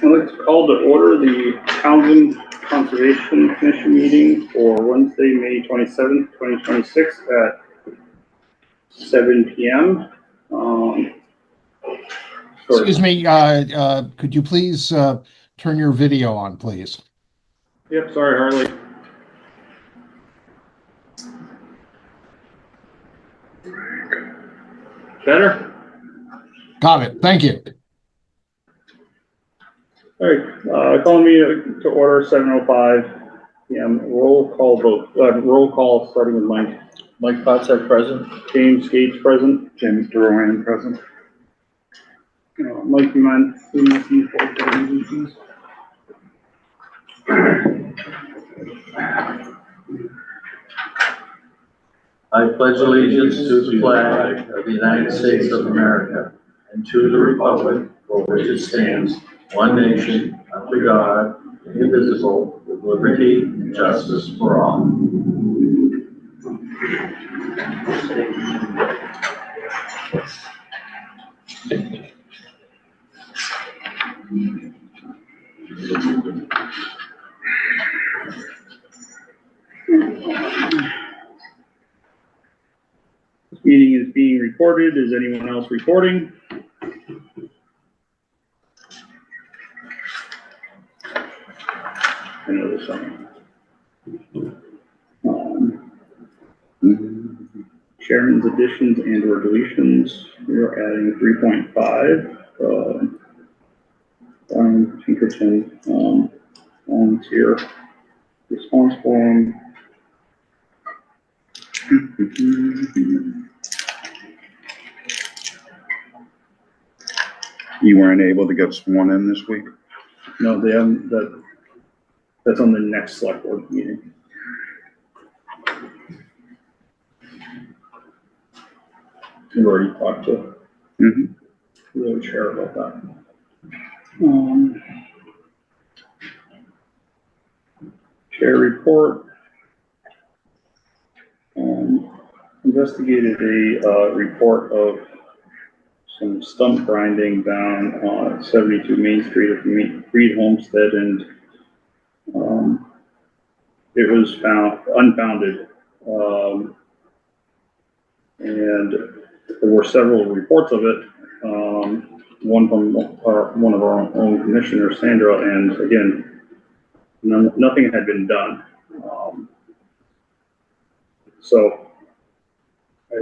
I'd like to call to order the Townsend Conservation Commission meeting for Wednesday, May 27th, 2026 at 7 p.m. Excuse me, could you please turn your video on, please? Yep, sorry, Harley. Better? Got it. Thank you. All right, calling me to order 7:05 p.m. Roll call vote. Roll call starting with Mike. Mike Potsdam present. James Gates present. James Duran present. Mike, you mind doing this for please? I pledge allegiance to the flag of the United States of America and to the republic for which it stands, one nation, under God, indivisible, with liberty and justice for all. This meeting is being recorded. Is anyone else recording? I know there's something. Chairman's additions and or deletions. We're adding 3.5. Brian Pinkerton, volunteer response form. You weren't able to get sworn in this week? No, they haven't. That's on the next select board meeting. We've already talked to the chair about that. Chair report. Investigated a report of some stump grinding down on 72 Main Street at the Reed Homestead, and it was found unfounded. And there were several reports of it. One from one of our own commissioners, Sandra, and again, nothing had been done. So I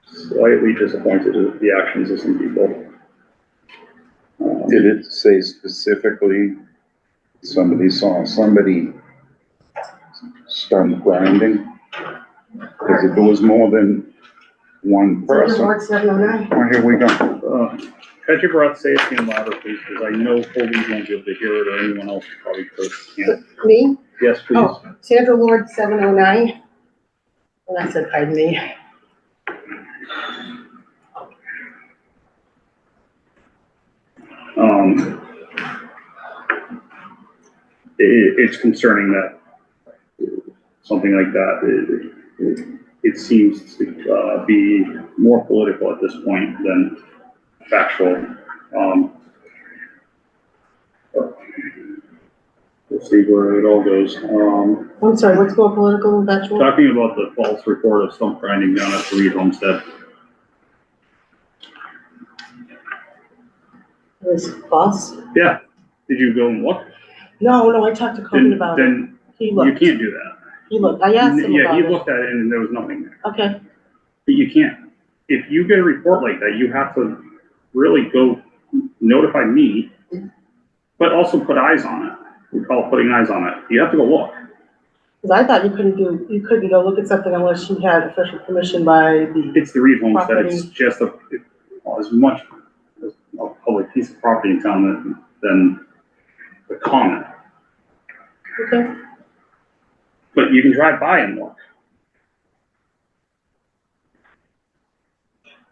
slightly disappointed at the actions of some people. Did it say specifically somebody saw somebody stump grinding? Because if it was more than one person. Oh, here we go. Catch your breath, say it again louder, please, because I know Colby won't be able to hear it, or anyone else probably can't. Me? Yes, please. Oh, Sandra Lord, 709. And I said, pardon me. It's concerning that something like that, it seems to be more political at this point than factual. We'll see where it all goes. I'm sorry, what's more political than factual? Talking about the false report of stump grinding down at the Reed Homestead. It was false? Yeah. Did you go and look? No, I talked to Colby about it. Then He looked. you can't do that. He looked. I asked him about he it. looked at it and there was nothing there. Okay. But you can't. If you get a report like that, you have to really go notify me, but also put eyes on it. We call it putting eyes on it. You have to go look. Because I thought you couldn't go look at something unless you had official permission by the. It's the Reed Homestead. Property. It's just as much a public piece of property in town than the common. Okay. But you can drive by and look.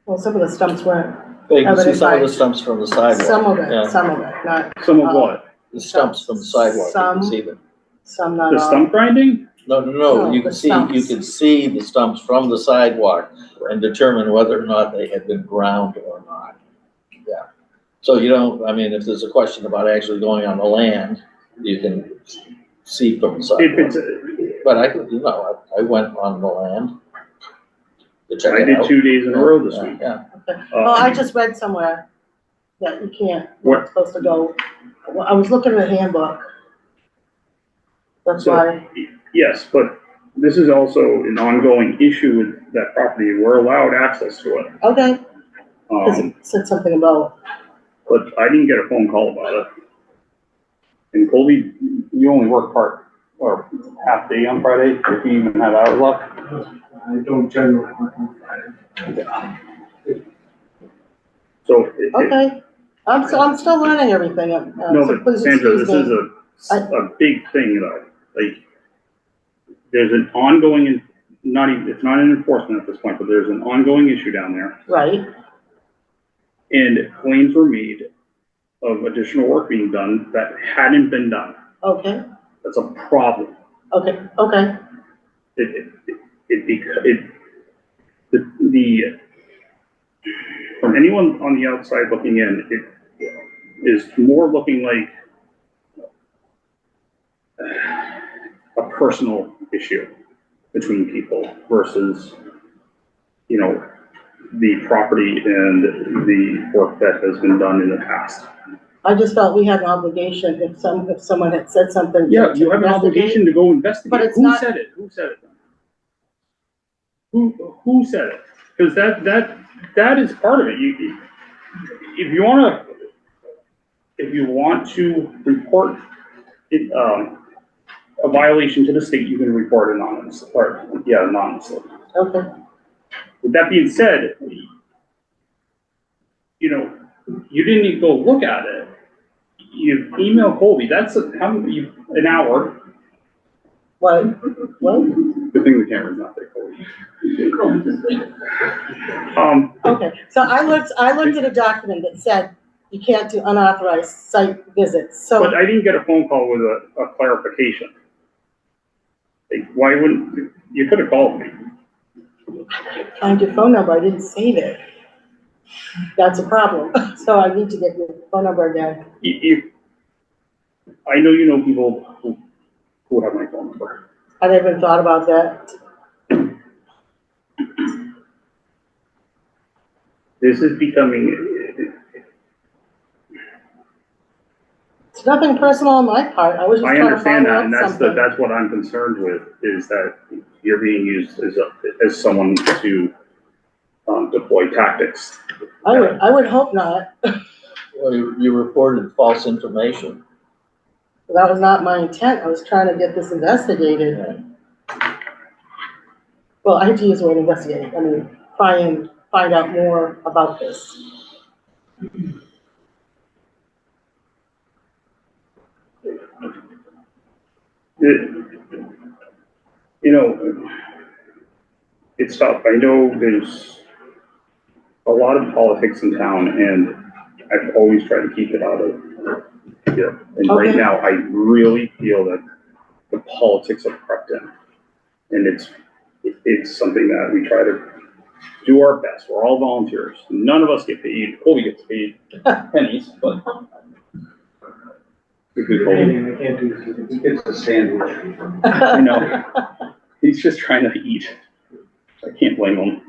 Well, some of the stumps weren't. You can see some of the stumps from the sidewalk. Some of it, Yeah. not. Some of what? The stumps from the sidewalk, you can see them. Some, not The all. stump grinding? No, you the can see, stumps. you can see the stumps from the sidewalk and determine whether or not they had been ground or not. Yeah. So you don't, I mean, if there's a question about actually going on the land, you can see from the If sidewalk. it's, But I could, I went on the land to check I it did out. 2 days in a row this week. Yeah, Well, I just read somewhere that you can't, What? you're supposed to go, well, I was looking at the handbook. That's So- why, Yes, but this is also an ongoing issue with that property. We're allowed access to it. okay, because Um, it said something about, but I didn't get a phone call about it. And Colby, you only work part, or half day on Friday, if you even have hours left. I don't generally work on Friday. So, okay. I'm still learning everything, no, so but please Sandra, excuse this me. is a big thing though. Like, there's an ongoing, not even, it's not an enforcement at this point, but there's an ongoing issue down there. Right, And claims were made of additional work being done that hadn't been done. okay, That's a problem. okay, okay, From anyone on the outside looking in, it is more looking like a personal issue between people versus, you know, the property and the work that has been done in the past. I just felt we had an obligation if someone had said something. Yeah, you have an investigate. obligation to go investigate. But it's Who not- said it? Who said it? Who said it? Because that is part of it. If you want to report it, a violation to the state, you can report it anonymously, anonymously. Okay, With that being said, you know, you didn't even go look at it. You email Colby, that's an hour. what? Good thing the camera's not there, Colby. Okay, so I looked at a document that said you can't do unauthorized site visits, so. But I didn't get a phone call with a clarification. Like, why wouldn't, you could have called me. Find your phone number, I didn't save it. That's a problem, so I need to get your phone number again. I know you know people who have my phone number. I never even thought about that. This is becoming, It's nothing personal on my part, I was just I trying to understand follow that, and up something. that's what I'm concerned with, is that you're being used as someone to deploy tactics. I would hope not, well, you reported false information. that was not my intent, I was trying to get this investigated. Well, I hate to use the word investigate, I mean, try and find out more about this. You know, it's tough. I know there's a lot of politics in town, and I've always tried to keep it out of here. And right Okay. now, I really feel that the politics have crept in. And it's something that we try to do our best. We're all volunteers. None of us get paid. Colby gets paid pennies, but. Good Colby. I can't do this. He gets a sandwich. I know. He's just trying to eat. I can't blame him.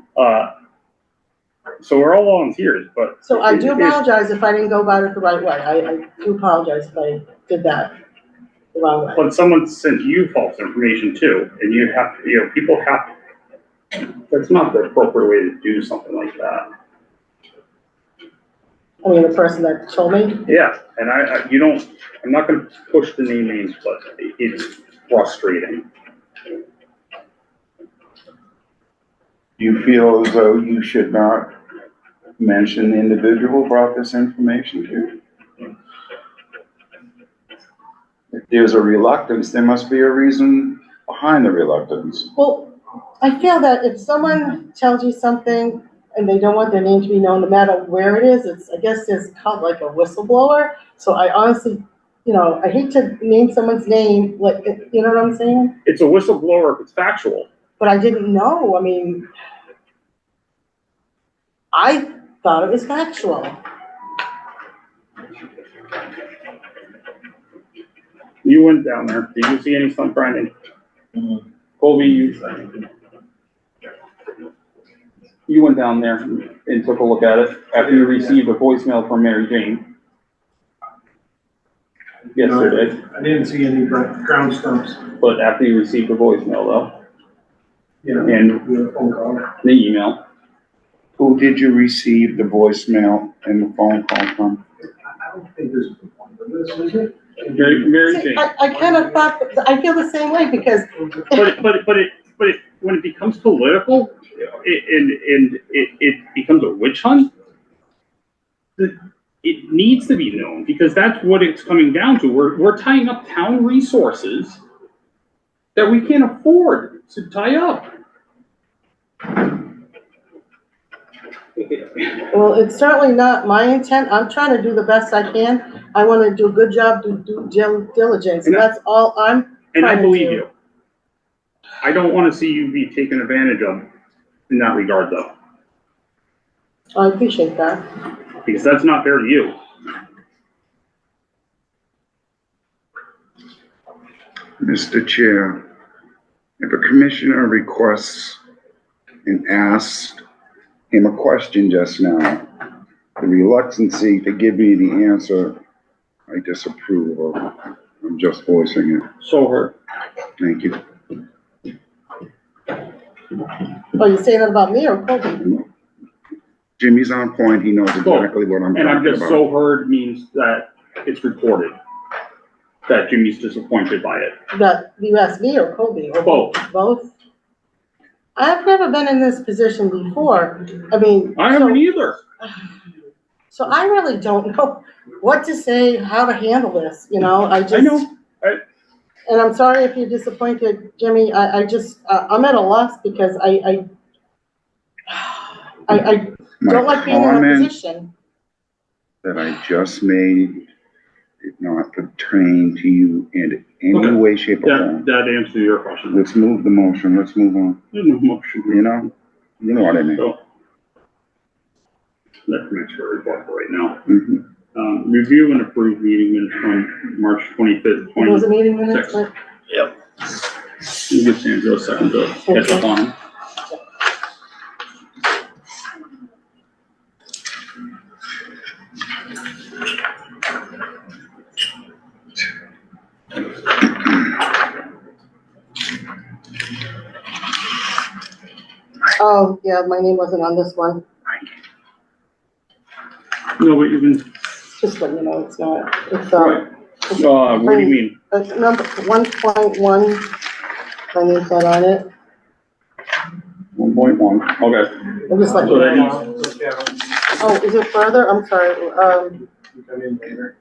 So we're all volunteers, but. So I do it- apologize if I didn't go about it the right way, I do apologize if I did that the wrong way. But someone sent you false information too, and you have, people have, that's not the appropriate way to do something like that. I mean, the person that told me, Yeah, and I'm not gonna push the names, but it's frustrating. You feel as though you should not mention the individual who brought this information to you? If there's a reluctance, there must be a reason behind the reluctance. well, I feel that if someone tells you something and they don't want their name to be known, no matter where it is, I guess it's called like a whistleblower. So I honestly, I hate to name someone's name, like, you know what I'm saying? It's a whistleblower if it's factual. But I didn't know, I mean, I thought it was factual. You went down there. Did you see any stump grinding? Mhm. Colby, you went down there and took a look at it after you received a voicemail from Mary Jane yesterday, I didn't see any ground stumps, but after you received a voicemail though, and the phone call. the email. Who did you receive the voicemail and the phone call from? I don't think there's a point of this, is it? Mary See, Jane. I kind of thought, I feel the same way because, But when it becomes political, it becomes a witch hunt, it needs to be known, because that's what it's coming down to. We're tying up town resources that we can't afford to tie up. well, it's certainly not my intent. I'm trying to do the best I can. I want to do a good job, do due diligence, and that's all I'm And I trying to believe do. you. I don't want to see you be taken advantage of in that regard, though, I appreciate that. because that's not fair to you. Mr. Chair, if a commissioner requests and asks him a question just now, the reluctancy to give me the answer, I disapprove of. I'm just voicing it. So hurt. Thank you. Oh, you saying that about me or Colby? Jimmy's on point. He knows exactly what I'm And I'm talking just about. so heard means that it's reported that Jimmy's disappointed by it. That, you asked me or Colby? Or Both. Both? I've never been in this position before. I mean. I haven't either. So I really don't know what to say, how to handle this, you know, I know. And I'm sorry if you're disappointed, Jimmy, I just, I'm at a loss because I don't like being in that comment position. that I just made did not pertain to you in any Okay. way, shape, or form. That answers your question. Let's move the motion. Let's move on. There's no motion. You know what I mean. So, that's my report for right now. Mhm. Review and approve meeting minutes from March 25th, It was a meeting minutes, but You give Sandra a second to catch up on. oh, yeah, my name wasn't on this one, No, but you've been, just let you know, it's not, it's, right. What do you mean? number 1.1, my name's not on it, 1.1, okay. I'm just letting So you that know. Oh, is it further? I'm sorry, Come in later.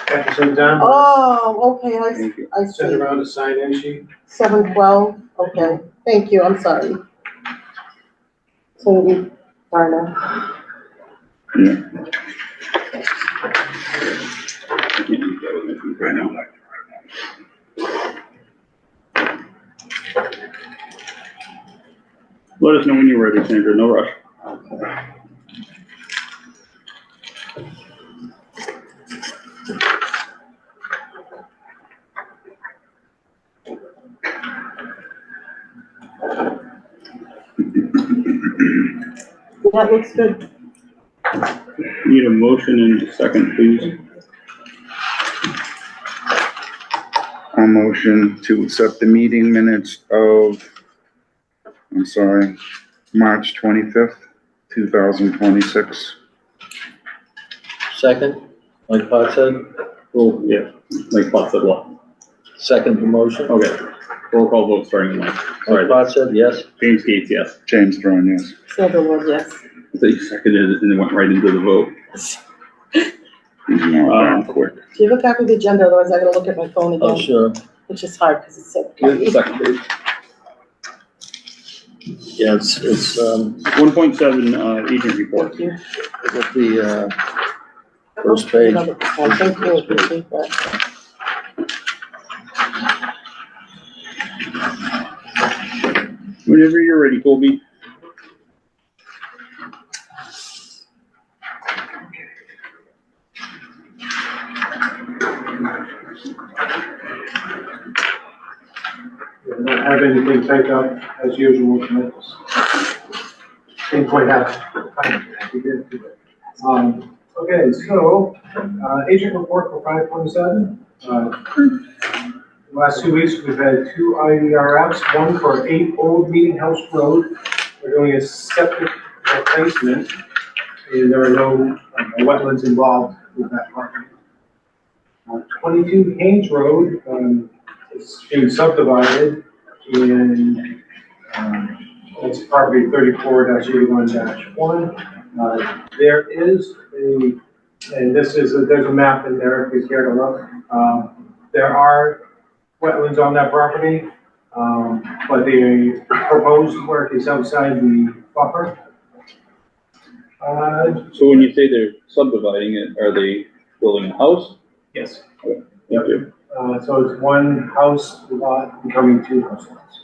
After some time, oh, okay, Thank you. I send see, around a sign-in sheet. 712, okay, thank you, I'm sorry. So we, Darna. Yeah. I can't use that with me right now. Let us know when you're ready, Sandra, no rush. That looks good. Need a motion and a second, please. A motion to accept the meeting minutes of, I'm sorry, March 25th, 2026. Second, like Pat said, Well, yeah, like Bob said, what? second promotion. Okay, roll call vote starting with Mike. Sorry, Like Pat said, yes. James Gates, yes. James Brown, yes. Sandra Wood, yes. So you seconded it and then went right into the vote. He's not that quick. Do you have a copy of the agenda, otherwise I gotta look at my phone Oh, again, sure. which is hard, because it's so. Here's the second page. Yeah, it's, 1.7, agent report. Thank you. with the, first page. Thank you, appreciate that. Whenever you're ready, Colby. have anything typed up as usual tonight. Didn't quite have time to get to it. Okay, so, agent report for 527. The last 2 weeks, we've had 2 IDRFs, one for 8 Old Meeting House Road. We're doing a septic replacement, and there are no wetlands involved with that property. 22 Haynes Road, is being subdivided, and, it's property 34-81-1. There is and this is, there's a map in there if you care to look. There are wetlands on that property, but the proposed work is outside the buffer. So when you say they're subdividing it, are they building a house? Yes. Thank you. So it's one house lot becoming 2 house lots.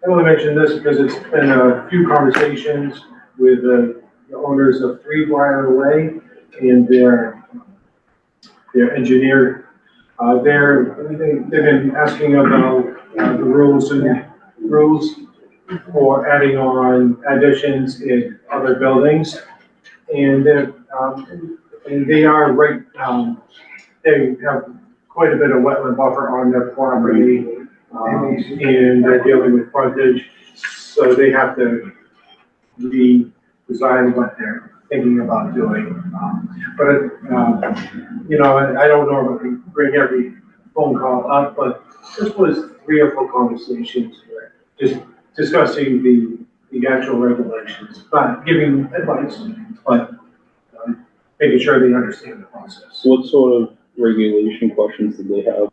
I only mention this because it's been a few conversations with the owners of 3 Briar Way and their engineer. They've been asking about the rules for adding on additions in other buildings. And they are right, they have quite a bit of wetland buffer on their property. And they're dealing with frontage, so they have to redesign what they're thinking about doing. You know, I don't normally bring every phone call up, but this was 3 or 4 conversations where just discussing the actual regulations, not giving advice, but making sure they understand the process. What sort of regulation questions did they have?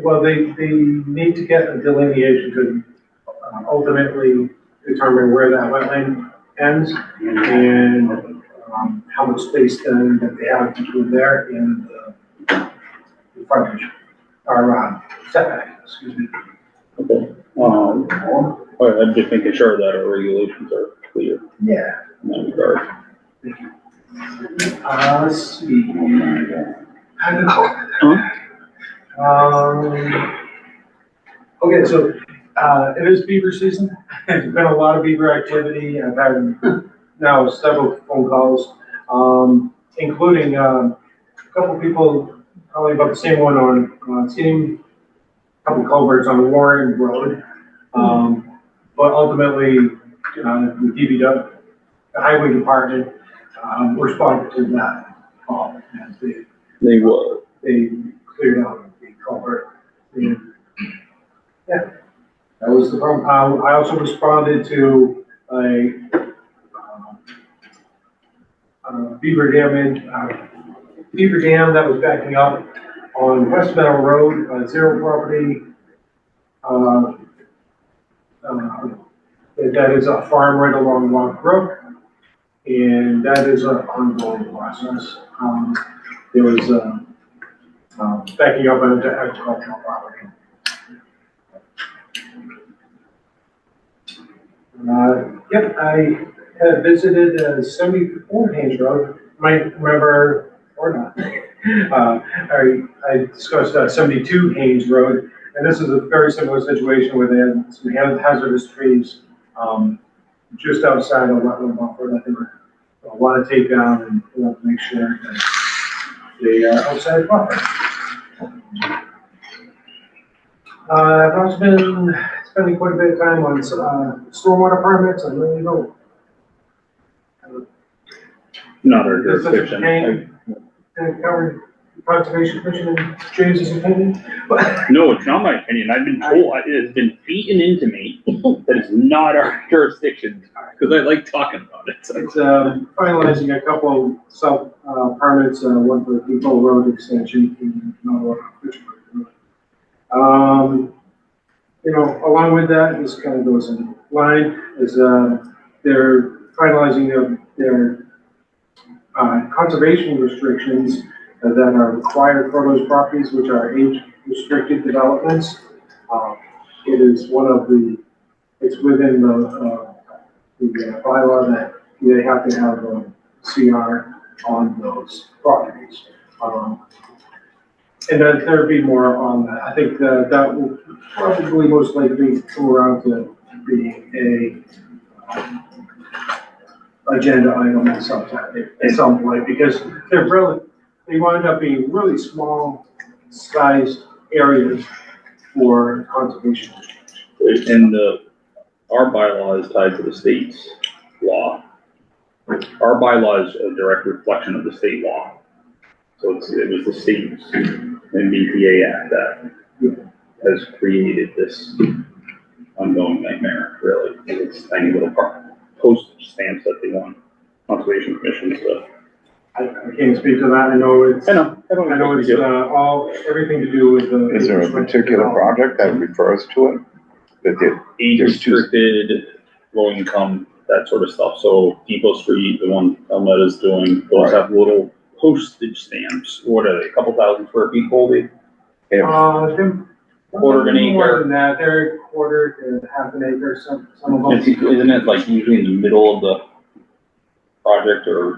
Well, they need to get a delineation to ultimately determine where that wetland ends and how much space then that they have between there and the frontage, or setback, excuse me. Okay. All right, I'm just making sure that our regulations are clear Yeah. in that regard. Let's see. Okay, so, it is beaver season. There's been a lot of beaver activity. I've had now several phone calls, including, a couple people, probably about the same one on, same couple culverts on Warren Road. But ultimately, the DPW, the highway department, responded to that call. And They will. they cleared out the culvert. And, yeah, that was the problem. I also responded to a beaver dam that was backing up on West Meadow Road, Zero property. That is a farm right along Rock Brook, and that is an ongoing process. There was backing up onto agricultural property. Yep, I had visited 74 Haynes Road. You might remember or not. I discussed 72 Haynes Road, and this is a very similar situation where they had some hazardous trees just outside of wetland buffer that they want to take down and make sure that they are outside the buffer. I've also been spending quite a bit of time on stormwater permits. I really don't. Not our jurisdiction. Covered Conservation Commission and James's opinion. No, it's not my opinion. I've been told, it has been beaten into me that it's not our jurisdiction, because I like talking about it. So. It's finalizing a couple sub permits, one for the Depot Road extension and another one for Fitchburg Road. You know, along with that, this kind of goes in line, is they're finalizing their conservation restrictions that are required for those properties, which are age-restricted developments. It is one of it's within the bylaw that they have to have a CR on those properties. And then there'd be more on that. I think that will probably most likely come around to being a agenda item at some time, at some point, because they wind up being really small sized areas for conservation. And our bylaw is tied to the state's law. Our bylaw is a direct reflection of the state law. So it was the state's MBTA Act that has created this ongoing nightmare, really. It's tiny little postage stamps that they want Conservation Commission stuff. I can't speak to that. I know it's everything to do with the. Is there a particular project that refers to it? That Age restricted, low income, that sort of stuff. So Depot Street, the one Elmetta is doing, those have little postage stamps. What are they, a couple thousand square feet, Colby? Quarter of an acre. More than that, they're quarter to half an acre, some of them. Isn't it like usually in the middle of the project or?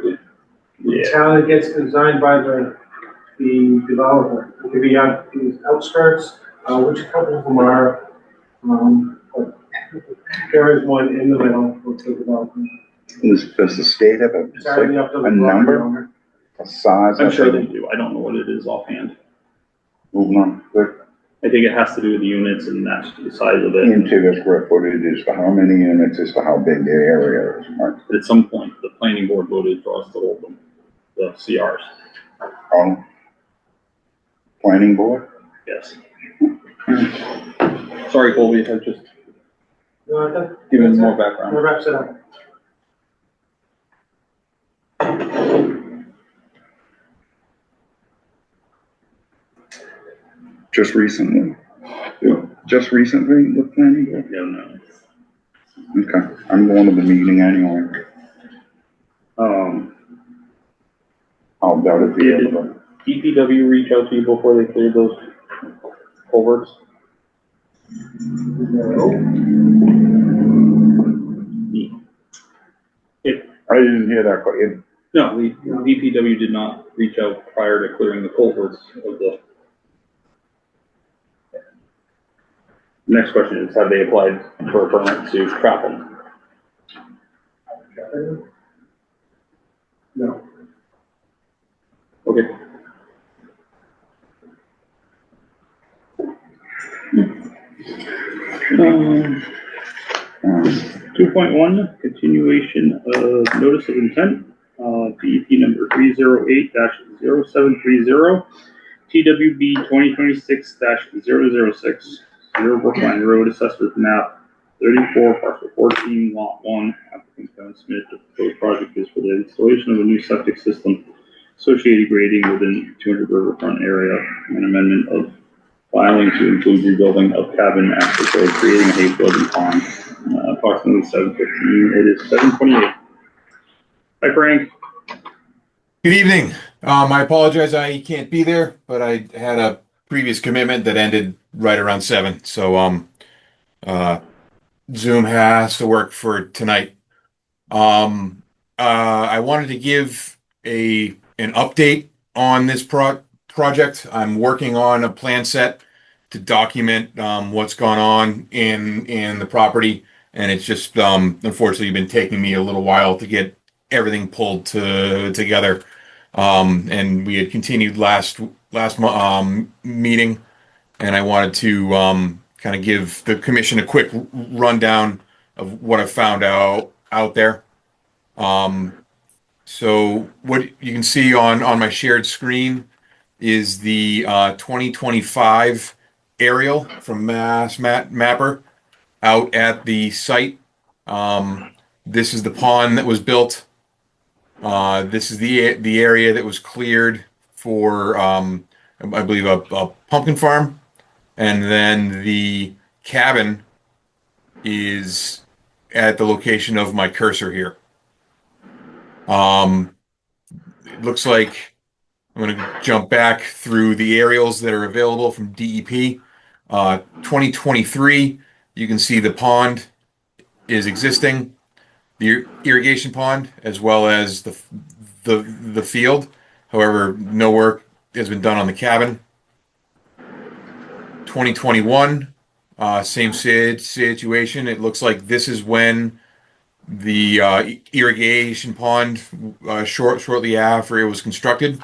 The town that gets designed by the developer. It could be on the outskirts, which a couple of them are. But there is one in the middle with the development. does the state have Entirely up to the a property number, owner. a size? I'm sure they do. I don't know what it is offhand. Moving on, good. I think it has to do with the units and that's the size of it. Into the square footage as to how many units, as to how big the area is, right? But at some point, the planning board voted for us to hold them, the CRs. Planning board? Yes. Sorry, Colby, I just No, I think given more that background. wraps it up. Just recently? Just recently with planning board? No. Okay, I'm going to the meeting anyway. I'll doubt it be able to. DPW reach out to you before they cleared those culverts? I didn't hear that, but No, the DPW did not reach out prior to clearing the culverts of the. Next question is, have they applied for a permit to trap them? No. Okay. um, 2.1, continuation of notice of intent, DEP number 308-0730, TWB 2026-006, Zero Brookline Road, assessors map 34, parcel 14, lot 1. Applicant Kevin Smith, the proposed project is for the installation of a new septic system, associated grading within 200 riverfront area, and amendment of filing to include rebuilding of cabin access road, creating a hay field and pond. Approximately 7:15. It is 7:28. Hi, Frank. Good evening. I apologize I can't be there, but I had a previous commitment that ended right around 7. So Zoom has to work for tonight. I wanted to give an update on this project. I'm working on a plan set to document what's gone on in the property, and it's just unfortunately been taking me a little while to get everything pulled together. And we had continued last meeting, and I wanted to kind of give the commission a quick rundown of what I found out there. So what you can see on my shared screen is the 2025 aerial from Mass Mapper out at the site. This is the pond that was built. This is the area that was cleared for, I believe, a pumpkin farm. And then the cabin is at the location of my cursor here. It looks like I'm going to jump back through the aerials that are available from DEP. 2023, you can see the pond is existing, the irrigation pond, as well as the the field. However, no work has been done on the cabin. 2021, same situation. It looks like this is when the irrigation pond shortly after it was constructed,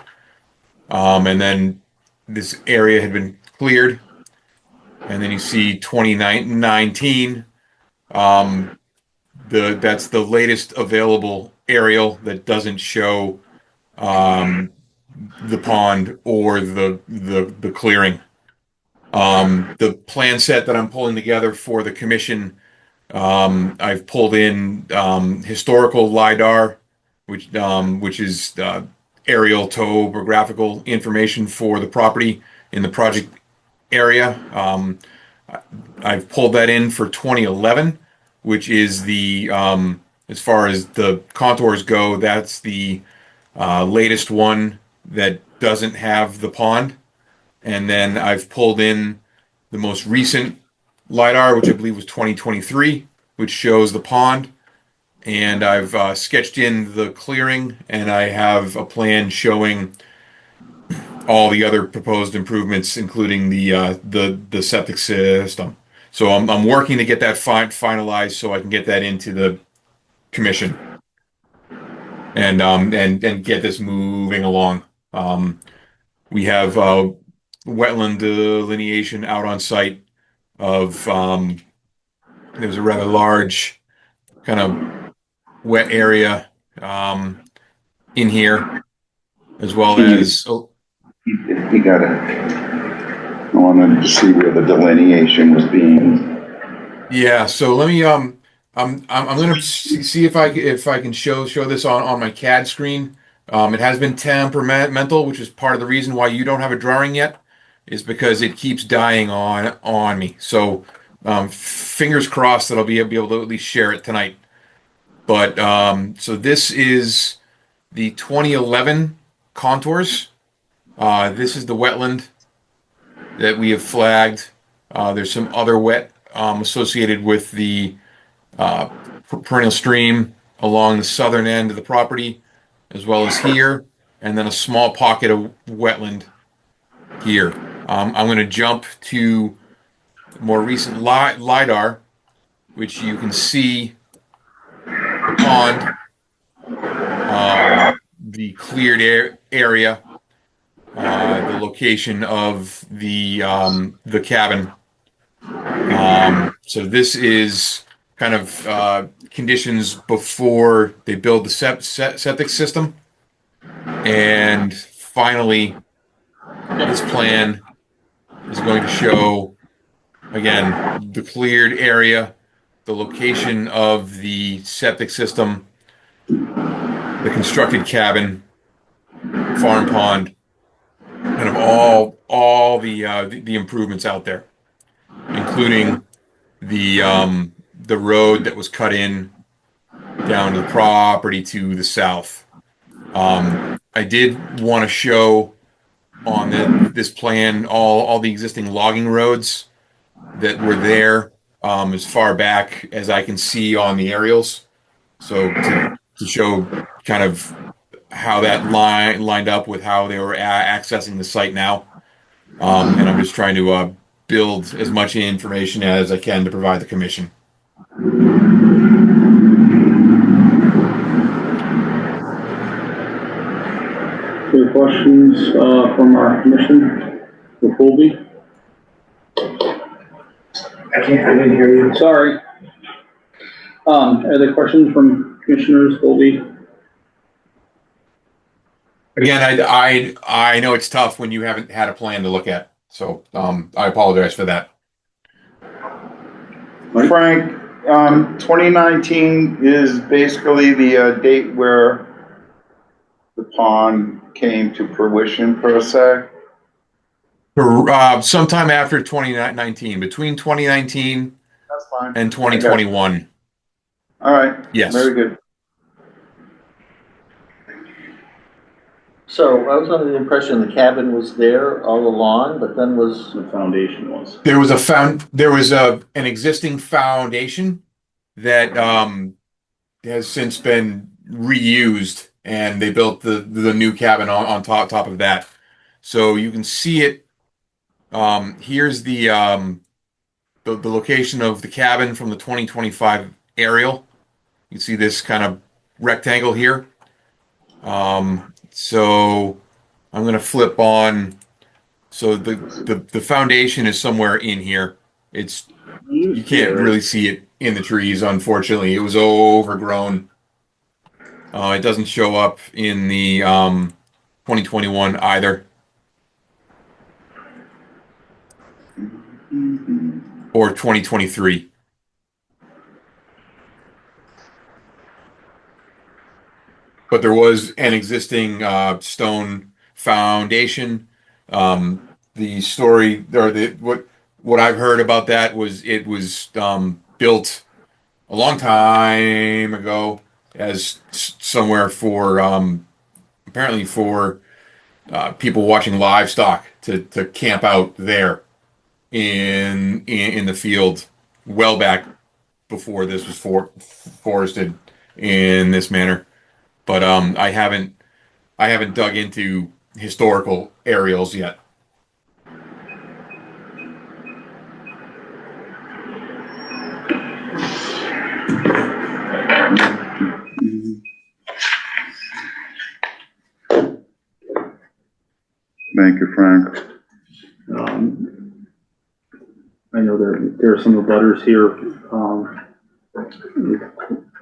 and then this area had been cleared. And then you see 2019. That's the latest available aerial that doesn't show the pond or the clearing. The plan set that I'm pulling together for the commission, I've pulled in historical LiDAR, which is aerial topographical information for the property in the project area. I've pulled that in for 2011, which is the as far as the contours go, that's the latest one that doesn't have the pond. And then I've pulled in the most recent LiDAR, which I believe was 2023, which shows the pond. And I've sketched in the clearing, and I have a plan showing all the other proposed improvements, including the septic system. So I'm working to get that finalized so I can get that into the commission and get this moving along. We have wetland delineation out on site of there's a rather large kind of wet area in here, as well as You got it. I wanted to see where the delineation was being. yeah. So let me I'm gonna see if I can show this on my CAD screen. It has been temperamental, which is part of the reason why you don't have a drawing yet, is because it keeps dying on me. So fingers crossed that I'll be able to at least share it tonight. But so this is the 2011 contours. This is the wetland that we have flagged. There's some other wet associated with the perennial stream along the southern end of the property, as well as here, and then a small pocket of wetland here. I'm going to jump to more recent LiDAR, which you can see the pond, the cleared area, the location of the cabin. So this is kind of conditions before they build the septic system. And finally, this plan is going to show, again, the cleared area, the location of the septic system, the constructed cabin, farm pond, kind of all the improvements out there, including the road that was cut in down to the property to the south. I did want to show on this plan all the existing logging roads that were there as far back as I can see on the aerials. So to show kind of how that lined up with how they were accessing the site now. And I'm just trying to build as much information as I can to provide the commission. Any questions from our commission? For Colby? I didn't hear you. Sorry. Are there questions from commissioners, Colby? Again, I know it's tough when you haven't had a plan to look at, so I apologize for that. Frank, 2019 is basically the date where the pond came to fruition, per se. Sometime after 2019, between 2019 That's fine. and 2021. All right. Yes. Very good. So I was under the impression the cabin was there all along, but then was, The foundation was. There was an existing foundation that has since been reused and they built the new cabin on top of that. So you can see it. Here's the location of the cabin from the 2025 aerial. You see this kind of rectangle here. So I'm going to flip on. So the foundation is somewhere in here. You can't really see it in the trees, unfortunately. It was overgrown. It doesn't show up in the 2021 either. Or 2023. But there was an existing stone foundation. The story, or what I've heard about that was it was built a long time ago as somewhere for apparently for people watching livestock to camp out there in the field well back before this was forested in this manner. But I haven't dug into historical aerials yet. Thank you, Frank. I know there are some butters here, with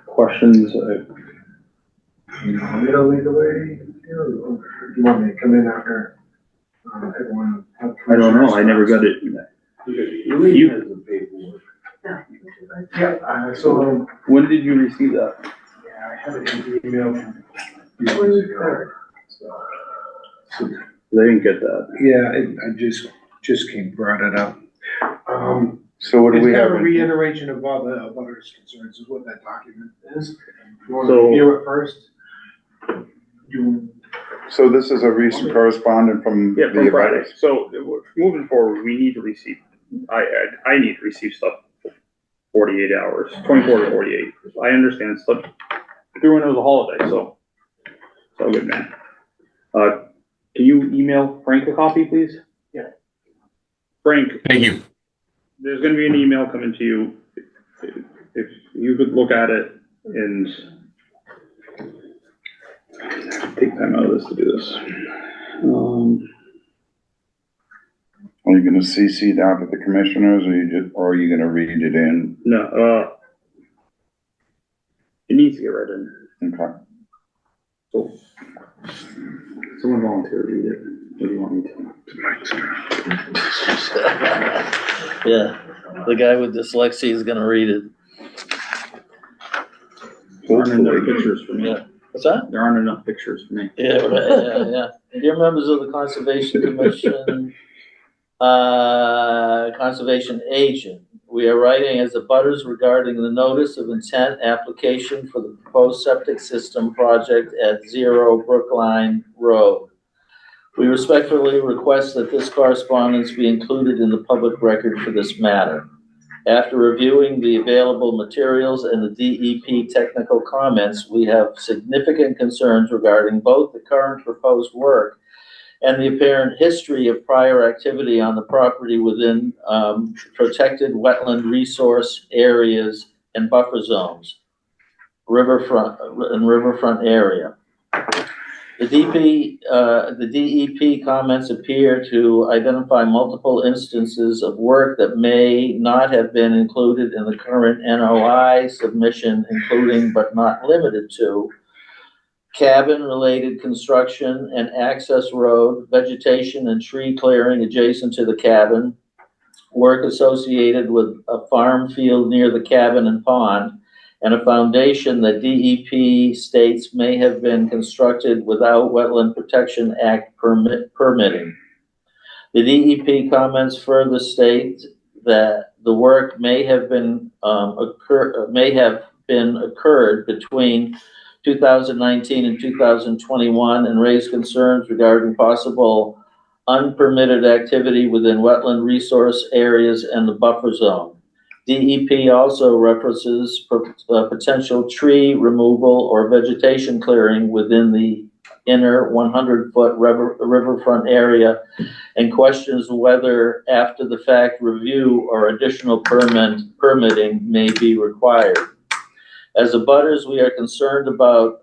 questions. You want me to lead the way here, or do you want me to come in after, everyone? I don't know, I never got it. You, Yeah, so, when did you receive that? yeah, I have it in the email from. So, They didn't get that. yeah, I just brought it up. So what do It's we kind have? of a reiteration of all the abutters' concerns is what that document is. If you want So- to review it first. So this is a recent correspondence from Yeah, the from Friday. abutters. So moving forward, we need to receive, I need to receive stuff 48 hours, 24 to 48. I understand stuff through when it was a holiday, so it's all good, man. Can you email Frank a copy, please? Yeah. Frank, Thank you. there's gonna be an email coming to you. If you could look at it and take time out of this to do this. Are you gonna CC it out to the commissioners, or are you gonna read it in? No, it needs to get read in. Okay. So, someone volunteer to read it. What do you want me to? Yeah, the guy with dyslexia is gonna read it. There aren't enough pictures for me. Yeah. What's that? There aren't enough pictures for me. Yeah, right, yeah. Dear members of the Conservation Commission, Conservation Agent, we are writing as abutters regarding the notice of intent application for the proposed septic system project at 0 Brookline Road. We respectfully request that this correspondence be included in the public record for this matter. After reviewing the available materials and the DEP technical comments, we have significant concerns regarding both the current proposed work and the apparent history of prior activity on the property within protected wetland resource areas and buffer zones, riverfront area. The DEP comments appear to identify multiple instances of work that may not have been included in the current NOI submission, including but not limited to cabin-related construction and access road, vegetation and tree clearing adjacent to the cabin, work associated with a farm field near the cabin and pond, and a foundation that DEP states may have been constructed without Wetland Protection Act permitting. The DEP comments further state that the work may have been occurred between 2019 and 2021 and raised concerns regarding possible unpermitted activity within wetland resource areas and the buffer zone. DEP also references potential tree removal or vegetation clearing within the inner 100-foot riverfront area and questions whether after the fact review or additional permitting may be required. As abutters, we are concerned about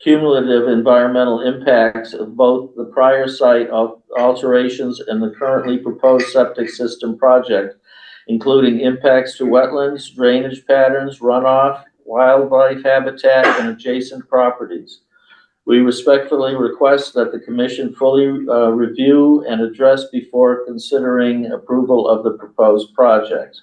cumulative environmental impacts of both the prior site alterations and the currently proposed septic system project, including impacts to wetlands, drainage patterns, runoff, wildlife habitat, and adjacent properties. We respectfully request that the commission fully review and address before considering approval of the proposed project.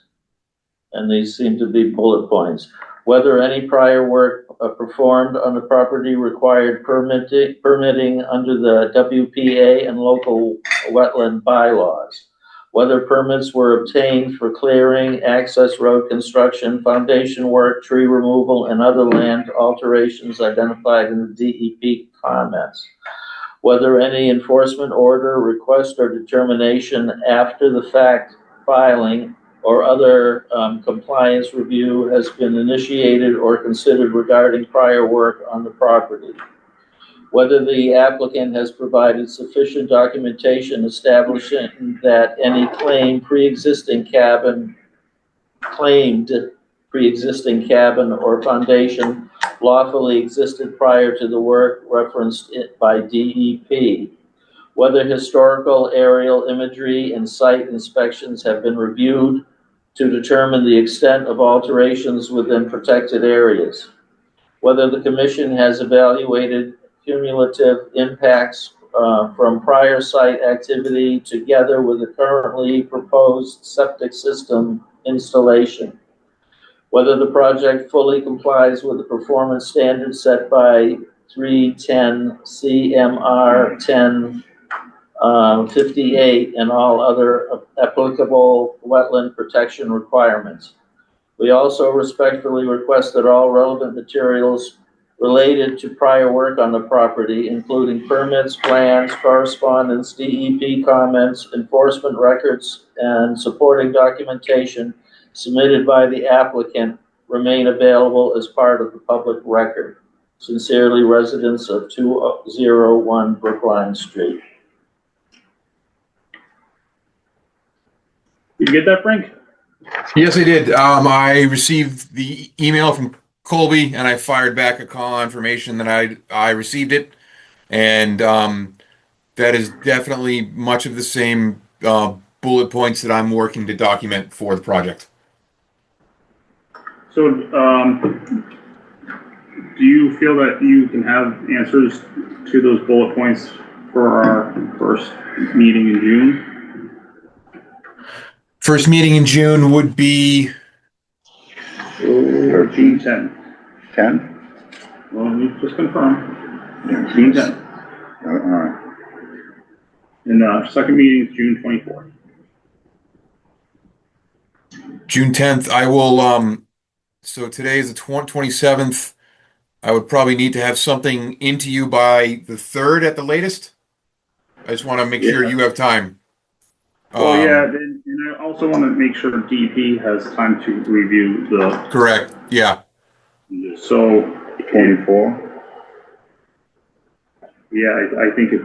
And these seem to be bullet points. Whether any prior work performed on the property required permitting under the WPA and local wetland bylaws. Whether permits were obtained for clearing, access road construction, foundation work, tree removal, and other land alterations identified in the DEP comments. Whether any enforcement order, request, or determination after the fact filing or other compliance review has been initiated or considered regarding prior work on the property. Whether the applicant has provided sufficient documentation establishing that any claimed pre-existing cabin or foundation lawfully existed prior to the work referenced by DEP. Whether historical aerial imagery and site inspections have been reviewed to determine the extent of alterations within protected areas. Whether the commission has evaluated cumulative impacts from prior site activity together with the currently proposed septic system installation. Whether the project fully complies with the performance standards set by 310 CMR 10 58 and all other applicable wetland protection requirements. We also respectfully request that all relevant materials related to prior work on the property, including permits, plans, correspondence, DEP comments, enforcement records, and supporting documentation submitted by the applicant, remain available as part of the public record. Sincerely, residents of 201 Brookline Street. Did you get that, Frank? Yes, I did. I received the email from Colby, and I fired back a confirmation that I received it, and that is definitely much of the same bullet points that I'm working to document for the project. So, do you feel that you can have answers to those bullet points for our first meeting in June? First meeting in June would be 13, 10. 10? Well, let me just confirm. Yeah. June 10. All right. And second meeting is June 24th. June 10th. I will, so today is the 27th. I would probably need to have something into you by the 3rd at the latest. I just want to make sure you have time. Well, yeah, and I also want to make sure DEP has time to review the. Correct. Yeah. So 24? Yeah, I think if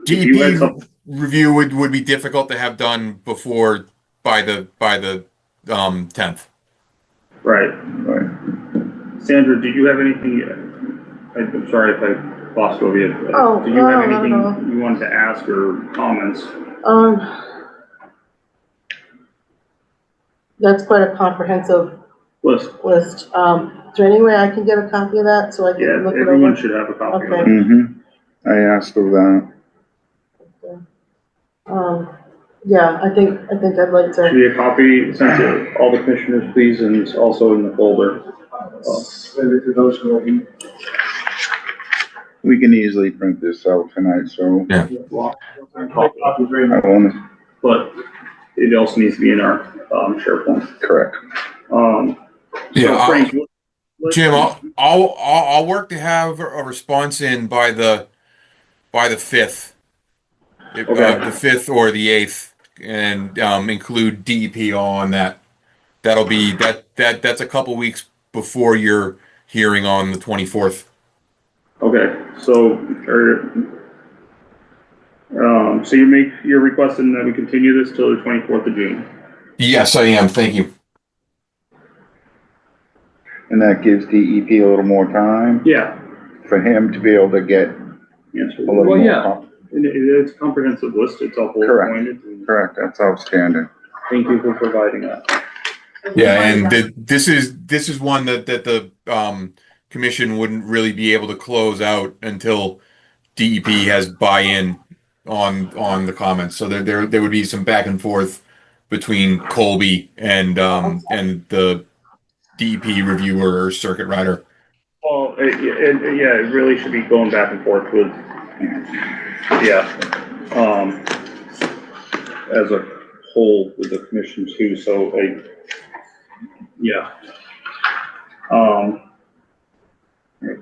you had DEP something, review would be difficult to have done before by the 10th. right. Right. Sandra, did you have anything? I'm sorry if I glossed over you. Oh, Did you have no, anything no. you wanted to ask or comments? That's quite a comprehensive List. list. Is there any way I can get a copy of that so I can Yeah, look it everyone over? should have a copy of Okay. it. Mm-hmm. I asked of that. Yeah, I think I'd like Should to, be a copy sent to all the commissioners, please, and it's also in the folder. Send it to those who are in. We can easily print this out tonight, so Yeah. Copies right I now. won't, But it also needs to be in our SharePoint. correct. Yeah. So Frank, Jim, I'll work to have a response in by the 5th. Okay. The 5th or the 8th. and include DEP on that. That'll be that's a couple weeks before your hearing on the 24th. Okay, so, so you're requesting that we continue this till the 24th of June? Yes, I am. Thank you. And that gives DEP a little more time Yeah. for him to be able to get Yes. a little Well, more. yeah, it's a comprehensive list, it's all bullet Correct. pointed, and Correct, that's outstanding. thank you for providing that. Yeah, and this is one that the commission wouldn't really be able to close out until DEP has buy-in on the comments. So there would be some back and forth between Colby and the DEP reviewer or circuit rider. Well, yeah, it really should be going back and forth with, yeah, as a whole with the commission too, so yeah. Alright,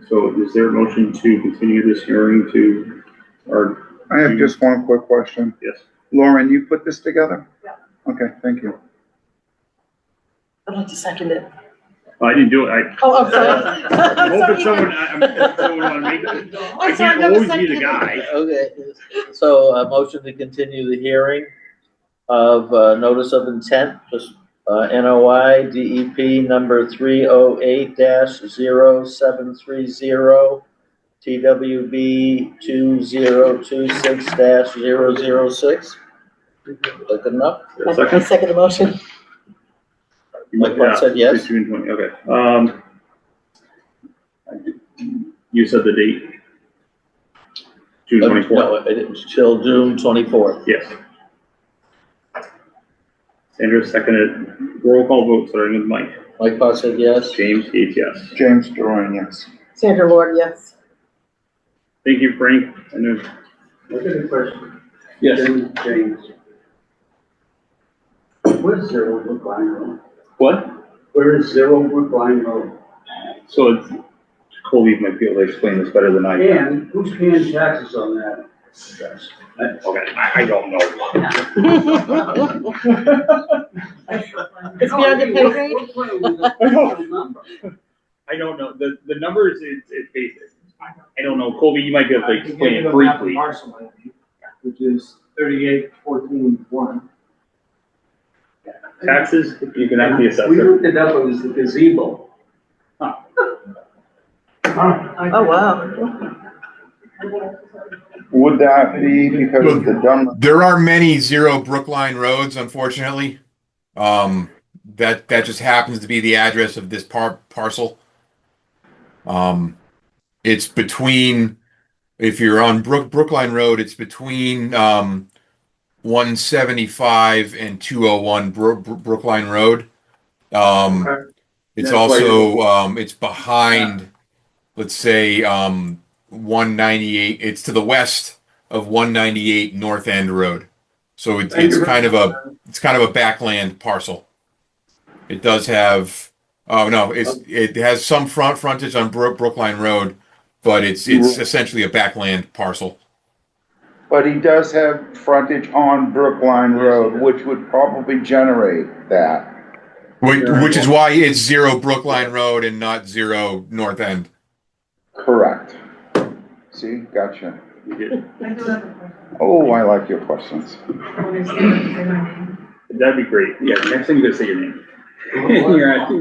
so is there a motion to continue this hearing to, or? I have just one quick question. Yes. Lauren, you put this together? Yeah. Okay, thank you. I'd like to second it. I didn't do it, Oh, I'm sorry. I'm hoping someone wanna make it. I can't always be the guy. Okay, so a motion to continue the hearing of notice of intent, just NOI DEP number 308-0730, TWB 2026-006. Good enough? I Second? second the motion. Like I said, yes. June 20, okay. You said the date? June 24th? No, it's till June 24th. Yes. Sandra seconded. Roll call vote, starting with Mike. Mike Potts said yes. James Gates, yes. James Duran, yes. Sandra Lord, yes. Thank you, Frank. I know. I got a question. Yes. James. Where's Zero Brookline Road? What? Where is Zero Brookline Road? So it's, Colby might be able to explain this better than I can. And who's paying taxes on that? Okay, I don't know. It's beyond your pay grade? I don't know. The numbers, it's basic. I don't know. Colby, you might be able to explain it briefly. Parcel ID, which is 3814-1. Taxes, you can ask the We assessor. looked it up, it was the gazebo. Oh, wow. Would that be because of the Dunlap? There are many zero Brookline roads, unfortunately. That just happens to be the address of this parcel. It's between, if you're on Brookline Road, it's between 175 and 201 Brookline Road. It's That's also it's behind, let's say 198. It's to the west of 198 North End Road. So it's kind of a backland parcel. It does have it has some frontage on Brookline Road, but it's essentially a backland parcel. But he does have frontage on Brookline Road, which would probably generate that. Which is why it's zero Brookline Road and not zero North End. Correct. See, gotcha. You did. Oh, I like your questions. That'd be great. Yeah, next time you gotta say your name.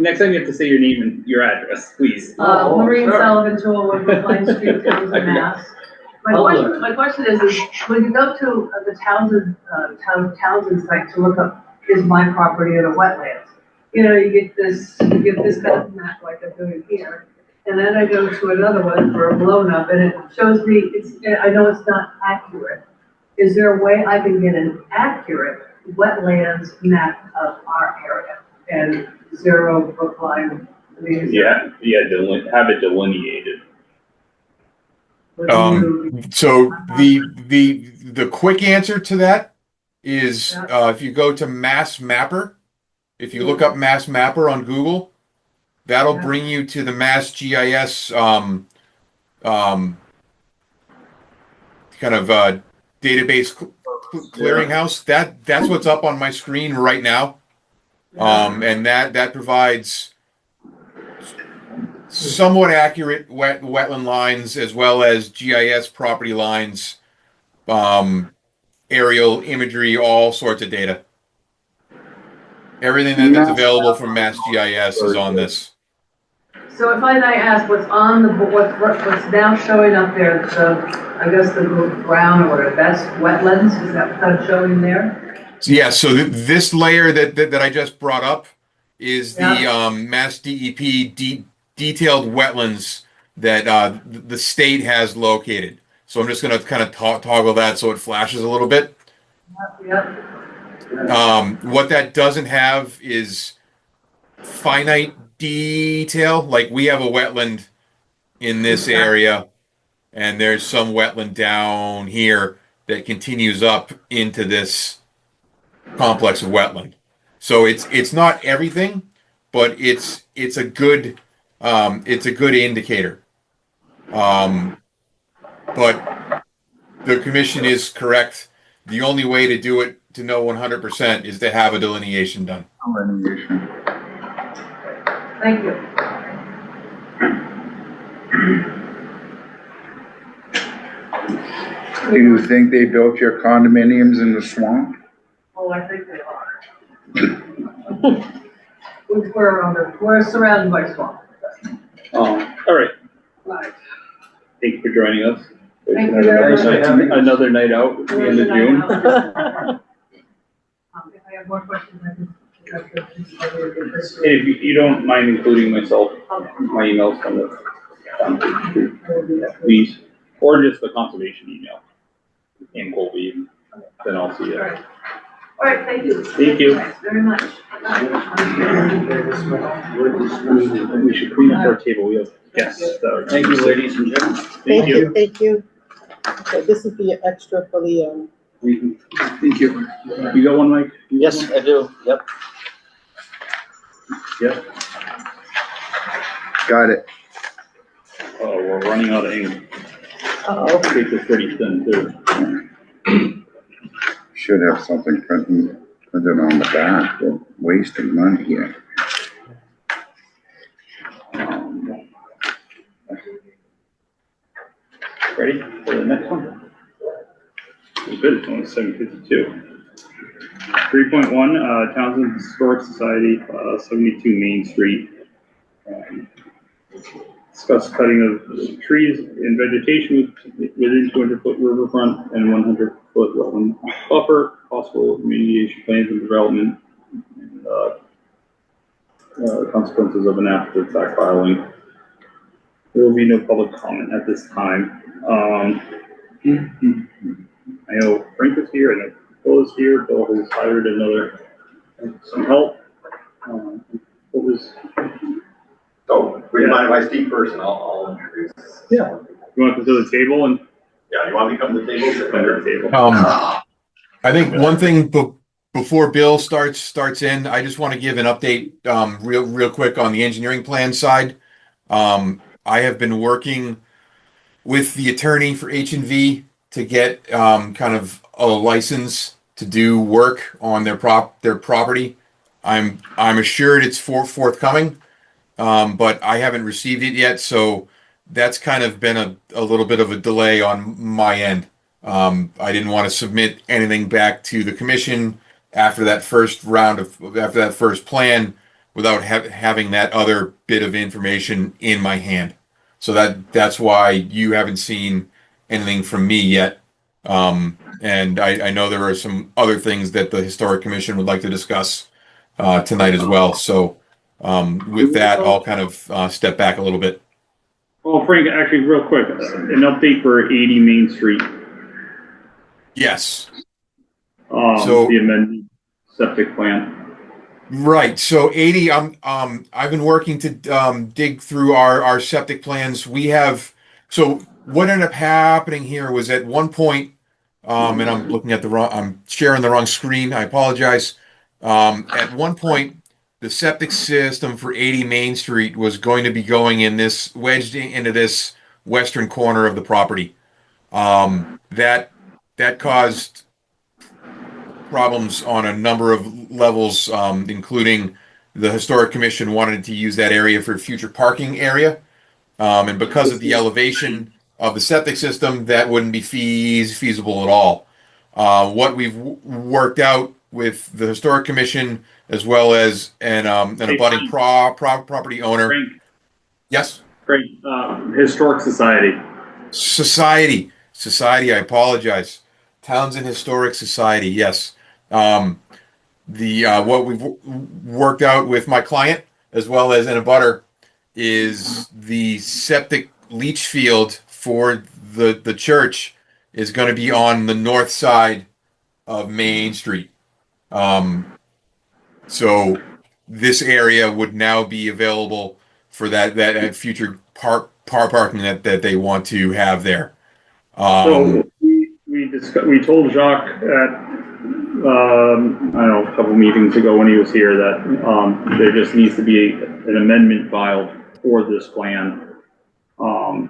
Next time you have to say your name and your address, please. Maureen Sullivan, 201 Brookline Street, Townsend, Mass. My question is when you go to the Townsend site to look up, is my property in a wetlands? You know, you get this kind of map like I'm doing here. And then I go to another one for a blown up and it shows me, I know it's not accurate. Is there a way I can get an accurate wetlands map of our area and zero Brookline? I mean, Have it delineated. So the quick answer to that is if you go to Mass Mapper, if you look up Mass Mapper on Google, that'll bring you to the Mass GIS kind of database clearinghouse, that's what's up on my screen right now. And that provides somewhat accurate wetland lines as well as GIS property lines, aerial imagery, all sorts of data. Everything that's available from Mass GIS is on this. So if I may ask, what's now showing up there, I guess the brown or whatever, that's wetlands, is that kind of showing there? So this layer that I just brought up is the Mass DEP detailed wetlands that the state has located. So I'm just going to kind of toggle that so it flashes a little bit. Yep. What that doesn't have is finite detail. Like we have a wetland in this area, and there's some wetland down here that continues up into this complex of wetland. So it's not everything, but it's a good indicator. But the commission is correct. The only way to do it to know 100% is to have a delineation done. Delineation. Thank you. Do you think they built your condominiums in the swamp? Oh, I think they are. We're surrounded by swamp. All right. Right. Thank you for joining us. Thank you very much. Another night out at the end of June. If I have more questions, I can. If you don't mind including myself, my email's from the please, or just the conservation email in Colby, then I'll see you. All right, thank you. Thank you. Thanks very much. We should clean up our table. We have guests. Thank you, ladies and gentlemen. Thank you. Thank you. Okay, this is the extra for the, Thank you. You got one, Mike? Yes, I do, yep. Yep. Got it. Oh, we're running out of ink. uh-oh. Paper's pretty thin too. Should have something printed on the back. We're wasting money here. Ready for the next one? It's good, it's only 7:52. 3.1, Townsend Historic Society, 72 Main Street. Discuss cutting of trees and vegetation within 200-foot riverfront and 100-foot wetland buffer, possible remediation plans and development, and consequences of an after-the-fact filing. There will be no public comment at this time. I know Frank is here, and Bill is here. Bill has hired some help. What was? So, would you mind if I speak first, and I'll introduce? Yeah. You want to come to the table and? Yeah, you want me to come to the table? Under the table. I think one thing before Bill starts in, I just want to give an update real quick on the engineering plan side. I have been working with the attorney for H&V to get kind of a license to do work on their property. I'm assured it's forthcoming, but I haven't received it yet, so that's kind of been a little bit of a delay on my end. I didn't want to submit anything back to the commission after that first plan without having that other bit of information in my hand. So that's why you haven't seen anything from me yet. And I know there are some other things that the Historic Commission would like to discuss tonight as well. So with that, I'll kind of step back a little bit. Well, Frank, actually, real quick, an update for 80 Main Street. Yes. So the amended septic plan. Right. So 80, I've been working to dig through our septic plans. So what ended up happening here was at one point, and I'm sharing the wrong screen. I apologize. At one point, the septic system for 80 Main Street was going to be going wedged into this western corner of the property. That caused problems on a number of levels, including the Historic Commission wanted to use that area for future parking area. And because of the elevation of the septic system, that wouldn't be feasible at all. What we've worked out with the Historic Commission as well as an abutting property owner. Frank, Yes? Frank, Historic Society. Society, I apologize. Townsend Historic Society, yes. What we've worked out with my client as well as in a butter is the septic leach field for the church is going to be on the north side of Main Street. So this area would now be available for that future parking that they want to have there. So we told Jacques at I don't know, a couple meetings ago when he was here that there just needs to be an amendment filed for this plan.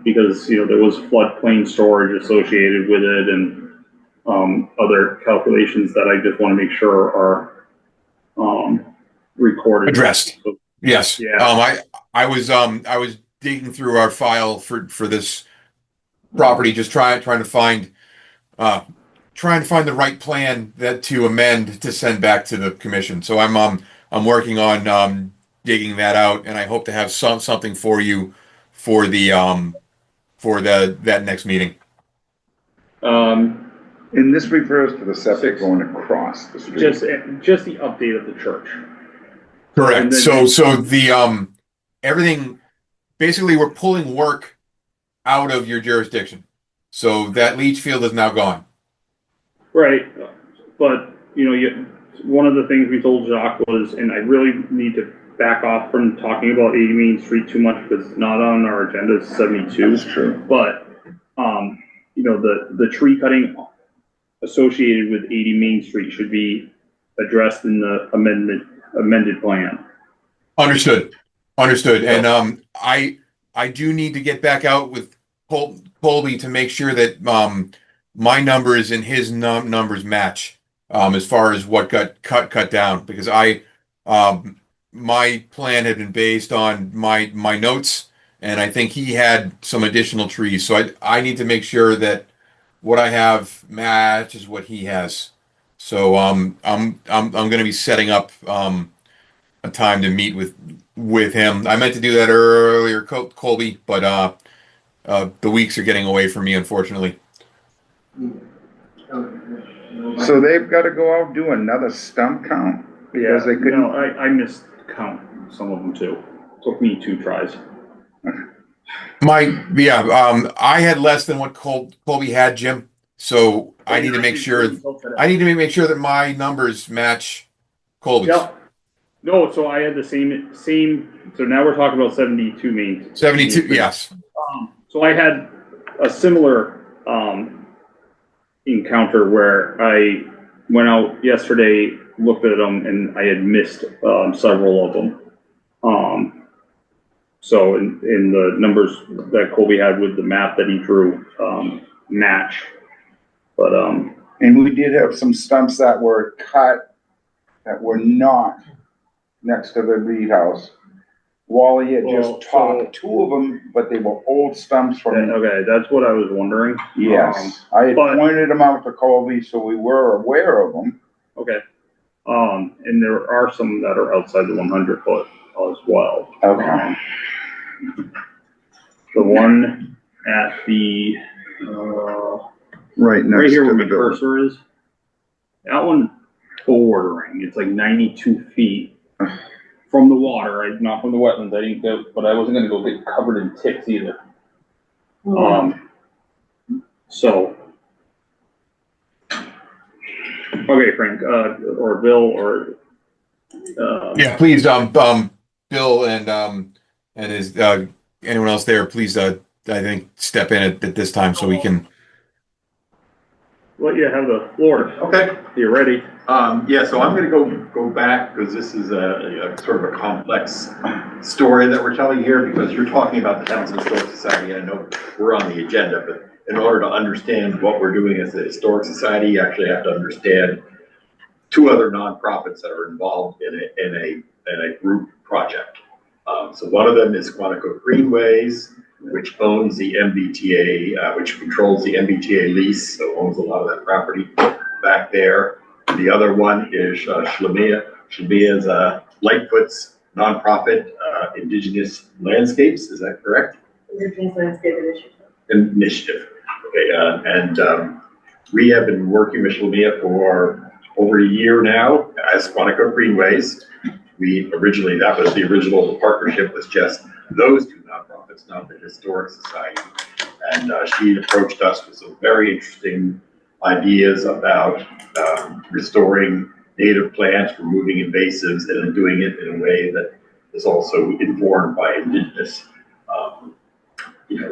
Because, you know, there was floodplain storage associated with it and other calculations that I just want to make sure are recorded. Addressed. So, yes. Yeah. I was digging through our file for this property, just trying to find the right plan that to amend to send back to the commission. So I'm working on digging that out, and I hope to have something for you for that next meeting. And this refers to the septic going across the street. just the update of the church. Correct. And then- So the everything basically we're pulling work out of your jurisdiction. So that leach field is now gone. Right, but, you know, one of the things we told Jacques was, and I really need to back off from talking about 80 Main Street too much because it's not on our agenda, it's 72. That's true. But, you know, the tree cutting associated with 80 Main Street should be addressed in the amended plan. Understood. And I do need to get back out with Colby to make sure that my numbers and his numbers match as far as what got cut down, because my plan had been based on my notes, and I think he had some additional trees. So I need to make sure that what I have matches what he has. So I'm going to be setting up a time to meet with him. I meant to do that earlier, Colby, but the weeks are getting away from me, unfortunately. So they've got to go out and do another stump count? Because they couldn't. No, I missed count some of them too. Took me 2 tries. I had less than what Colby had, Jim. So I need to make sure that my numbers match Colby's. Yep. No, so I had the same. So now we're talking about 72 Main. 72, yes. So I had a similar encounter where I went out yesterday, looked at them, and I had missed several of them. So in the numbers that Colby had with the map that he drew match, but And we did have some stumps that were cut that were not next to the Reed house. Wally had just topped 2 of them, but they were old stumps from. Okay, that's what I was wondering. Yes, I had pointed them out to Colby, so we were aware of them. Okay. And there are some that are outside the 100 foot as well. Okay. The one at the Right next right here to where the my building. cursor is, that one bordering. It's like 92 feet from the water. Not from the wetlands. I didn't go, but I wasn't going to go get covered in ticks either. So. Okay, Frank, or Bill, or Yeah, please, Bill and his anyone else there, please, I think step in at this time so we can. let you have the floor. Okay. You're ready. Yeah, so I'm gonna go back, because this is a sort of a complex story that we're telling here, because you're talking about the Townsend Historic Society. I know we're on the agenda, but in order to understand what we're doing as a historic society, you actually have to understand two other nonprofits that are involved in a group project. So one of them is Quantico Greenways, which owns the MBTA, which controls the MBTA lease, so owns a lot of that property back there. The other one is Shlamia. Shlamia is Lightfoot's nonprofit, Indigenous Landscapes, is that correct? Indigenous Landscape Initiative. Initiative. Okay, and we have been working with Shlamia for over a year now as Quantico Greenways. That was the original partnership, was just those two nonprofits, not the Historic Society. And she approached us with some very interesting ideas about restoring native plants, removing invasives, and then doing it in a way that is also informed by indigenous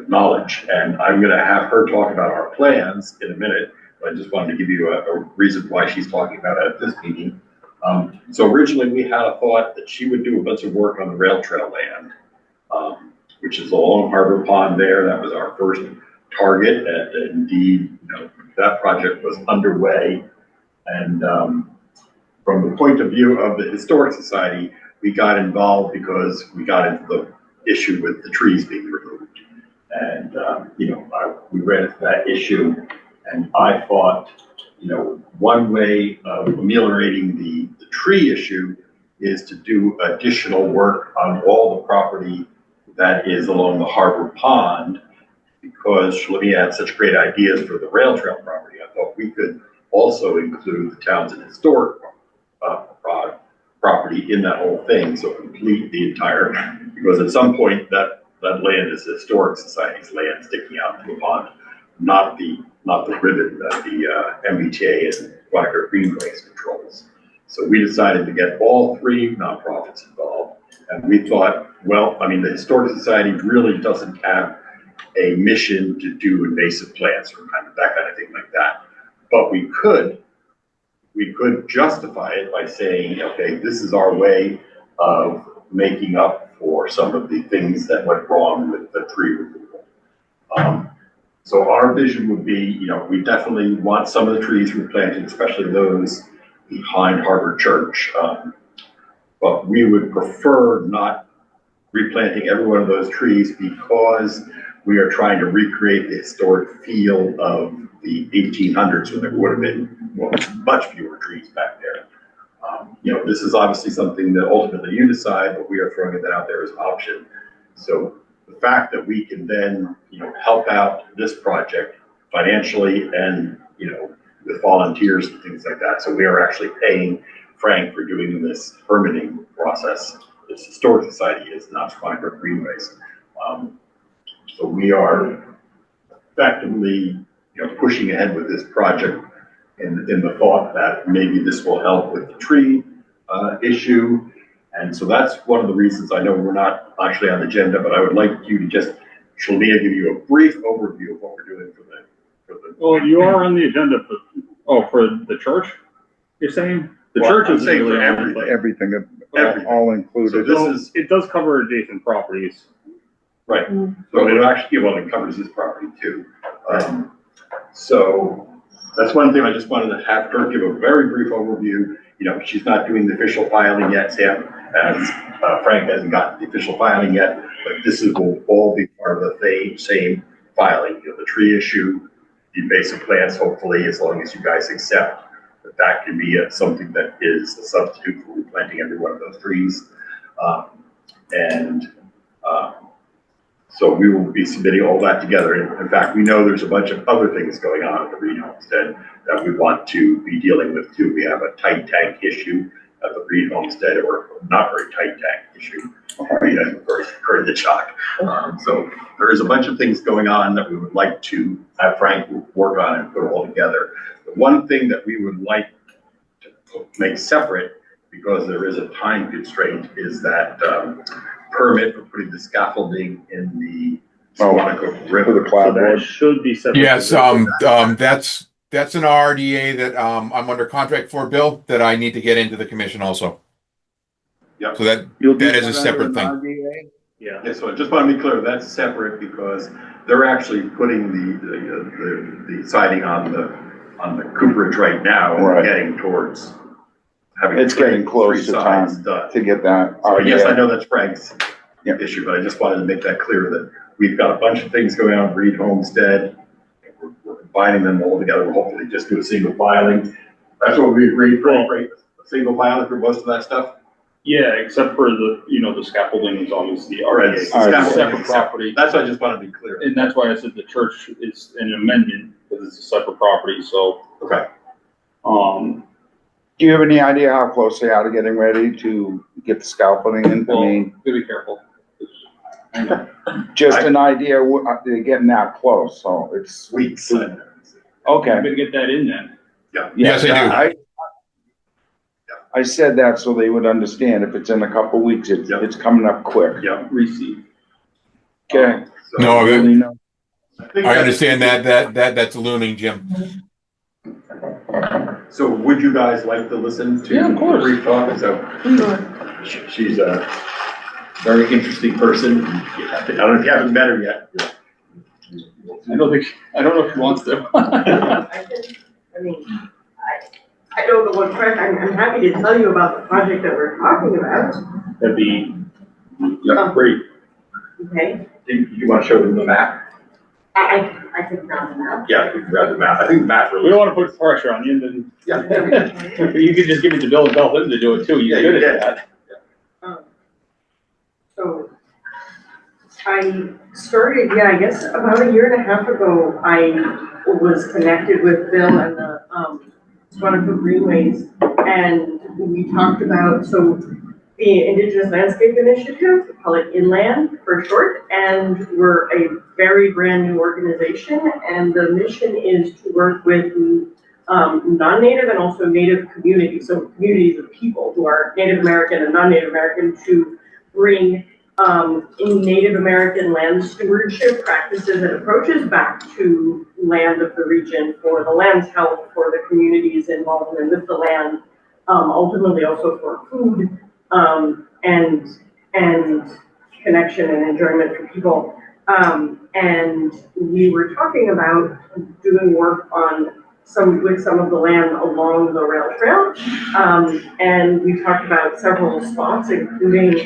knowledge. And I'm going to have her talk about our plans in a minute, but I just wanted to give you a reason why she's talking about it at this meeting. So originally we had a thought that she would do a bunch of work on the rail trail land, which is along Harbor Pond there. That was our first target, and indeed, that project was underway. And from the point of view of the Historic Society, we got involved because we got into the issue with the trees being removed. And, we ran into that issue, and I thought, one way of ameliorating the tree issue is to do additional work on all the property that is along the Harbor Pond, because Shlamia had such great ideas for the rail trail property. I thought we could also include the Townsend Historic property in that whole thing, so complete the entire, because at some point that land is the Historic Society's land sticking out to the pond, not the ribbon that the MBTA and Quantico Greenways controls. So we decided to get all three nonprofits involved, and we thought, the Historic Society really doesn't have a mission to do invasive plants or that kind of thing like that. But we could justify it by saying, okay, this is our way of making up for some of the things that went wrong with the tree removal. So our vision would be, we definitely want some of the trees replanted, especially those behind Harbor Church. But we would prefer not replanting every one of those trees, because we are trying to recreate the historic feel of the 1800s, when there would have been much fewer trees back there. This is obviously something that ultimately you decide, but we are throwing it out there as an option. So the fact that we can then, help out this project financially and, with volunteers and things like that. So we are actually paying Frank for doing this permitting process. This Historic Society is not Quantico Greenways. So we are effectively, pushing ahead with this project in the thought that maybe this will help with the tree issue. And so that's one of the reasons. I know we're not actually on the agenda, but I would like you to just, Shlamia, give you a brief overview of what we're doing for the. Well, you are on the agenda for the church, you're saying? The church is saying really for everything. Everything, all included. So it does cover adjacent properties. Right. So it actually, it covers this property too. So that's one thing I just wanted to have her give a very brief overview. She's not doing the official filing yet, Sam, as Frank hasn't gotten the official filing yet, but this will all be part of the same filing. The tree issue, the invasive plants, hopefully, as long as you guys accept that can be something that is a substitute for replanting every one of those trees. So we will be submitting all that together. In fact, we know there's a bunch of other things going on at the Reed Homestead that we want to be dealing with too. We have a tight tank issue at the Reed Homestead, or not very tight tank issue. Very the chalk. So there is a bunch of things going on that we would like to have Frank work on and put it all together. The one thing that we would like to make separate, because there is a time constraint, is that permit for putting the scaffolding in the Quantico River. For the clapboard. So that should be separate. Yes, that's an RDA that I'm under contract for, Bill, that I need to get into the commission also. Yep. So that is a separate thing. Yeah. So I just want to be clear, that's separate because they're actually putting the siding on the cooperage right now, and Right. getting towards having. It's getting close three to sides time done. to get that. So yes, I know that's Frank's Yeah. issue, but I just wanted to make that clear that we've got a bunch of things going on, Reed Homestead. We're combining them all together. We'll hopefully just do a single filing. That's what we agreed, Frank, right? A single filing for most of that stuff? Yeah, except for the, the scaffolding is obviously already a Scaffolding, separate property. That's why I just wanted to be clear. And that's why I said the church is an amendment, because it's a separate property, so, Okay. Do you have any idea how close they are to getting ready to get the scaffolding in? I well, mean, be careful. just an idea, they're getting that close, so it's, Weeks. I'm okay. gonna get that in then. Yes, I do. I said that so they would understand if it's in a couple weeks, it's coming up quick. Yeah. Receive. Okay. So- No, Really no- think I that's- understand that's looming, Jim. So would you guys like to listen to? Yeah, of course. a brief talk? So she's a very interesting person. I don't know if you haven't met her yet. I don't know if she wants to. I don't know what track, I'm happy to tell you about the project that we're talking about, That'd be, great. okay? Do you want to show them the map? I think not enough. Yeah, we can grab the map. I think the map We really. don't wanna put pressure on you, then. Yeah. You could just give it to Bill and tell him to do it too, Yeah, you're you good at did. that. So I started, I guess about a year and a half ago, I was connected with Bill and the, Squanico Greenways, and we talked about, so the Indigenous Landscape Initiative, we call it Inland for short, and we're a very brand new organization, and the mission is to work with non-native and also native communities, so communities of people who are Native American and non-Native American, to bring in Native American land stewardship practices and approaches back to land of the region for the land's health, for the communities involved with the land, ultimately also for food, and connection and enjoyment for people. And we were talking about doing work on with some of the land along the rail trail. And we talked about several spots, including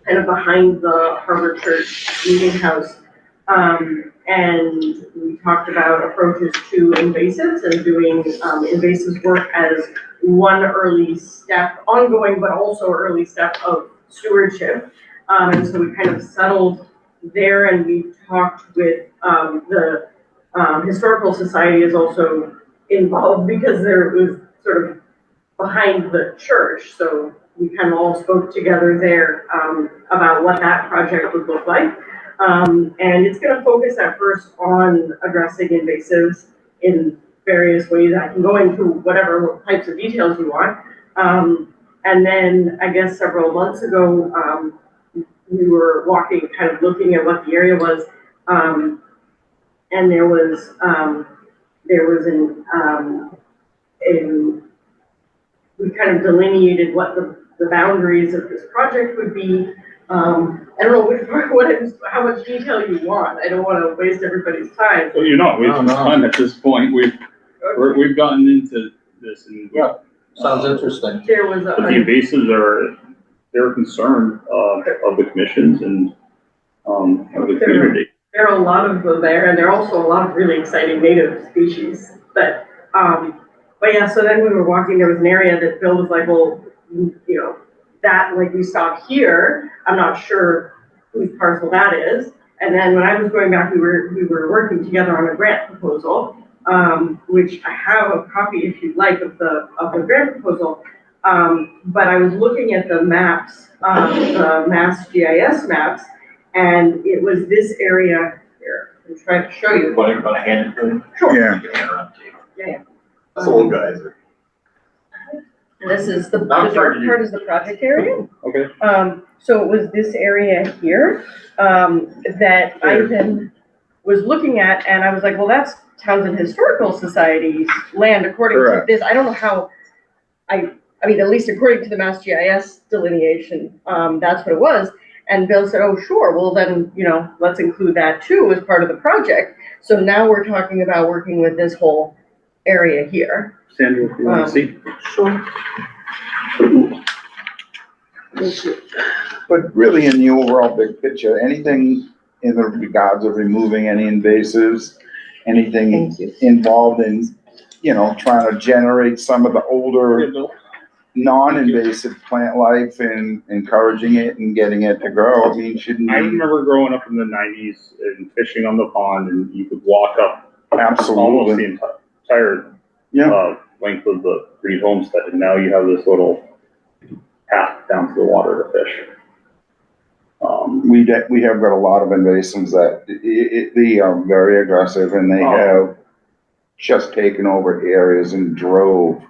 kind of behind the Harbor Church meeting house. And we talked about approaches to invasives and doing invasives work as one early step, ongoing, but also early step of stewardship. And so we kind of settled there, and we talked with the Historical Society is also involved because there was sort of behind the church. So we kind of all spoke together there about what that project would look like. And it's going to focus at first on addressing invasives in various ways. I can go into whatever types of details you want. And then I guess several months ago, we were walking, kind of looking at what the area was. And there was we kind of delineated what the boundaries of this project would be. I don't know how much detail you want. I don't want to waste everybody's time. Well, we've time at this point, we've gotten into this, and Sounds interesting. There was but the invasives they're a concern of the commissions and of the community. there are a lot of them there, and there are also a lot of really exciting native species. But yeah, so then we were walking, there was an area that Bill was like, well, that, like, we stop here, I'm not sure whose parcel that is. And then when I was going back, we were working together on a grant proposal, which I have a copy if you'd like of the grant proposal. But I was looking at the maps, the Mass GIS maps, and it was this area here. I'm trying to show you. Want to hand it to them? Sure. Yeah. Yeah. Us old guys are. And this is the I'm dark sorry, part is the project area. Okay. So it was this area here, that I then was looking at, and I was like, well, that's Townsend Historical Society's land according to Correct. this. I don't know how, I mean, at least according to the Mass GIS delineation, that's what it was. And Bill said, oh, sure, well then, let's include that too as part of the project. So now we're talking about working with this whole area here. Sandra, if you want to see. Sure. But really, in the overall big picture, anything in the regards of removing any invasives, anything Thank you. involved in, trying to generate some of the older non-invasive plant life and encouraging it and getting it to grow, I mean, shouldn't I be, remember growing up in the 90s and fishing on the pond, and you could walk up almost absolutely, the entire length of the Reed homestead, and now you have this little path down to the water to fish. we have got a lot of invasives that, they are very aggressive and they have just taken over areas and drove.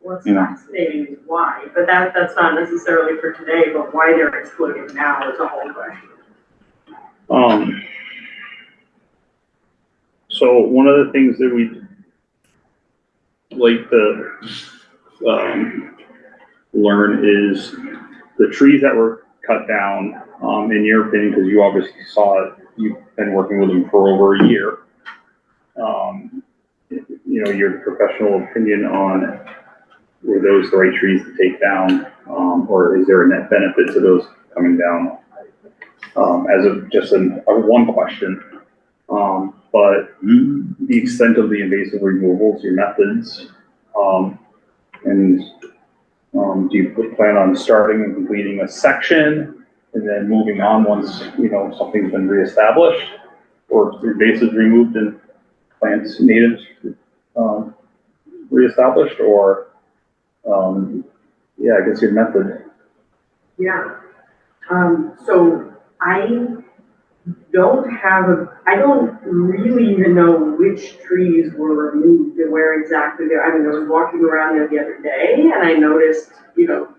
What's You know. fascinating is why, but that's not necessarily for today, but why they're excluding it now is a whole question. So one of the things that we like to learn is the trees that were cut down, in your opinion, because you obviously saw it, you've been working with them for over a year. Your professional opinion on, were those the right trees to take down, or is there a net benefit to those coming down? As of just a one question, but the extent of the invasive removals, your methods, and do you plan on starting and completing a section and then moving on once, something's been reestablished, or invasives removed and plants, natives, reestablished, or, I guess your method. Yeah. So I don't really even know which trees were removed and where exactly I was walking around there the other day and I noticed,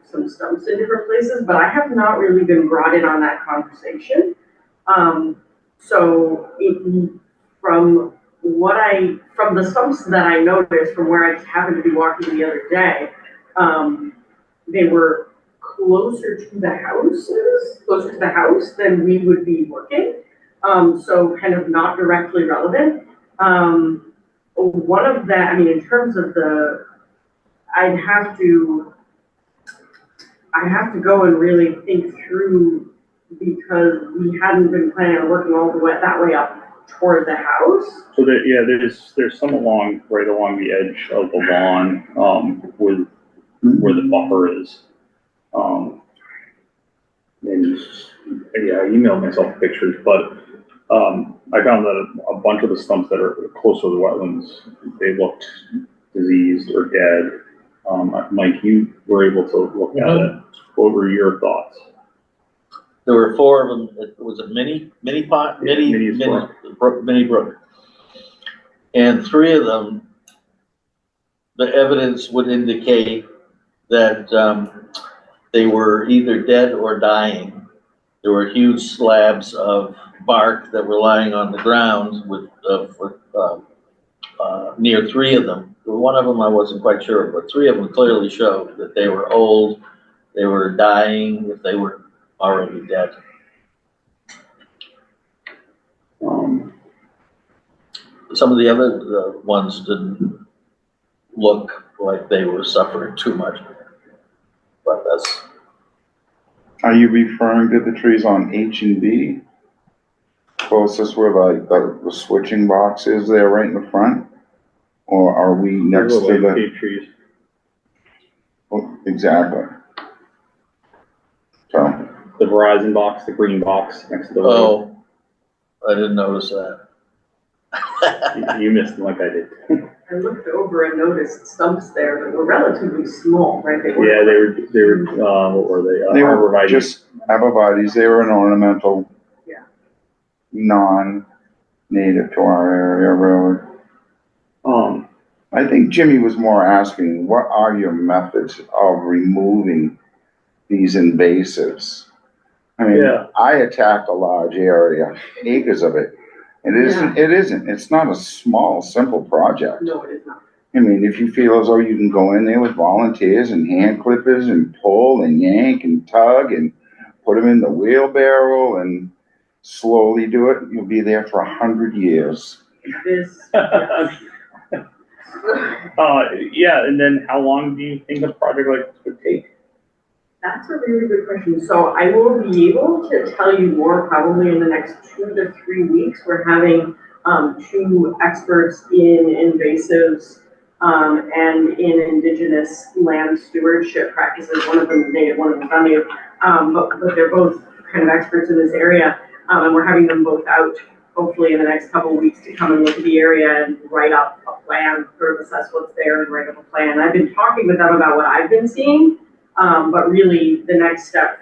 some stumps in different places, but I have not really been brought in on that conversation. From the stumps that I noticed from where I just happened to be walking the other day, they were closer to the house than we would be working. So kind of not directly relevant. One of that, in terms of I'd have to go and really think through, because we hadn't been planning on working all the way that way up toward the house. So there's some right along the edge of the lawn, with where the buffer is. And I emailed myself pictures, but I found that a bunch of the stumps that are closer to the wetlands, they looked diseased or dead. Mike, you were able to look at it. What were your thoughts? There were 4 of them. Was it mini brook? And 3 of them, the evidence would indicate that they were either dead or dying. There were huge slabs of bark that were lying on the ground near 3 of them. One of them I wasn't quite sure, but 3 of them clearly showed that they were old, they were dying, if they were already dead. Some of the other ones didn't look like they were suffering too much, but that's. Are you referring to the trees on H and B? Closest where the switching box is there right in the front? Or are we next to the? Cave trees. Oh, exactly. So. The Verizon box, the green box next to the road. Oh, I didn't notice that. You missed them like I did. I looked over and noticed stumps there that were relatively small, right? They were what were they? They were just arborvitaes. They were an ornamental, non-native to our area, really. I think Jimmy was more asking, what are your methods of removing these invasives? I mean, I attacked a large area, acres of it. It's not a small, simple project. No, it is not. I mean, if you feel as though you can go in there with volunteers and hand clippers and pull and yank and tug and put them in the wheelbarrow and slowly do it, you'll be there for 100 years. Yeah, and then how long do you think a project like this would take? That's a really good question. So I will be able to tell you more probably in the next 2 to 3 weeks. We're having, 2 experts in invasives, and in indigenous land stewardship practices. One of them is native, one of them is non-native. But they're both kind of experts in this area. And we're having them both out hopefully in the next couple of weeks to come and look at the area and write up a plan, sort of assess what's there and write up a plan. I've been talking with them about what I've been seeing, but really the next step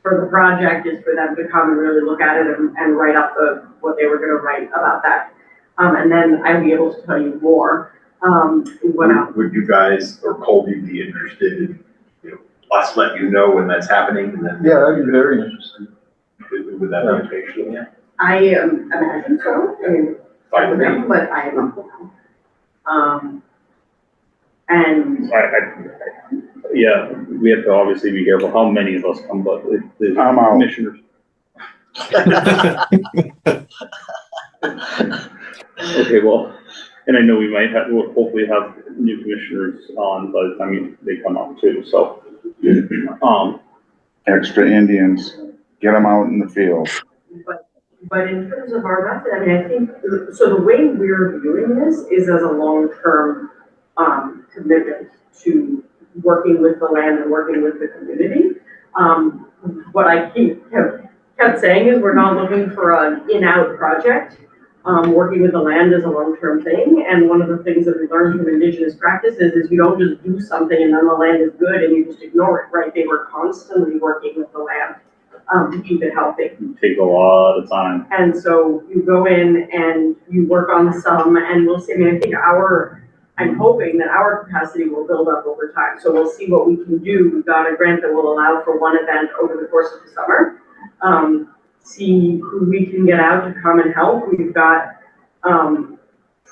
for the project is for them to come and really look at it and write up what they were gonna write about that. And then I'll be able to tell you more. Would you guys or Colby be interested in, us let you know when that's happening and then? Yeah, that'd be very interesting. Would that be okay? Yeah. I imagine so, I mean, Fine with me. but I don't know. And Yeah, we have to obviously be careful how many of us come, but the I'm out. commissioners. Okay, well, and I know we might have, we'll hopefully have new commissioners on by the time they come up too, so. Extra Indians, get them out in the field. But in terms of our method, I mean, I think, so the way we're viewing this is as a long-term, commitment to working with the land and working with the community. What I kept saying is we're not looking for an in-out project. Working with the land is a long-term thing, and one of the things that we learned from indigenous practices is you don't just do something and then the land is good and you just ignore it, right? They were constantly working with the land to keep it healthy. It takes a lot of time. And so you go in and you work on some, and we'll see. I mean, I think I'm hoping that our capacity will build up over time. So we'll see what we can do. We've got a grant that will allow for one event over the course of the summer. See who we can get out to come and help. We've got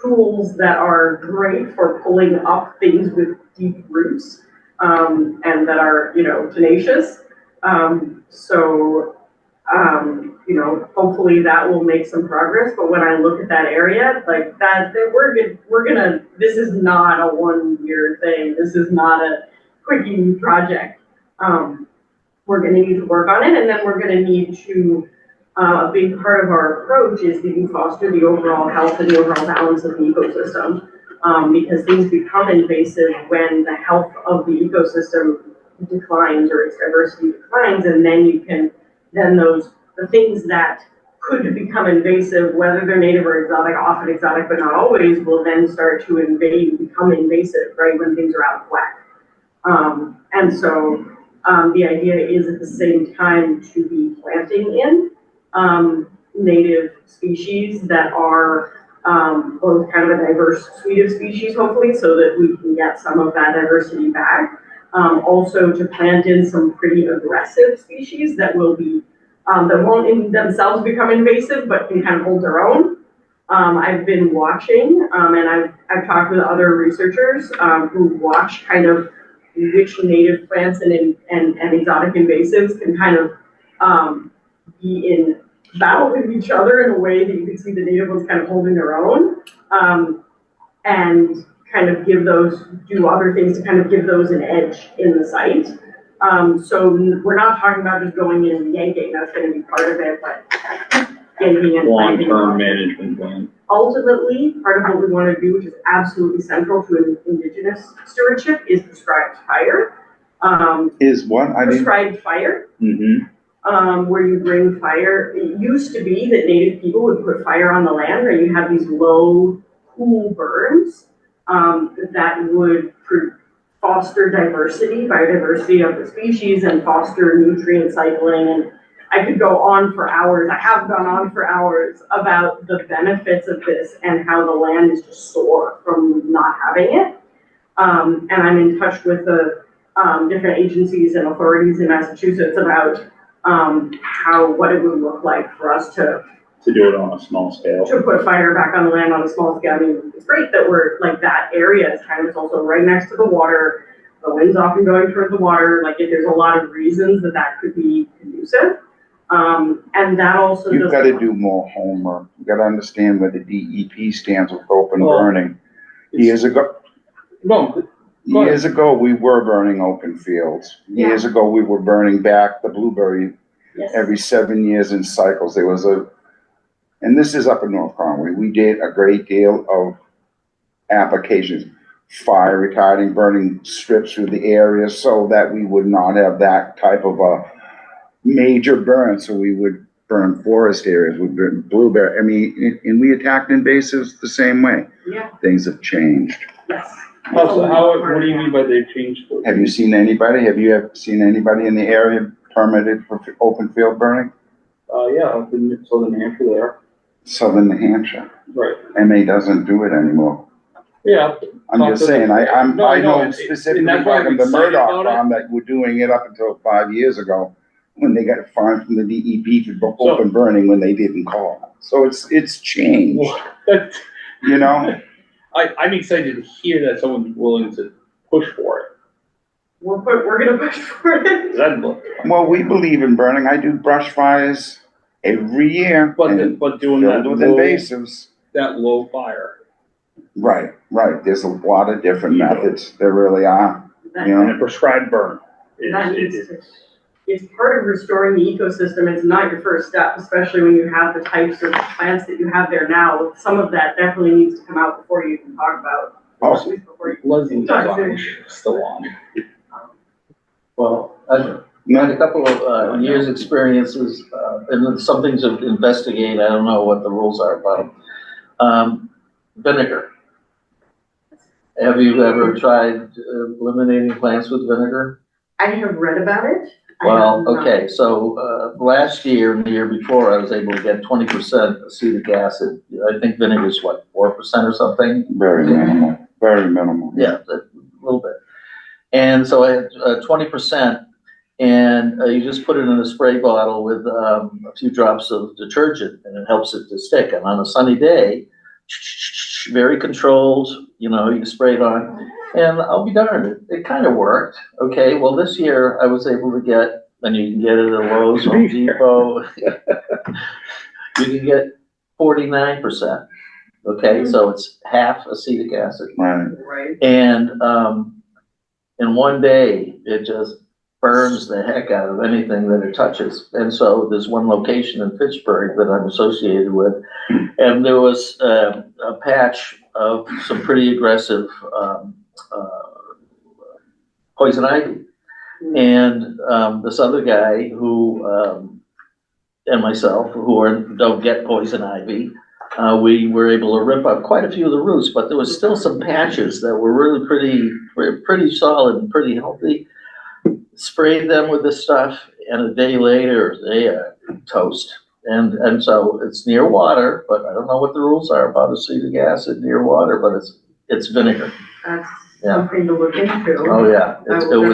tools that are great for pulling up things with deep roots, and that are, tenacious. Hopefully that will make some progress. But when I look at that area, like that, this is not a 1-year thing. This is not a quickie project. We're gonna need to work on it, and then we're gonna need to, a big part of our approach is that you foster the overall health and the overall balance of the ecosystem. Because things become invasive when the health of the ecosystem declines or its diversity declines, and then the things that could become invasive, whether they're native or exotic, often exotic but not always, will then start to become invasive, right, when things are out of whack. The idea is at the same time to be planting in native species that are both kind of a diverse suite of species, hopefully, so that we can get some of that diversity back. Also to plant in some pretty aggressive species that will be, that won't in themselves become invasive, but can kind of hold their own. I've been watching, and I've talked with other researchers who watch kind of which native plants and exotic invasives can kind of be in battle with each other in a way that you can see the native ones kind of holding their own, and kind of do other things to kind of give those an edge in the site. So we're not talking about just going in and yanking, that's going to be part of it, but yanking and planting. Long-term management plan. Ultimately, part of what we want to do, which is absolutely central to indigenous stewardship, is prescribed fire. Is what? Prescribed fire. Mm-hmm. Where you bring fire. It used to be that native people would put fire on the land, or you have these low, cool burns that would foster biodiversity of the species, and foster nutrient cycling. And I could go on for hours. I have gone on for hours about the benefits of this and how the land is just sore from not having it. And I'm in touch with the different agencies and authorities in Massachusetts about what it would look like for us to do it on a small scale. To put fire back on the land on a small scale. I mean, it's great that we're, like, that area is kind of, it's also right next to the water. The wind's often going toward the water. Like, there's a lot of reasons that could be conducive. And that also You've got to do more homework. You've got to understand where the DEP stands with open burning. Years ago, No, Go ahead. years ago, we were burning open fields. Years ago, we were burning back the blueberry Yes. every 7 years in cycles. There was and this is up in North Conway, we did a great deal of applications, fire retardant, burning strips through the area so that we would not have that type of a major burn. So we would burn forest areas, we burn blueberry. I mean, and we attacked invasives the same way. Yeah, Things have changed. yes. what do you mean by they've changed? Have you seen anybody? Have you ever seen anybody in the area permitted for open field burning? Yeah, up in Southern Hampshire there. Southern New Hampshire. Right. MA doesn't do it anymore. Yeah. I'm just saying, I know specifically and that's why I'm like the excited Murdoch about it. farm that were doing it up until 5 years ago, when they got a fine from the DEP for open burning when they didn't call. So it's changed, That- you know? I'm excited to hear that someone's willing to push for it. We're gonna push for it. Well, we believe in burning. I do brush fires every year. and But doing that filled with low, invasives. that low fire. Right. There's a lot of different methods. There really are, you And know? a prescribed burn. That needs to, it's part of restoring the ecosystem. It's not your first step, especially when you have the types of plants that you have there now. Some of that definitely needs to come out before you can talk about. Oh. Before you Leslie's talk on, to- still on. Well, I've had a couple of years' experiences, and then some things to investigate. I don't know what the rules are about. Vinegar. Have you ever tried eliminating plants with vinegar? I have read about it. I Well, have not. okay, so, last year and the year before, I was able to get 20% acetic acid. I think vinegar is what, 4% or something? Very minimal, very minimal. Yeah, a little bit. And so I had 20%, and you just put it in a spray bottle with a few drops of detergent, and it helps it to stick. And on a sunny day, very controlled, you know, you spray it on, and I'll be darned, it kind of worked. Okay, well, this year I was able to get, and you can get it at Lowe's, Home Depot, you can get 49%. Okay, so it's half acetic acid. Right. Right. And in one day, it just burns the heck out of anything that it touches. And so there's one location in Fitchburg that I'm associated with, and there was a patch of some pretty aggressive poison ivy. And this other guy who, and myself, who don't get poison ivy, we were able to rip up quite a few of the roots, but there was still some patches that were really pretty solid and pretty healthy. Sprayed them with this stuff, and a day later, they are toast. And so it's near water, but I don't know what the rules are about acetic acid near water, but it's vinegar. That's Yeah. something to look into. Oh, yeah, I it will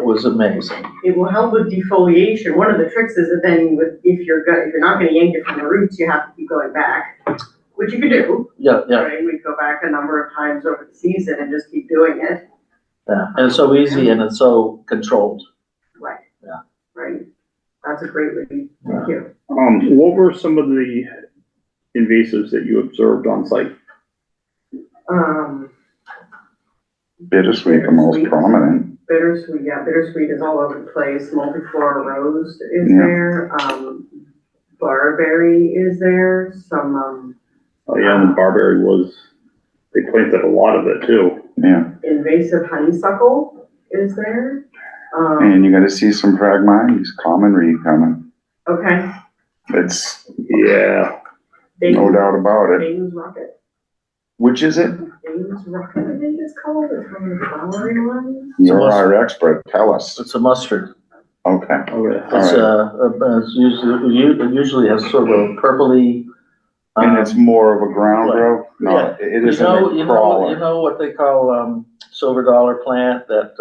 was amazing. It will help with defoliation. One of the tricks is that then if you're not gonna yank it from the roots, you have to keep going back, which you can do. Yeah, yeah, Right, we go back a number of times over the season and just keep doing it. yeah. And it's so easy and it's so controlled. Right. Yeah. Right. That's a great lead. Thank you. What were some of the invasives that you observed on site? Bittersweet, the most prominent. Bittersweet, yeah, bittersweet is all over the place. Multiflora rose is Yeah. there. Barberry is there. Some, Oh yeah, and barberry they planted a lot of it too. Yeah, invasive honeysuckle is there. and you gotta see some Phragmites, common reed coming. Okay. It's, Yeah. no doubt about it. Baines rocket. Which is it? Baines rocket, I think it's called. It's one of the flowery ones. You're our expert, tell us. It's a mustard. Okay, Okay. It's it's usually has sort of a purpley. and it's more of a ground growth? No, Yeah. it isn't a You crawler. know what they call, silver dollar plant that,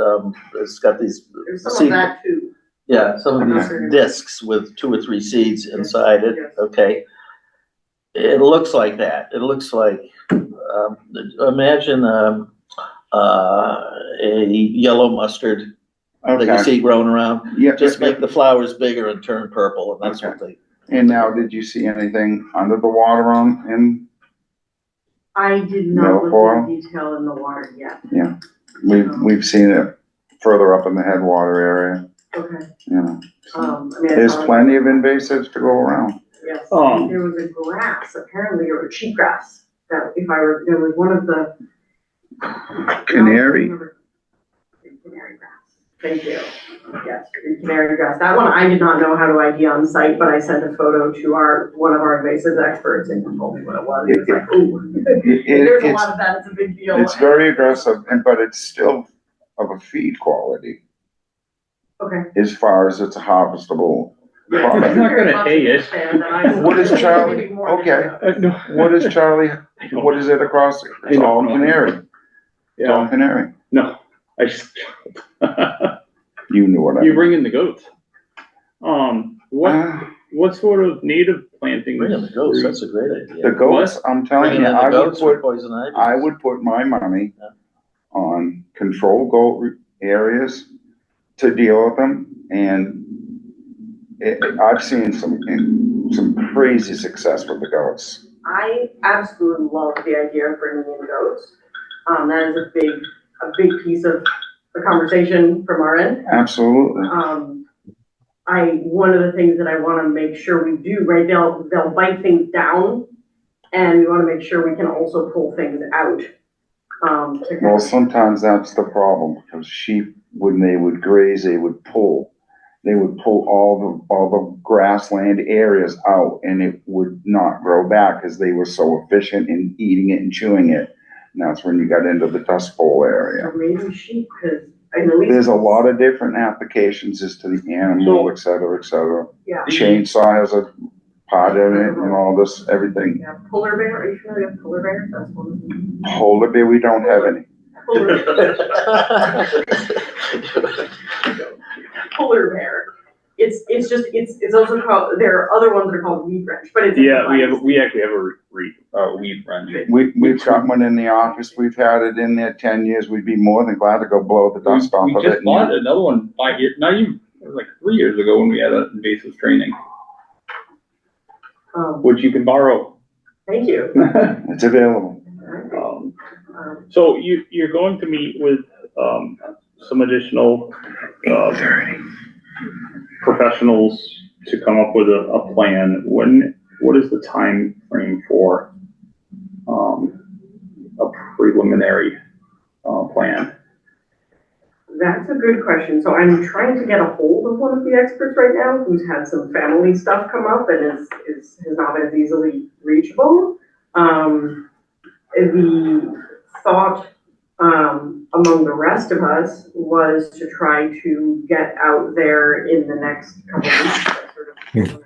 it's got these, There's some seed- of that too. yeah, some of these Okay. discs with 2 or 3 seeds inside it, Yes. okay? It looks like that. It looks like, imagine, a yellow mustard that you Okay, see growing around. yeah, Just make the flowers bigger and turn purple, and that's what they, and now, did you see anything under the water I did not look Milfoil? into detail in the water yet. We've seen it further up in the headwater area, Okay. you know. I mean, I There's saw- plenty of invasives to go around. Yes, Um, there was a grass, apparently, or a cheatgrass, that there was one of the. Canary. Canary grass, thank you. Yes, canary grass. That one I did not know how to ID on site, but I sent a photo to one of our invasive experts and he told me what it was. He was like, ooh. There's a lot of that, it's a big deal. It's very aggressive, but it's still of a feed quality Okay. as far as it's a harvestable It's product. not gonna hay it. What is Charlie? Okay. What is Charlie, what is it across? It's all canary. It's all Yeah, canary. no, I just, You knew what I you meant. bring in the goats. What sort of native plantings? Bring in the goats, that's a great idea. The goats, I'm telling Bringing you, in the I would goats for put, poison ivy. I would put my money Yeah. on control goat areas to deal with them, and I've seen some crazy success with the goats. I absolutely love the idea of bringing in goats. That is a big piece of the conversation from our end. Absolutely. One of the things that I wanna make sure we do, right, they'll bite things down, and we wanna make sure we can also pull things out. Well, sometimes that's the problem, because sheep, when they would graze, they would pull all the grassland areas out, and it would not grow back, because they were so efficient in eating it and chewing it. And that's when you got into the Dust Bowl area. Or maybe sheep, cause I know. There's a lot of different applications as to the animal, et cetera, et cetera. Yeah. Chainsaw has a part in it and all this, everything. Yeah, polar bear, are you familiar with polar bear? That's one of them. Polar bear, we don't have any. Polar bear. It's also called, there are other ones that are called weed wrench, but it's. Yeah, we actually have a weed wrench. We've got one in the office, we've had it in there 10 years, we'd be more than glad to go blow the dust off We of it. just bought another one 5 years, not even, it was like 3 years ago when we had an invasive training, which you can borrow. Thank you. It's available. So you're going to meet with, some additional, professionals to come up with a plan. What is the time frame for, a preliminary, plan? That's a good question. So I'm trying to get a hold of one of the experts right now who's had some family stuff come up and has not been as easily reachable. The thought, among the rest of us was to try to get out there in the next couple of weeks, sort of the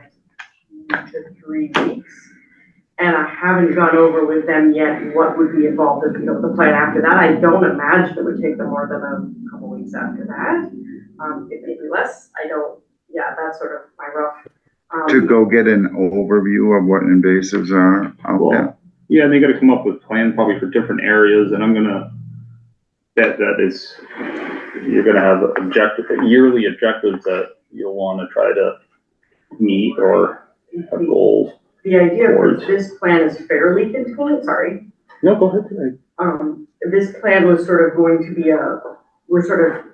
next 2 to 3 weeks. And I haven't gone over with them yet what would be involved in, the plan after that. I don't imagine it would take them more than a couple weeks after that. It may be less, that's sort of my rough. To go get an overview of what invasives are out there. Yeah, they gotta come up with plans probably for different areas, and I'm gonna bet that is, you're gonna have yearly objectives that you'll wanna try to meet or have goals. The idea for this plan is fairly contained, sorry. No, go ahead. This plan was sort of going to be we're sort of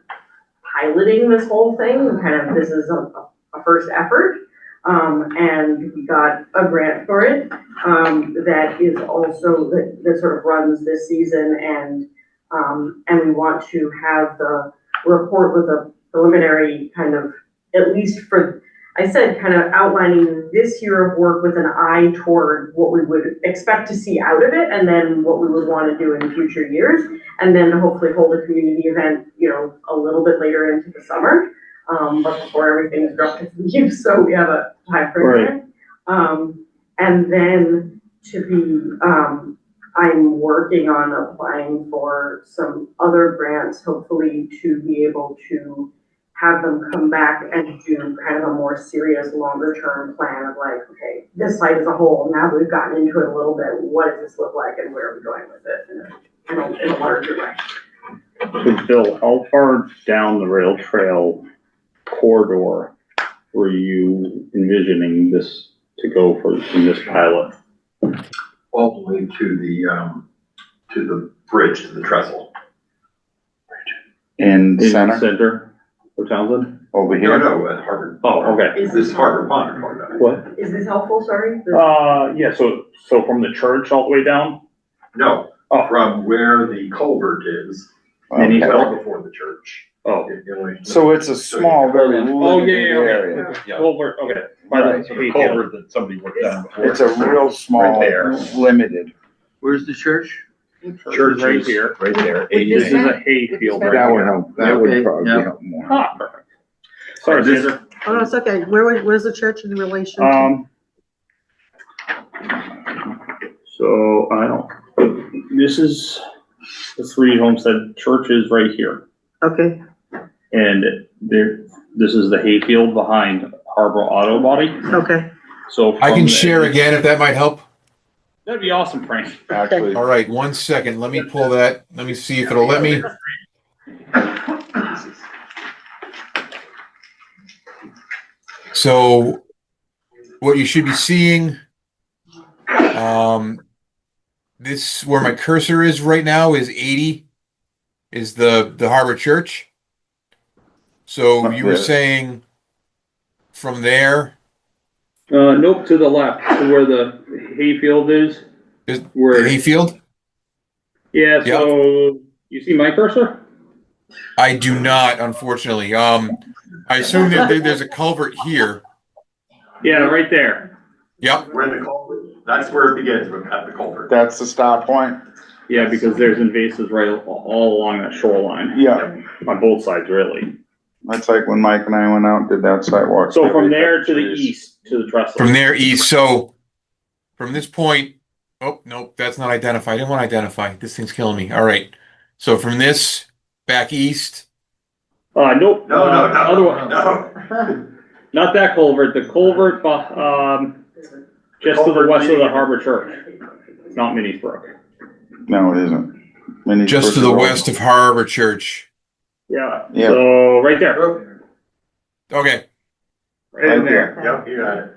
piloting this whole thing, this is a first effort. And we got a grant for it, that is also, that sort of runs this season, and we want to have the report with a preliminary kind of, at least for, I said, kind of outlining this year of work with an eye toward what we would expect to see out of it, and then what we would want to do in future years, and then hopefully hold a community event, a little bit later into the summer. But before everything's dropped into the use, so we have a time frame there. And then I'm working on applying for some other grants, hopefully to be able to have them come back and do kind of a more serious, longer term plan of like, okay, this site as a whole, now that we've gotten into it a little bit, what does this look like and where are we going with it in a larger way? So Bill, how far down the rail trail corridor were you envisioning this to go in this pilot? all the way to the bridge, to the trestle. In In center, center of Townsend? over No, here. no, at Harvard. Oh, okay. Is This this, is Harvard Pond, I'm talking about. What? is this helpful, sorry? Yeah, so from the church all the way down? No, Oh. from where the culvert is, Okay. well before the church. Oh. So it's a small, very Oh, yeah, limited yeah, area. okay. Yeah. Culvert, okay. By the Right. hay field. Culvert that somebody worked on before. It's a real small, Right there. limited. Where's the church? Church right here. Right there. This is a hay field right That would here. help, that would Okay, probably yeah. help more. Ah, perfect. Sorry, This- Sandra. Oh, no, it's okay. Where's the church in relation to? So I don't, this is the Three Homestead Church is right here. Okay, And there, this is the hayfield behind Harbor Auto Body. okay. So. I from can the- share again if that might help. That'd be awesome, Frank. Actually, All right, 1 second. Let me pull that. Let me see if it'll let me. So what you should be seeing, this where my cursor is right now is 80, is the Harbor Church. So you were Yeah. saying from there Nope, to the left, to where the hayfield is. is Where, Hayfield? yeah, so you see my cursor? I do not, unfortunately. I assume that there's a culvert here. Yeah, right there. Yep. Where the culvert, that's where it begins, at the culvert. that's the stop point? Yeah, because there's invasives right all along that shoreline, Yeah, on both sides, really. that's like when Mike and I went out and did that sidewalk. So from We cut there to the trees. east, to the trestle. From there east. So from this point, oh, nope, that's not identified. I didn't want to identify. This thing's killing me. All right. So from this back east. Nope. No, Other one. no. Not that culvert, the culvert, just to the west of the Harbor Church. It's not Minnie's Brook. No, it isn't. Minnie's Just to Brook the Road. west of Harbor Church. Yeah, Yeah. so right there, Okay. right in Right there. Yep, you got it.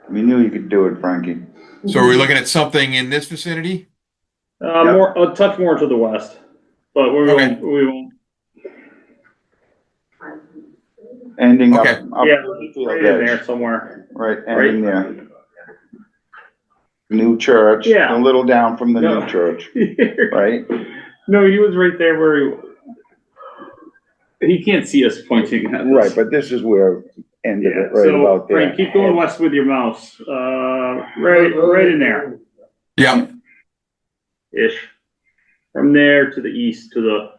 We knew you could do it, Frankie. So are we looking at something in this vicinity? More, a touch more to the west, but we Okay. won't, Ending up, Okay. up yeah, the field right in edge. there somewhere. Right, ending there. New church, Yeah. a little down from the No. new church, right? No, he was right there where he can't see us pointing at this. Right, but this is where end of Yeah, it, right so, about there. Frank, keep going west with your mouse, right in there. Yeah. Ish. From there to the east to the,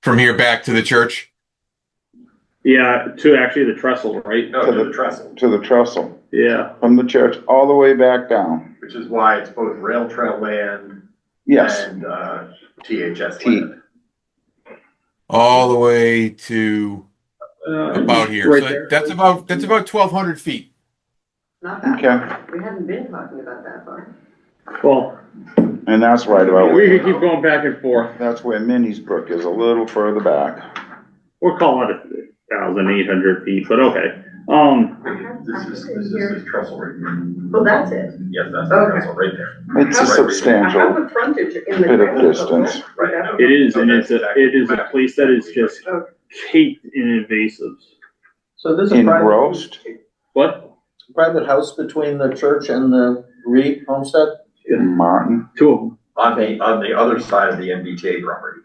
From here back to the church. yeah, to actually the trestle, right? No, To to the- the trestle, To the trestle, Yeah, from the church all the way back down. which is why it's both rail trail land Yes, and, THS T. land. All the way to about here. Right So there. that's about 1,200 feet. Not that, okay, we hadn't been talking about that far. Well, and that's right about, we could keep going back and forth. that's where Minnie's Brook is, a little further back. We'll call it 1,800 feet, but okay. This is the trestle right here. Well, that's it. Yes, that's the Okay. trestle right there. It's a Right. I have substantial the frontage in the. bit of distance. It is, and it is a place that is just caked in invasives. So this is Engrossed, What? private house between the church and the Reed homestead? Martin, Two of them. On the other side of the MBTA property.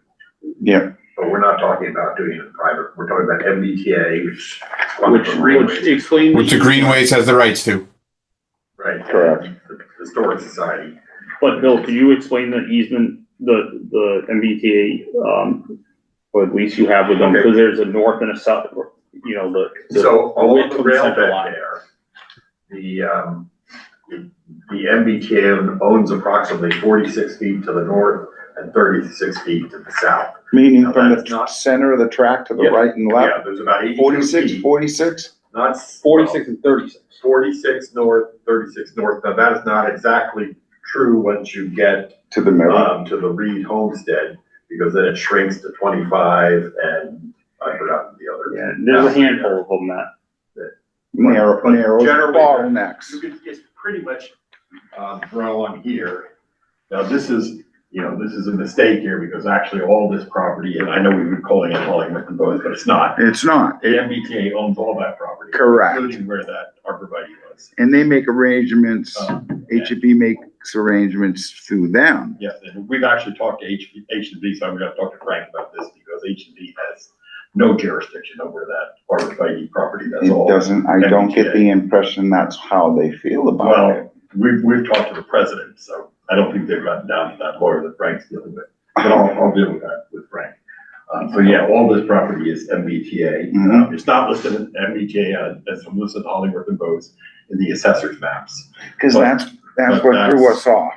yeah, But we're not talking about doing it private, we're talking about MBTA, which. is one of Which the greenways, explain. Which the Greenways has the rights to. Right. correct. The Historic Society. But Bill, can you explain the easement, the MBTA, or at least you have with them, Okay. because there's a north and a south, you know, the. So all width of the of rail center bed line. there, the MBTA owns approximately 46 feet to the north and 36 feet to the south. Meaning Now, from that's the not- center of the track to the Yeah. right and Yeah, left, there's about 82 46, feet, 46? not. 46 and 36. 46 north, 36 north. Now, that is not exactly true once you get To the middle, to the Reed homestead, because then it shrinks to 25 and I forgot the other. Yeah, there's a handful of them that. narrow Generally, bottlenecks. you could just pretty much, draw on here. Now, this is a mistake here because actually all this property, and I know we've been calling it Hollingwood and Bowes, but it's not. It's not, The MBTA owns all that property. Correct. Including where that arborvitae was. and they make arrangements, Yeah. H-E-B makes arrangements through them. Yes, and we've actually talked to H&B, so I'm gonna talk to Frank about this because H&B has no jurisdiction over that arborvitae property. That's It all. doesn't, I don't get MBTA. the impression that's how they feel about it. Well, we've talked to the president, so I don't think they've gotten down to that lawyer that Frank's dealing with. But I'll deal with that with Frank. So yeah, all this property is MBTA. Mhm. It's not listed in MBTA, it's listed Hollingworth and Bowes in the assessor's maps. Cause that's but what threw that's- us off.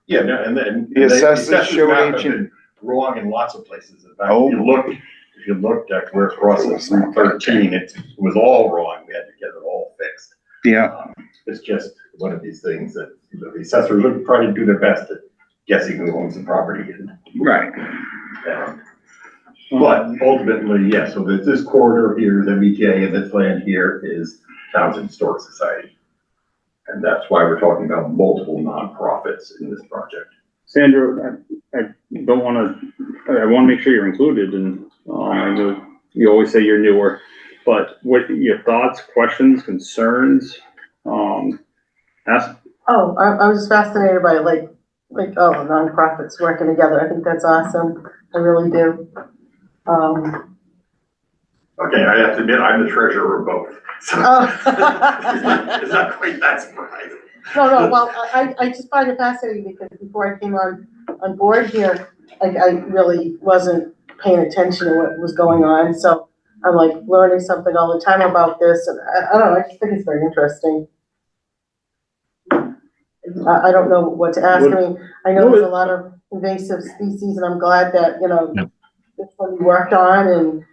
Yeah, no, and then. The assessors showed map have H&B been wrong in lots of places. In fact, Oh. if you looked at where it crosses Route 13, it was all wrong. We had to get it all fixed. Yeah, It's just one of these things that, the assessors are trying to do their best at guessing who owns the property. right. But ultimately, yeah, so this corridor here is MBTA and this land here is Townsend Historic Society. And that's why we're talking about multiple nonprofits in this project. Sandra, I don't wanna, I wanna make sure you're included and, I know you always say you're newer, but what, your thoughts, questions, concerns, ask. Oh, I was just fascinated by nonprofits working together. I think that's awesome. I really do. Okay, I have to admit, I'm the treasurer of both. So Oh. it's not quite that surprising. No, well, I just find it fascinating because before I came on board here, I really wasn't paying attention to what was going on. So I'm like learning something all the time about this, and I don't know, I just think it's very interesting. I don't know what to ask. I mean, I know there's a lot of invasive species, and I'm glad that, it's what we worked on, and,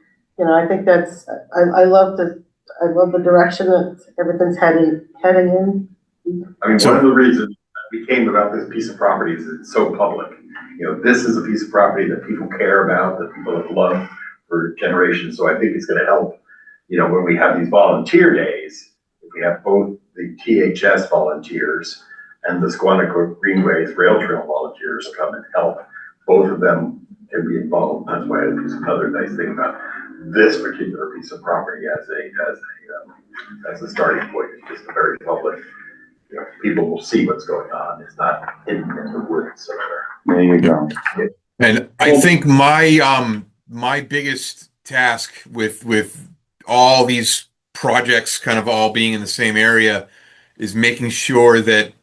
I think that's, I love the direction that everything's heading in. I mean, one of the reasons we came about this piece of property is it's so public. This is a piece of property that people care about, that people have loved for generations. So I think it's gonna help, when we have these volunteer days, if we have both the THS volunteers and the Squanico Greenways Rail Trail volunteers come and help, both of them can be involved. That's why it's another nice thing about this particular piece of property as a starting point. It's just a very public, people will see what's going on. It's not hidden in the woods somewhere. There you go. And I think my biggest task with all these projects kind of all being in the same area is making sure that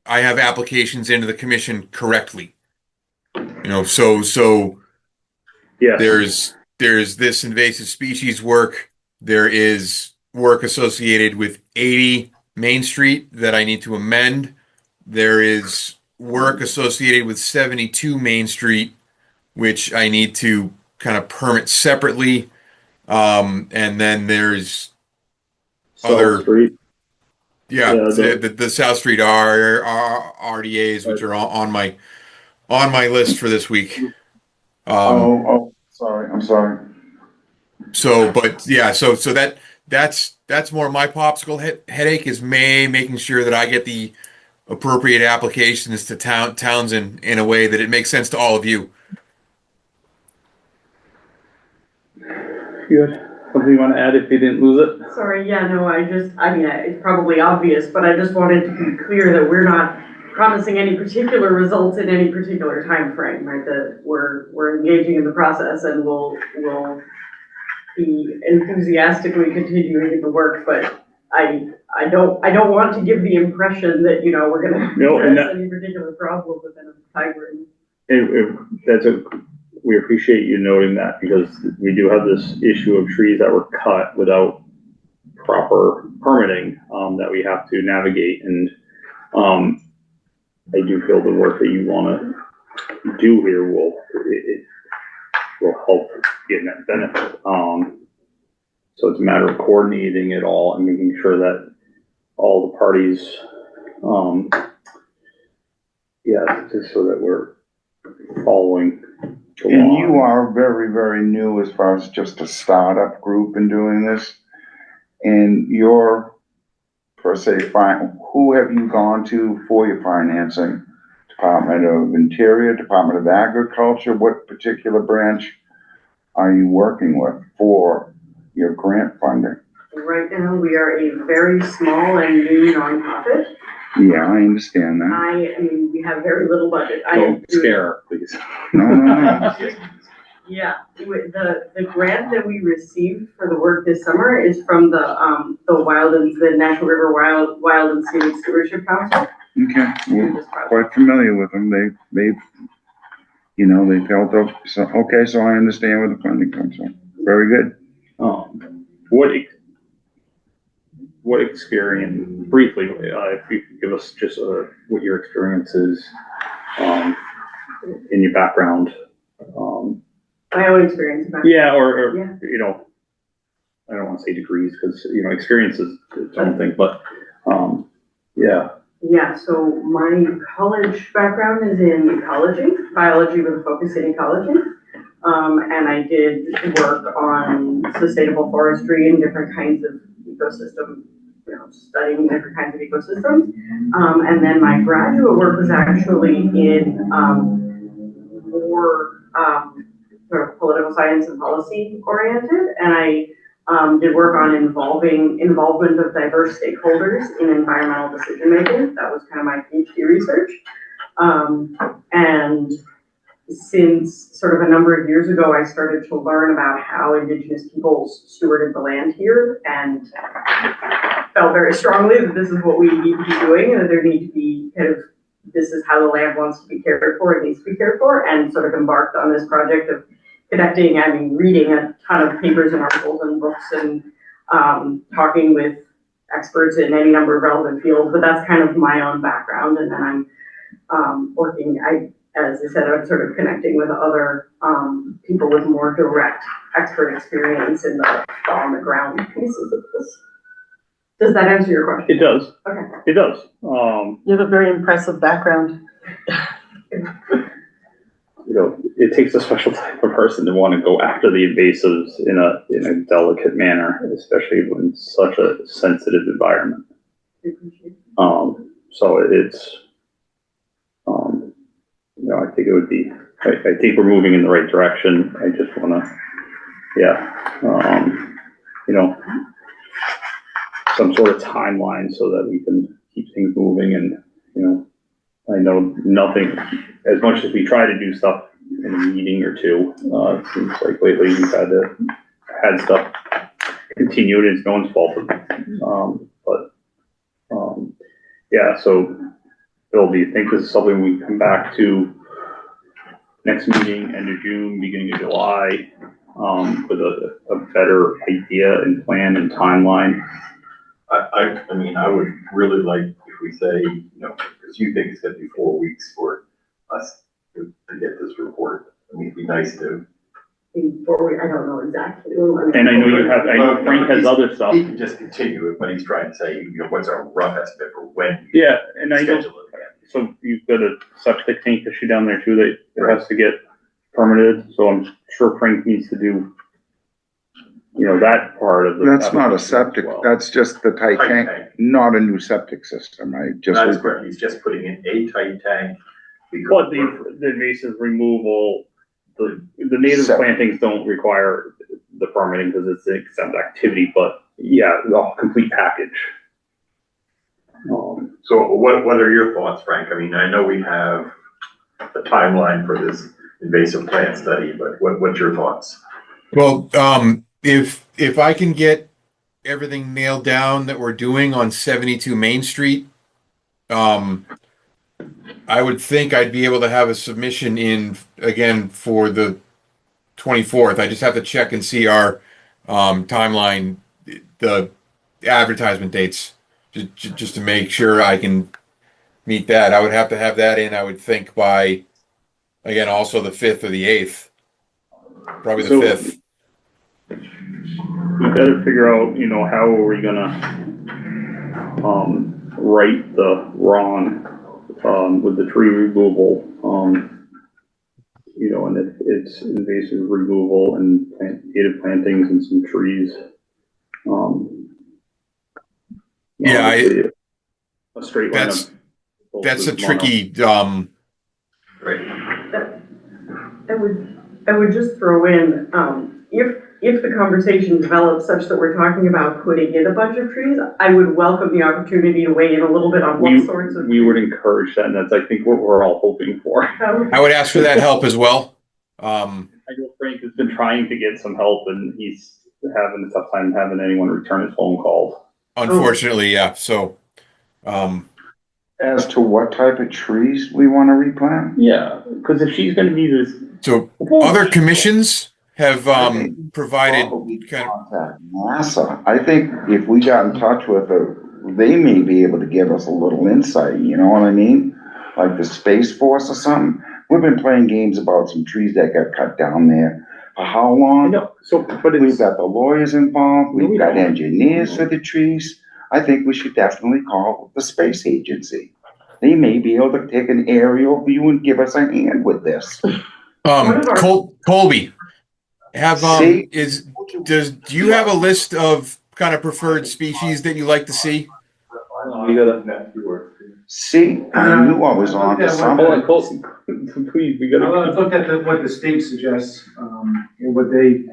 I have applications into the commission correctly. So Yeah. there's this invasive species work. There is work associated with 80 Main Street that I need to amend. There is work associated with 72 Main Street, which I need to kind of permit separately. And then there's other, Street. yeah, Yeah, the South Street RDAs, which are on my list for this week. Sorry, I'm sorry. So, but yeah, so that's more my popsicle headache is making sure that I get the appropriate applications to Townsend in a way that it makes sense to all of you. Good. Something you wanna add if you didn't lose it? Sorry, yeah, no, it's probably obvious, but I just wanted to be clear that we're not promising any particular results in any particular time frame, right? That we're engaging in the process and we'll be enthusiastically continuing the work, but I don't want to give the impression that, we're gonna address any particular problem within a time frame. We appreciate you noting that because we do have this issue of trees that were cut without proper permitting, that we have to navigate. And, I do feel the work that you wanna do here will help getting that benefit. So it's a matter of coordinating it all and making sure that all the parties, just so that we're following along. And you are very, very new as far as just a startup group in doing this. And your, per se, who have you gone to for your financing? Department of Interior, Department of Agriculture, what particular branch are you working with for your grant funding? Right now, we are a very small and new nonprofit. Yeah, I understand that. I mean, we have very little budget. Don't scare her, please. No. Yeah, the grant that we received for the work this summer is from the National River Wild and Scenic Stewardship Council. Okay, we're quite familiar with them. They've held up, so, okay, so I understand where the funding comes from. Very good. What experience, briefly, if you could give us just what your experience is, in your background, My own experience. yeah, or, Yeah. I don't want to say degrees, because, experience is its own thing, but, yeah. Yeah, so my college background is in ecology, biology with a focus in ecology. And I did work on sustainable forestry and different kinds of ecosystem, studying different kinds of ecosystems. And then my graduate work was actually in more sort of political science and policy oriented. And I did work on involvement of diverse stakeholders in environmental decision making. That was kind of my PhD research. And since sort of a number of years ago, I started to learn about how Indigenous peoples stewarded the land here, and felt very strongly that this is what we need to be doing, and that there need to be this is how the land wants to be cared for, it needs to be cared for, and sort of embarked on this project of reading a ton of papers and articles and books and talking with experts in any number of relevant fields, but that's kind of my own background. And then I'm as I said, I'm sort of connecting with other people with more direct expert experience in the on the ground pieces of this. Does that answer your question? It does. Okay. It does. You have a very impressive background. It takes a special type of person to want to go after the invasives in a delicate manner, especially when such a sensitive environment. So it's, I think it would be, I think we're moving in the right direction. I just want to, some sort of timeline so that we can keep things moving. And, I know nothing, as much as we try to do stuff in a meeting or two, it seems like lately we've had stuff continued. It's no one's fault. Yeah, so Bill, do you think this is something we come back to next meeting, end of June, beginning of July, with a better idea and plan and timeline? I mean, I would really like if we say, because you think it's gonna be 4 weeks for us to get this report. I mean, it'd be nice to. I don't know exactly. And I know Frank has other stuff. He can just continue it, but he's trying to say, what's our rough estimate for when? Yeah, and I know, schedule it. so you've got a septic tank issue down there too that has to get permitted, so I'm sure Frank needs to do, that part of the. That's not a septic, well. that's just the tight Tight tank, tank. not a new septic system, right? That's correct, he's just putting in a tight tank. But the invasive removal, the native plantings don't require the permitting because it's an exempt activity, but yeah, the complete package. So what are your thoughts, Frank? I mean, I know we have a timeline for this invasive plant study, but what's your thoughts? Well, if I can get everything nailed down that we're doing on 72 Main Street, I would think I'd be able to have a submission in again for the 24th. I just have to check and see our timeline, the advertisement dates, just to make sure I can meet that. I would have to have that in, I would think, by, again, also the 5th or the 8th. Probably the 5th. We gotta figure out, how are we gonna right the wrong with the tree removal, and if it's invasive removal and native plantings and some trees. Yeah, Obviously, a straight line that's- of. that's a mono. tricky, I would just throw in, if the conversation develops such that we're talking about putting in a bunch of trees, I would welcome the opportunity to weigh in a little bit on what sorts of. We would encourage that, and that's, I think, what we're all hoping for. I would ask for that help as well. I know Frank has been trying to get some help, and he's having a tough time having anyone return his phone calls. Unfortunately, yeah, so, As to what type of trees we want to replant? Yeah, because if she's gonna be this. so other commissions have, provided Probably kind of, contact NASA. I think if we got in touch with they may be able to give us a little insight, you know what I mean? Like the Space Force or something. We've been playing games about some trees that got cut down there. For how I long? know, so, but We've it's, got the lawyers involved, No, we we've got don't. engineers for the trees. I think we should definitely call the space agency. They may be able to take an aerial view and give us a hand with this. Colby, have, See? do you have a list of kind of preferred species that you like to see? we gotta, See, I knew I was on to Yeah, hold something. on, please, we Well, gotta. I've looked at what the state suggests, and what they,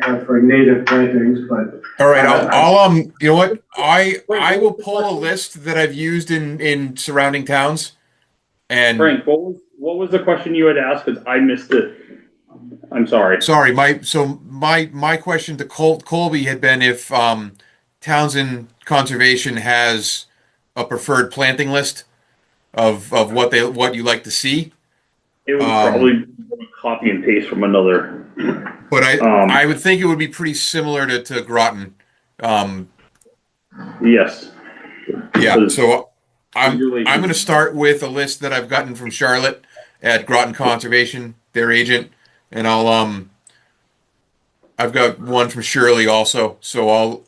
have for native plantings, but All right, I'll you know what? I will pull a list that I've used in surrounding towns. And Frank, what was the question you had asked? Because I missed it. I'm sorry. sorry, my question to Colby had been if Townsend Conservation has a preferred planting list of what you like to see. It was probably copy and paste from another. But I would think it would be pretty similar to Groton. Yes. Yeah, so I'm going to start with a list that I've gotten from Charlotte at Groton Conservation, their agent, and I've got one from Shirley also, so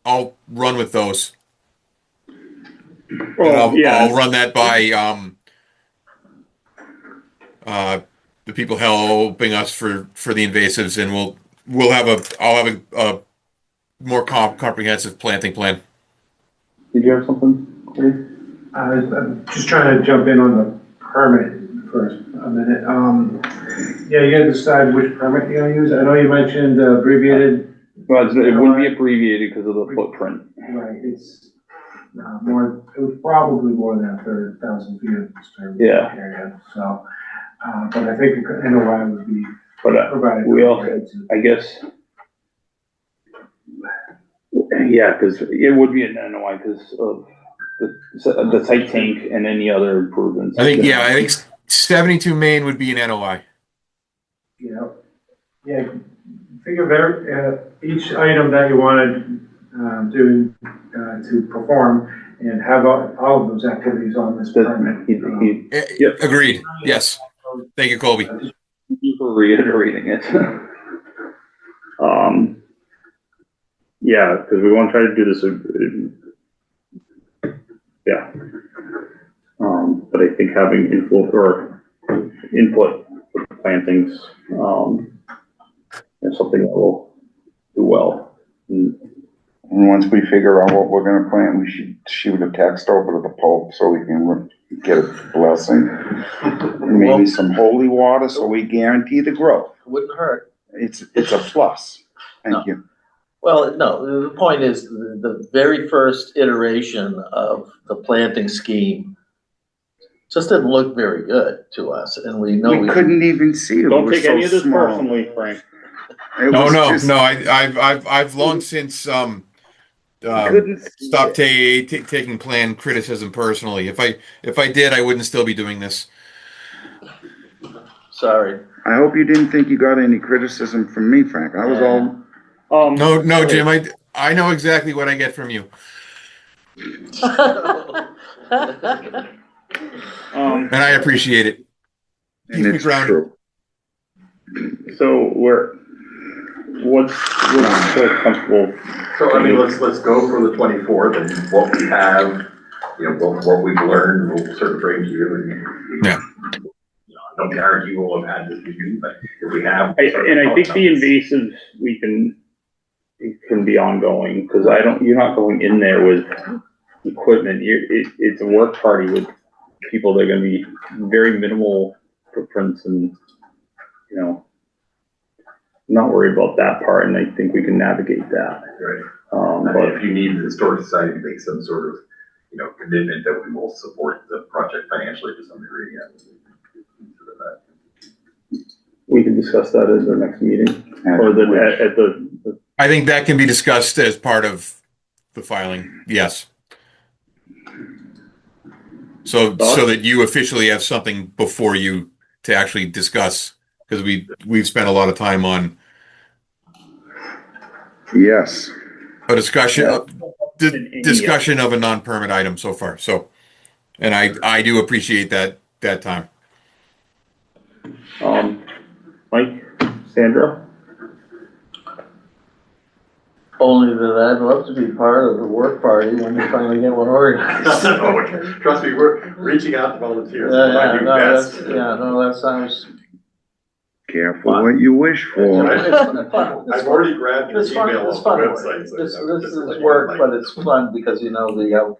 I'll run with those. Well, I'll run that by the people helping us for the invasives, and I'll have a more comprehensive planting plan. Did you have something? I'm just trying to jump in on the permit for a minute. Yeah, you gotta decide which permit you're gonna use. I know you mentioned abbreviated. Well, it wouldn't be abbreviated because of the footprint. Right, it's more, it was probably more than 1,000 feet of disturbed Yeah. area, so, but I think NOI would be But provided. we also, I guess, yeah, because it would be an NOI because of the site tank and any other improvements. I think 72 Main would be an NOI. Yeah, figure each item that you wanted to perform and have all of those activities on this permit. Yep. Agreed. Yes. Thank you, Colby. Thank you for reiterating it. Yeah, because we want to try to do this. Yeah. But I think having input for plantings is something that will do well. And once we figure out what we're gonna plant, we should shoot a text over to the Pope so we can get a blessing. And maybe some holy water so we guarantee the growth. Wouldn't hurt. It's a plus. Thank you. Well, no, the point is the very first iteration of the planting scheme just didn't look very good to us, and we know We couldn't even see it. Don't It was take any so of this small. personally, Frank. It No, was no, just- no. I've long since couldn't see stopped it. taking plan criticism personally. If I did, I wouldn't still be doing this. Sorry. I hope you didn't think you got any criticism from me, Frank. I was all, No, Jim. I know exactly what I get from you, and I appreciate it. and Keep me it's grounded. true. So what's so comfortable? So, I mean, let's go for the 24th and what we have, what we've learned, we'll sort of bring to you and. Yeah. I don't guarantee we'll have had this meeting, but if we have. And I think the invasives, we can, it can be ongoing, because you're not going in there with equipment. It's a work party with people that are gonna be very minimal footprints and, you know, not worry about that part, and I think we can navigate that. Right. But If you need the Historic Society to make some sort of, commitment that we will support the project financially to some degree, we can discuss that at the next meeting, or at the. I think that can be discussed as part of the filing, yes. So that you officially have something before you to actually discuss, because we've spent a lot of time on Yes. a discussion of a non-permit item so far. So, and I do appreciate that time. Mike, Sandra? Only that I'd love to be part of the work party when we finally get one organized. Trust me, we're reaching out to volunteers. That sounds. Careful what you wish for. I've already grabbed your email off the website. This is work, but it's fun because the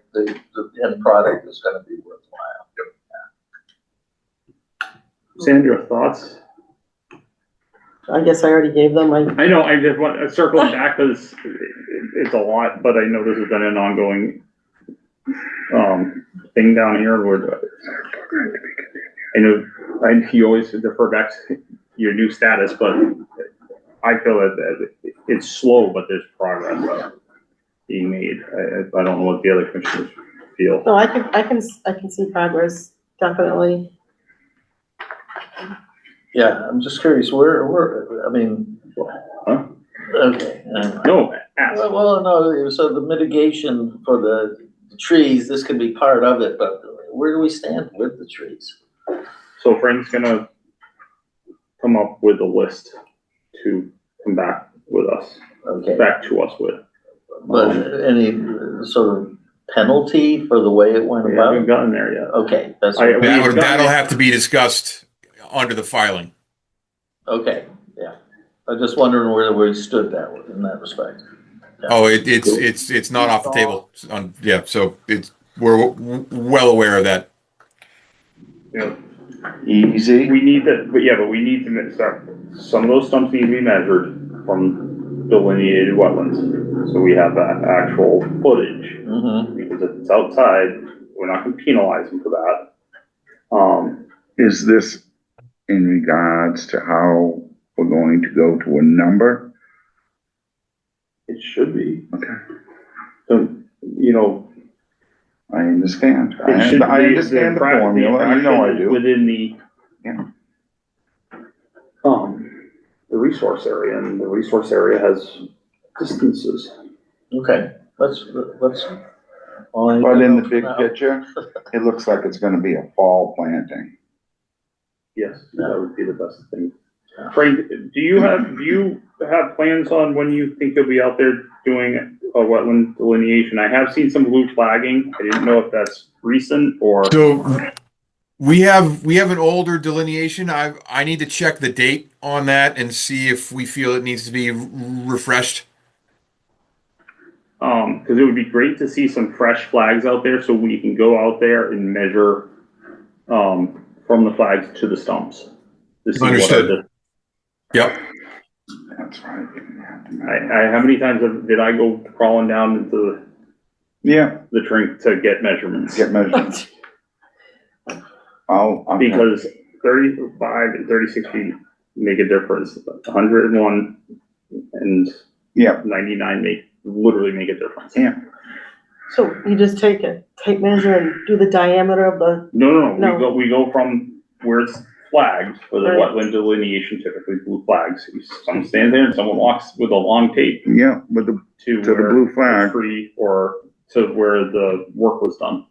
end product is gonna be worthwhile. Sandra, thoughts? I guess I already gave them my, I know, I just want to circle back, because it's a lot, but I know this has been an ongoing, thing down here where, I know, you always defer back to your new status, but I feel that it's slow, but there's progress being made. I don't know what the other commissioners feel. no, I can see progress, definitely. Yeah, I'm just curious, I mean, Huh? okay. No, ask. Well, no, so the mitigation for the trees, this could be part of it, but where do we stand with the trees? So Frank's gonna come up with a list to come back with us, Okay, back to us with. but any sort of penalty for the way it went We haven't about? gotten there yet. Okay, that's, That'll have to be discussed under the filing. okay, yeah. I'm just wondering where we stood in that respect. Oh, it's not off the table. Yeah, so we're well aware of that. You know, Easy. we need to, but we need to start, some of those stumps need to be measured from delineated wetlands. So we have that actual footage, Mm-hmm. because if it's outside, we're not gonna penalize them for that. Is this in regards to how we're going to go to a number? It should be. Okay, So, you know, I understand. it should be. I understand the formula, you know I do. Within the. Yeah. The resource area, and the resource area has distances. Okay, let's. But in the big picture, it looks like it's gonna be a fall planting. Yes, that would be the best thing. Frank, do you have plans on when you think you'll be out there doing a wetland delineation? I have seen some blue flagging. I didn't know if that's recent or. So we have an older delineation. I need to check the date on that and see if we feel it needs to be refreshed. Because it would be great to see some fresh flags out there so we can go out there and measure from the flags to the stumps. To see Understood. Yep. That's right. How many times did I go crawling down into Yeah, the trunk to get measurements? get measured. Because 35 and 36 feet make a difference. 101 and Yeah, 99 literally make a difference. yeah. So you just take a tape measure and do the diameter of the, No. We go from where it's flagged for the Right. wetland delineation, typically blue flags. Someone stands there and someone walks with a long tape Yeah, with the, to the where blue it's flag. free or to where the work was done.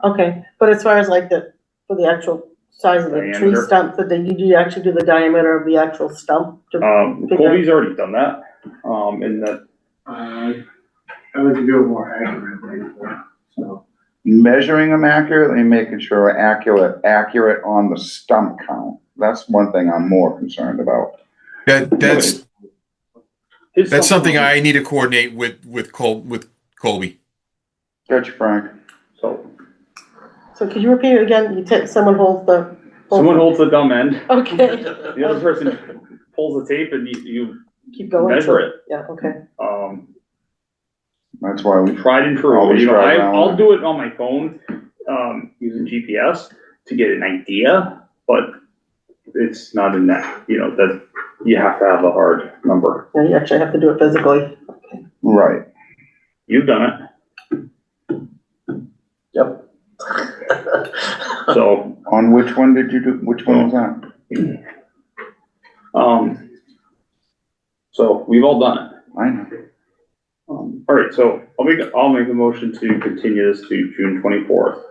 okay, but as far as like for the actual size of the tree Diameter. stump, you do actually do the diameter of the actual stump? Colby's already done that. And that, I like to do it more accurately, so. Measuring them accurately, making sure accurate on the stump count. That's one thing I'm more concerned about. That's That's something I need to coordinate with Colby. Gotcha, Frank. So, So could you repeat it again? Someone holds the. someone holds the dumb end, Okay, the other person pulls the tape and you keep going. measure it. Yeah, okay. That's why we Tried and true, Always you know, try around I'll it. do it on my phone, using GPS to get an idea, but it's not in that, you know, that you have to have a hard number. Yeah, you actually have to do it physically. right. You've done it, Yep. so, On which one did you do? Which one was that? so we've all done it. I know. All right, so I'll make a motion to continue this to June 24th.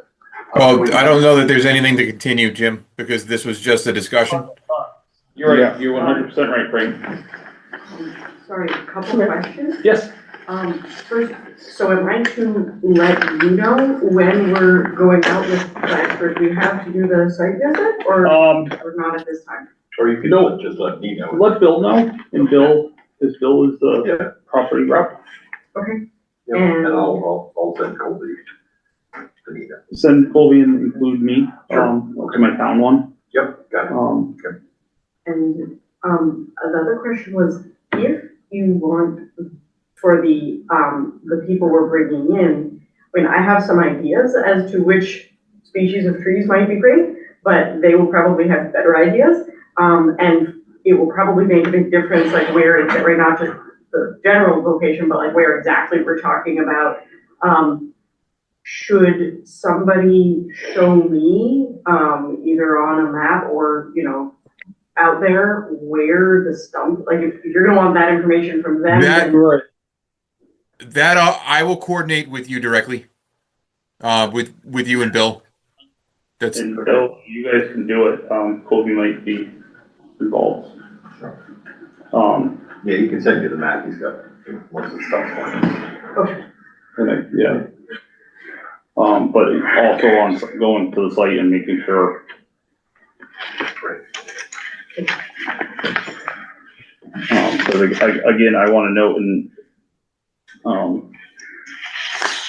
Well, I don't know that there's anything to continue, Jim, because this was just a discussion. You're right, Yeah. you're 100% right, Frank. Sorry, a couple of questions. Yes, First, so am I to let you know when we're going out with plans, or do you have to do the site visit, or not at this time? Or you can just let me know. let Bill know, and Bill is the property rep. Okay. Yeah, and I'll send Colby to meet him. Send Colby and include me, to my town one. Yep, got it. And, another question was, if you want, for the people we're bringing in, I mean, I have some ideas as to which species of trees might be great, but they will probably have better ideas. And it will probably make a big difference, like where it's, right, not just the general location, but like where exactly we're talking about. Should somebody show me, either on a map or, you know, out there where the stump, like if you're gonna want that information from them. That I will coordinate with you directly, with you and Bill. That's And Bill, you guys can do it, Colby might be involved. Yeah, he can send you the map, he's got most of the stuff on it. Yeah. But also on going to the site and making sure. So again, I want to note and,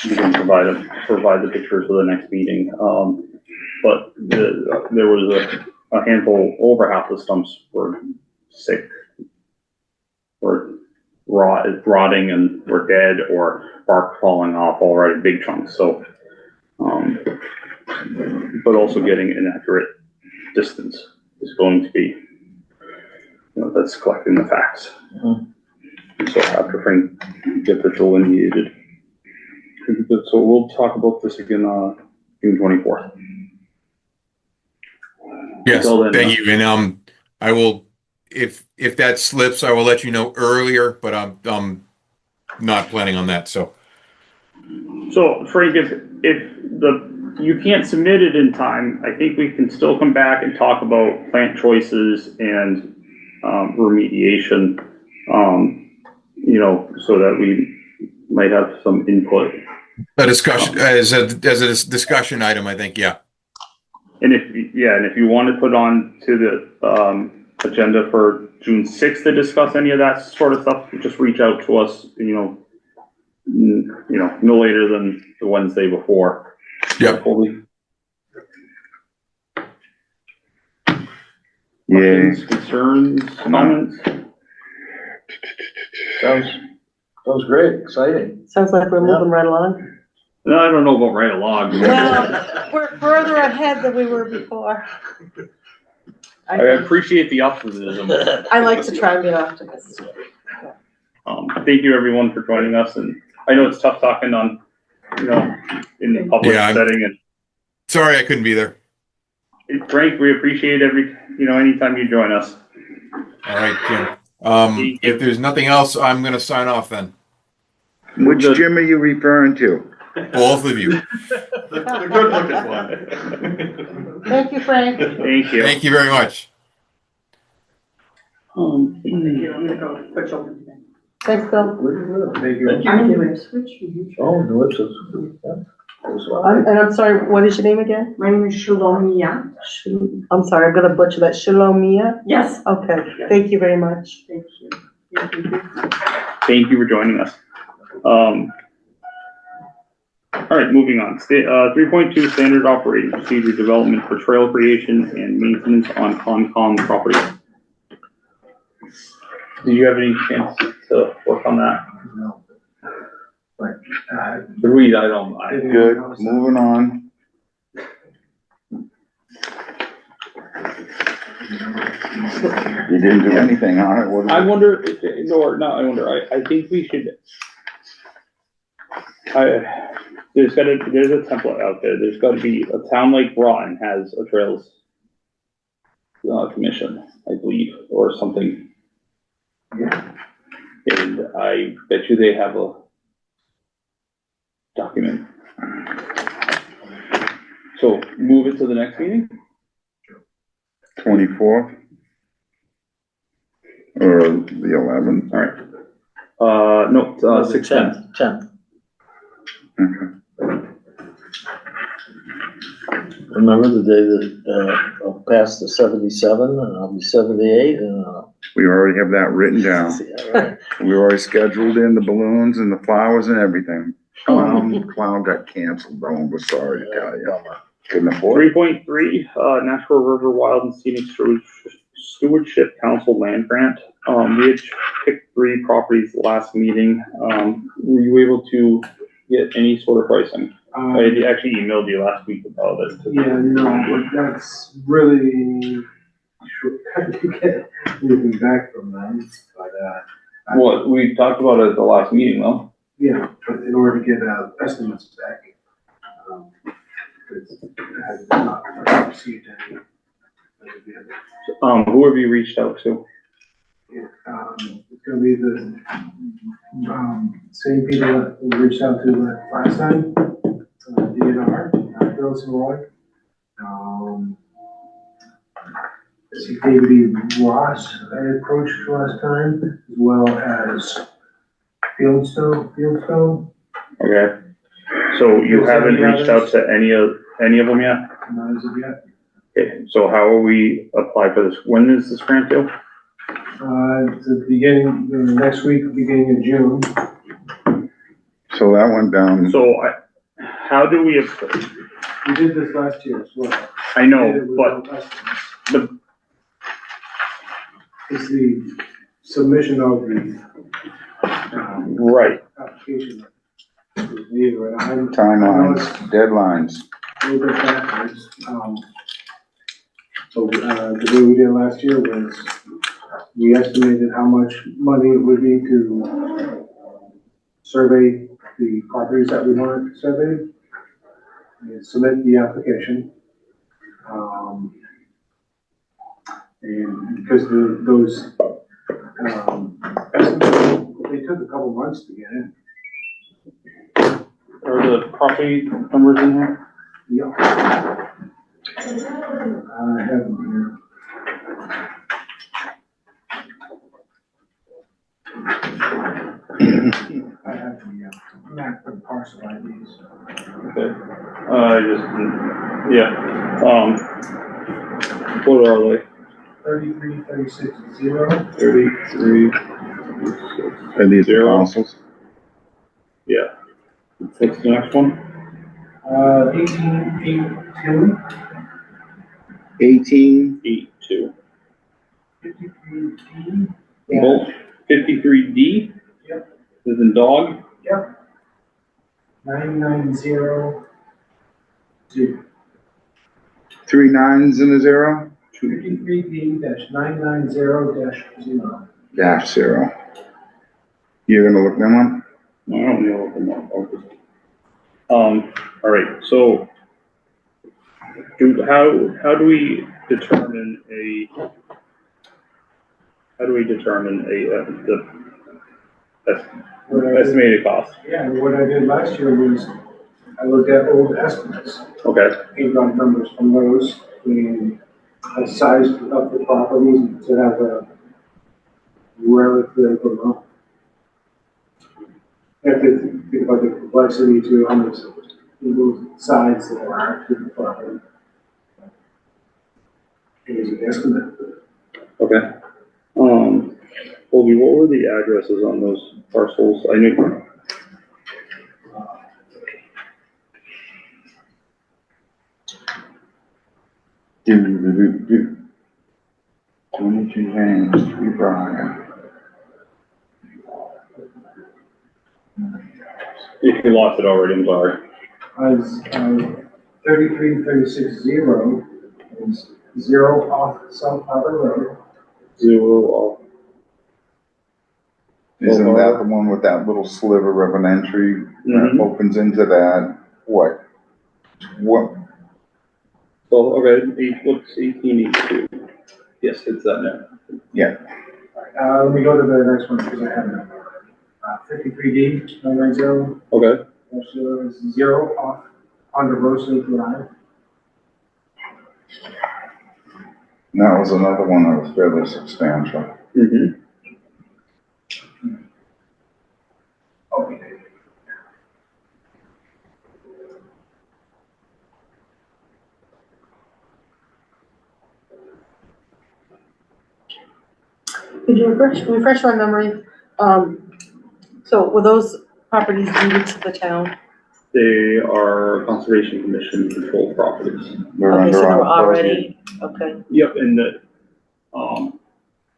you can provide the pictures for the next meeting. But there was a handful, over half the stumps were sick, were rotting and were dead, or bark falling off already, big chunks, so. But also getting an accurate distance is going to be, you know, that's collecting the facts. So after Frank gets it delineated. So we'll talk about this again, June 24th. yes. Until then, Thank you, and I will, if that slips, I will let you know earlier. But I'm not planning on that. So Frank, if you can't submit it in time, I think we can still come back and talk about plant choices and remediation, you know, so that we might have some input. a discussion as a discussion item, I think. Yeah. And if you want to put on to the agenda for June 6th to discuss any of that sort of stuff, just reach out to us, you know, no later than the Wednesday before. Yep. Yeah. Concerns, comments? Sounds great, exciting. Sounds like we're moving right along. No, I don't know about right along. Well, we're further ahead than we were before. I appreciate the optimism. I like to try and be an optimist. Thank you everyone for joining us, and I know it's tough talking on, you know, in the public setting, and Sorry I couldn't be there. Frank, we appreciate anytime you join us. All right, Jim. If there's nothing else, I'm going to sign off then. Which Jim are you referring to? Both of you. The good looking one. Thank you, Frank. Thank you. Thank you very much. I'm gonna go switch over to them. Thanks, Bill. Thank you. I'm gonna switch. Oh, no, it's And I'm sorry, what is your name again? My name is Shulomia. I'm sorry, I'm gonna butcher that. Shalomia? Yes. Okay, thank you very much. Thank you. Thank you for joining us. All right, moving on. 3.2 standard operating procedure development for trail creation and maintenance on Concom property. Do you have any chance to work on that? No. But, Read, I don't mind. Good, moving on. You didn't do anything on it, what? I wonder, I think we should. There's a template out there, there's gotta be, a town like Groton has a trails commission, I believe, or something. Yeah. And I bet you they have a document. So move it to the next meeting? 24th? Or the 11th? All right. No, 6/10. 10th. Okay. Remember the day that, I'll pass the 77 and I'll be 78 and, We already have that written down. yeah, right. We already scheduled in the balloons and the flowers and everything. Clown got canceled, though, we're sorry to tell you. Couldn't afford it. 3.3, Natural River Wild and Scenic Stewardship Council Land Grant. We had picked 3 properties last meeting. Were you able to get any sort of pricing? I had actually emailed you last week about it. yeah, no, but that's really short to get anything back from them, but, Well, we talked about it at the last meeting, though. yeah, but in order to get, estimates back, because I have not received any. Who have you reached out to? It's gonna be the, same people that we reached out to last time, DNR, Phyllis and Roy. See David E. Ross, I approached last time, as well as Fieldstone, Okay. So you haven't reached out to any of them yet? not as of yet. Okay, so how will we apply for this? When is this grant due? The beginning, next week, beginning of June. So that went down, So how do we, We did this last year as well. I Did it know, with but no estimates. the, It's the submission of the, right, application. Neither, and I'm. timelines, deadlines. A little bit backwards, so, the way we did last year was, we estimated how much money it would be to survey the properties that we wanted surveyed, and submit the application. And because those, estimates, they took a couple months to get in. are the property numbers in here? Yeah. I have them here. I have the, map and parcel IDs. Okay. What are they? 33, 36, 0. 33. Are these Zero. parcels? Yeah. What's the next one? 18, 18, 82. 53D. Both 53D? Yep. Is in dog? Yep. 990, 0. 3 9s and a 0? 53D-990-0. -0. You're gonna look them up? No, I don't know what the more. All right, so how do we determine the estimated cost? Yeah, what I did last year was, I looked at old estimates, Okay, got numbers from those, and I sized up the properties to have a relative amount. You have to think about the complexity to how much sides there are to the property. It was an estimate. okay. Colby, what were the addresses on those parcels? I knew, Do. 22 James, 3 Brian. if you lost it already, I'm sorry. As, 33360 is 0 off South Harbor Road. 0 off. Isn't that the one with that little sliver of an entry that Mhm. opens into that, what? So, okay, what's 1882? Yes, it's that now. Let me go to the next one because I have it. 53D 990. Okay, Is 0 off Ponderosa Drive. And that was another one that was fairly substantial. mm-hmm. Okay. Could you refresh my memory? So were those properties deeded to the town? They are Conservation Commission controlled properties. They're Okay, so under they were our purview. already, okay, Yep, and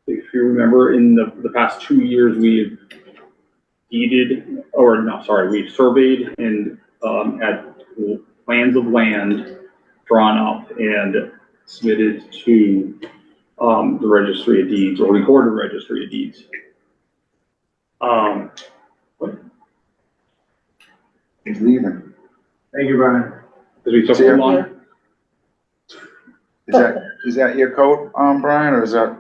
if you remember, in the past 2 years, we've deeded, or no, sorry, we've surveyed and, had plans of land drawn up and submitted to, the Registry of Deeds, or recorded Registry of Deeds. He's leaving. Thank you, Brian. Because we took See too ya. long. Is that your coat, Brian, or is that,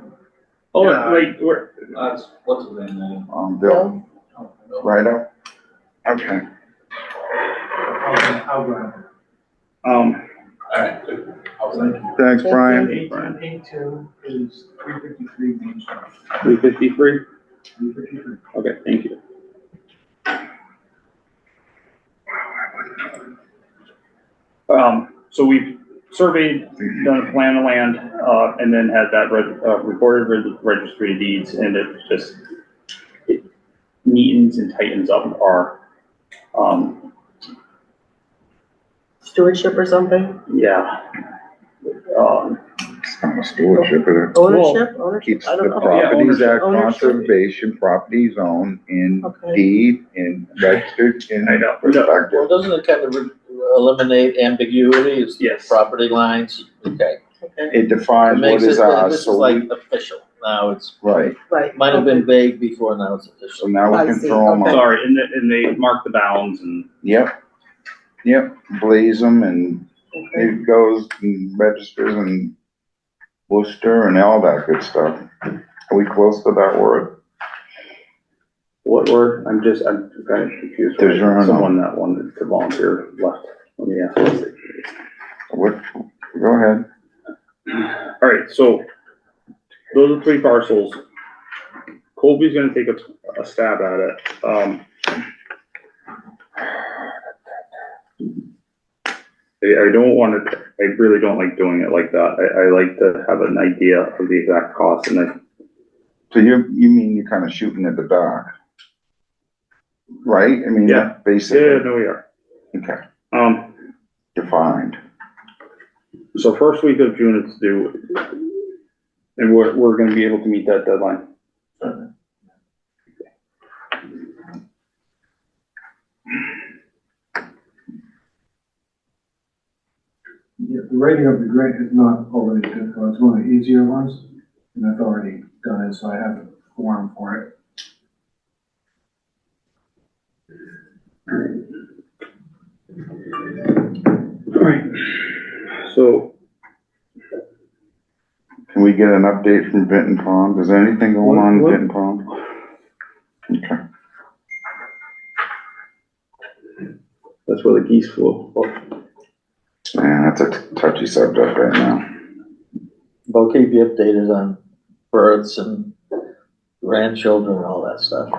Oh, Yeah. wait, we're, That's, what's his name? Bill? Right up? Okay. I'll Brian. Alright. Thanks, Brian. 1882 is 353 Main Street. 353? 353. Okay, thank you. So we've surveyed, done a plan of land, and then had that recorded Registry of Deeds, and it neatens and tightens up our, stewardship or something? yeah. It's not a stewardship, it Ownership? keeps I the don't know. properties at Ownership. conservation property zone in Okay. deed and registered in I know. respective. Well, doesn't it kind of eliminate ambiguity, is Yes. property lines? Okay. Okay, It It defines what makes is it, ours, this is so like we, official, now it's, right, right. might have been Okay. vague before, now it's so official. now we I can see, throw them okay. up. Sorry, and they mark the bounds and, Yep, blaze them and Okay. it goes and registers and Worcester and all that good stuff. Are we close to that word? what word? I'm kind of confused. DiGiorno. Someone that wanted to volunteer left. Let me ask. What, go ahead. All right, so those are 3 parcels. Colby's gonna take a stab at it. I don't want to, I really don't like doing it like that. I like to have an idea of the exact cost, and So you mean you're kind of shooting at the dark? Right? I mean, Yeah. that's basically, yeah, no, we are. okay, defined. So first week of June it's due, and we're gonna be able to meet that deadline. Yeah, the writing of the grant is not already difficult, it's one of the easier ones, and I've already done it, so I have a form for it. All right, so Can we get an update from Benton Pond? Is there anything going on in What? Benton Pond? Okay. that's where the geese flew. Man, that's a touchy subject right now. We'll keep you updated on births and grandchildren and all that stuff.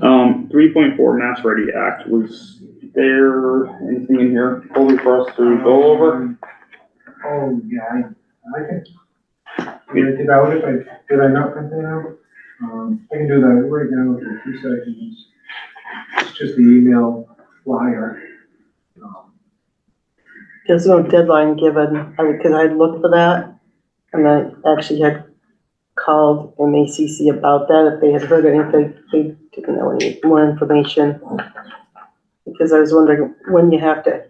3.4 Mass Ready Act, was there anything in here, Colby, for us to go over? Oh, yeah, I can read it out if did I not print it out? I can do that right now for 2 seconds. It's just the email flyer. There's no deadline given, because I looked for that, and I actually had called MACC about that, if they had heard anything, they didn't know any more information. Because I was wondering when you have to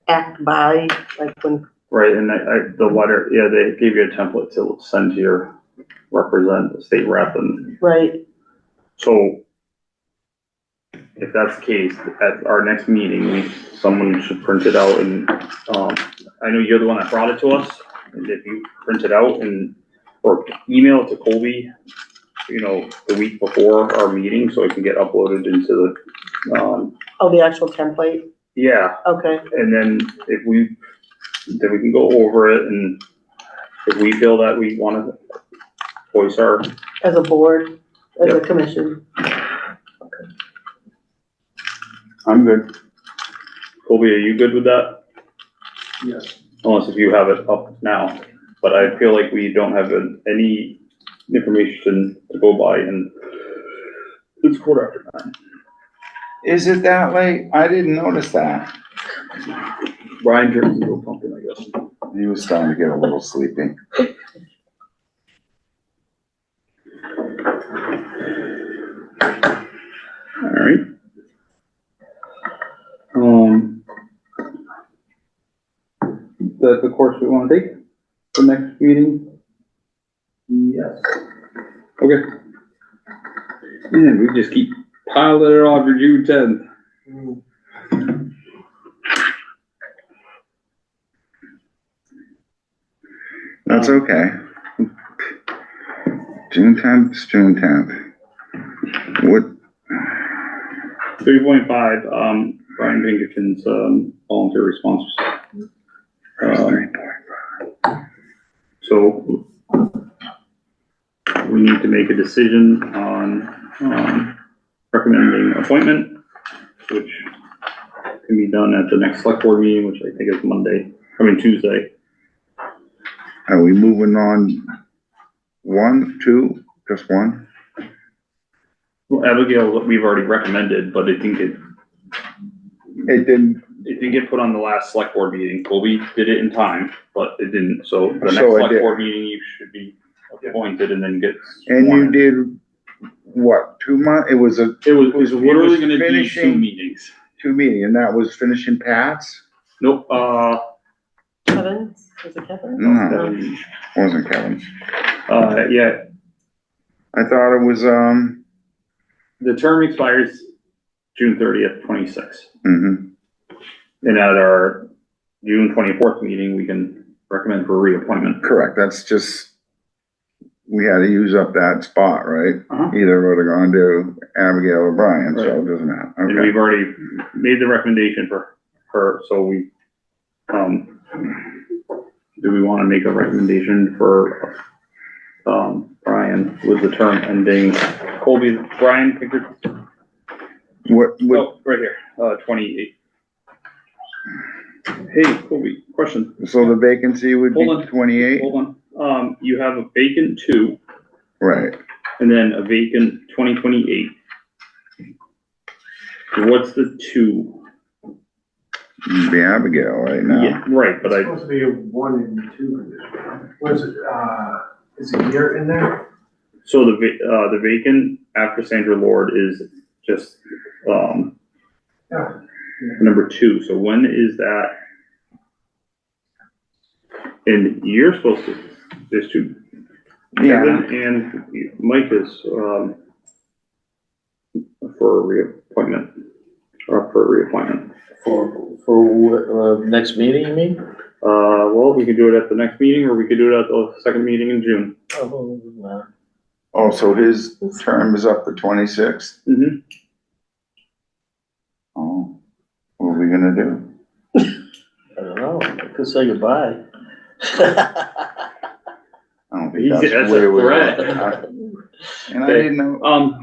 act by, like when, Right, and the letter, yeah, they gave you a template to send to your state rep, and right, so if that's the case, at our next meeting, someone should print it out, and, I know you're the one that brought it to us, and if you print it out or email it to Colby, the week before our meeting, so it can get uploaded into the, oh, the actual template, yeah, okay, and then we can go over it, and if we feel that we wanna voice our, as a board, as a Yep. commission. I'm good. Colby, are you good with that? Yes. Unless if you have it up now, but I feel like we don't have any information to go by, and it's 9:15. Is it that late? I didn't notice that. Brian drinks a little pumpkin, I guess. He was starting to get a little sleepy. All right. That's the course we want to take for next meeting? Yes. Okay. And we just keep piling it on for June 10th. That's okay. June 10th is June 10th. What, 3.5, Brian Pinkerton's, volunteer response. So we need to make a decision on, recommending appointment, which can be done at the next select board meeting, which I think is Tuesday. are we moving on? 1, 2, just one? Well, Abigail, we've already recommended, but I think it didn't. didn't get put on the last select board meeting. Colby did it in time, but it didn't. So the next So it select did. board meeting, you should be appointed and then get. And you sworn in. did, what, 2 months? It was It was literally gonna be 2 finishing- meetings. 2 meetings, and that was finishing Pat's? Nope, Kevin, was it Kevin? No, wasn't Kevin. yeah, I thought it was, the term expires June 30th, 26. mhm. And at our June 24th meeting, we can recommend for reappointment. Correct, that's just, we had to use up that spot, right? Uh-huh. Either we're gonna do Abigail or Brian, so it doesn't matter, And okay. we've already made the recommendation for her, so we, do we want to make a recommendation for, Brian with the term ending? Colby, Brian, picture, What, oh, right here, 28. Hey, Colby, question, so the vacancy would be Hold on. 28? hold on, you have a vacant 2, Right, and then a vacant 2028. What's the 2? it'd be Abigail right now. Yeah, right, but It's I, supposed to be a 1 and 2 condition. What is it, is a year in there? so the vacant after Sandra Lord is just, Yeah. number 2, so when is that? And you're supposed to, there's 2. Yeah, Kevin and Mike is, for a reappointment, or for a reappointment. For next meeting, you mean? Well, we could do it at the next meeting, or we could do it at the second meeting in June. Oh, doesn't matter. oh, so his term is up the 26th? Mm-hmm. Oh, what are we gonna do? I don't know, I could say goodbye. I don't think Easy, that's that's where a we're threat. at. And I Okay. didn't know,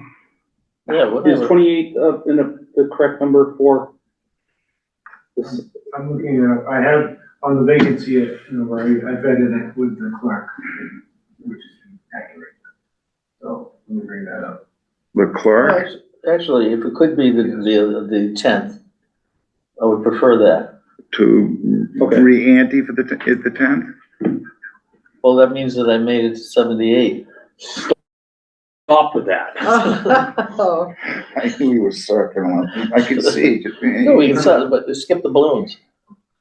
Yeah, Is whatever. 28, in the correct number for this? I'm looking at, I have on the vacancy, where I vetted it with the clerk, which is accurate. So, Let me bring that up. The clerk, Actually, if it could be the 10th, I would prefer that. to Okay. re-ante for the 10th? Well, that means that I made it to 78. Stop with that. Oh, I knew he was circling. I could see. No, we can start, but skip the balloons.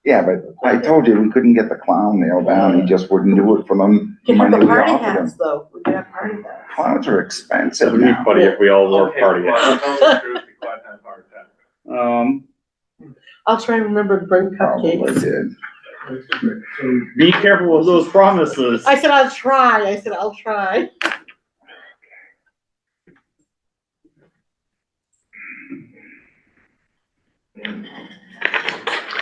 Yeah, but I told you, we couldn't get the clown nailed down. He just wouldn't do it for them. you can have money the we party offered him. hats though, we can have party hats. Clowns are expensive That'd be now. funny if we all wore Okay, party well, hats. I'll tell the truth, be glad to have a heart attack. I'll try and remember to bring Probably cupcakes. did. So, Be careful with those promises. I said I'll try.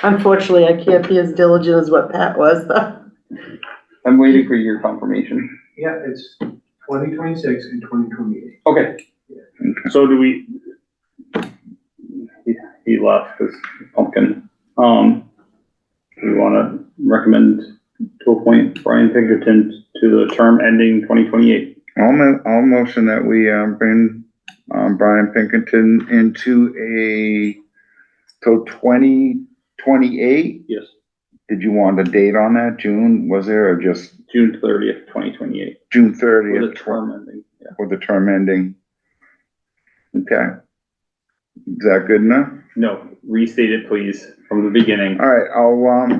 Unfortunately, I can't be as diligent as what Pat was, though. I'm waiting for your confirmation. yeah, it's 2026 and 2028. Okay. So do we, he left his pumpkin. Do we wanna recommend to appoint Brian Pinkerton to the term ending 2028? I'll motion that we, bring, Brian Pinkerton into till 2028? Yes. Did you want a date on that? June, was there, or just June 30th, 2028. June With 30th? the term ending, yeah. For the term ending? Okay. Is that good enough? No, restate it please, from the beginning. All right,